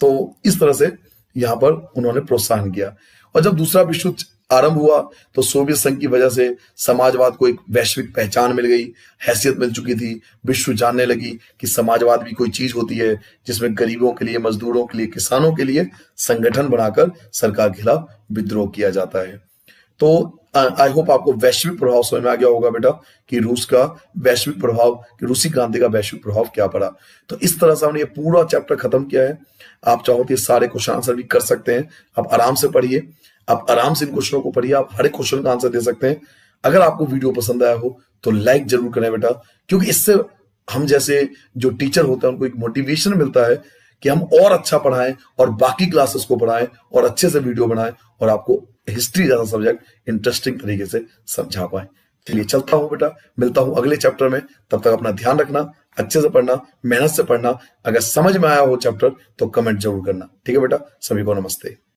तो इस तरह से यहाँ पर उन्होंने प्रोत्साहन किया। और जब दूसरा विश्व युद्ध आरंभ हुआ तो सोवियत संघ की वजह से समाजवाद को एक वैश्विक पहचान मिल गई, हैसियत मिल चुकी थी। विश्व जानने लगी कि समाजवाद भी कोई चीज होती है जिसमें गरीबों के लिए, मजदूरों के लिए, किसानों के लिए संगठन बनाकर सरकार के खिलाफ विद्रोह किया जाता है। तो आई होप आपको वैश्विक प्रभाव समझ में आ गया होगा बेटा कि रूस का वैश्विक प्रभाव, कि रूसी क्रांति का वैश्विक प्रभाव क्या पड़ा। तो इस तरह से हमने ये पूरा चैप्टर खत्म किया है। आप चाहो तो ये सारे क्वेश्चन आंसर भी कर सकते हैं। आप आराम से पढ़िए, आप आराम से इन क्वेश्चनों को पढ़िए, आप हर एक क्वेश्चन का आंसर दे सकते हैं। अगर आपको वीडियो पसंद आया हो तो लाइक जरूर करें बेटा, क्योंकि इससे हम जैसे जो टीचर होते हैं उनको एक मोटिवेशन मिलता है कि हम और अच्छा पढ़ाएं और बाकी क्लासेस को पढ़ाएं और अच्छे से वीडियो बनाएं और आपको हिस्ट्री जैसा सब्जेक्ट इंटरेस्टिंग तरीके से समझा पाए। चलिए चलता हूं बेटा, मिलता हूं अगले चैप्टर में। तब तक अपना ध्यान रखना, अच्छे से पढ़ना, मेहनत से पढ़ना। अगर समझ में आया हो चैप्टर तो कमेंट जरूर करना। ठीक है बेटा, सभी को नमस्ते।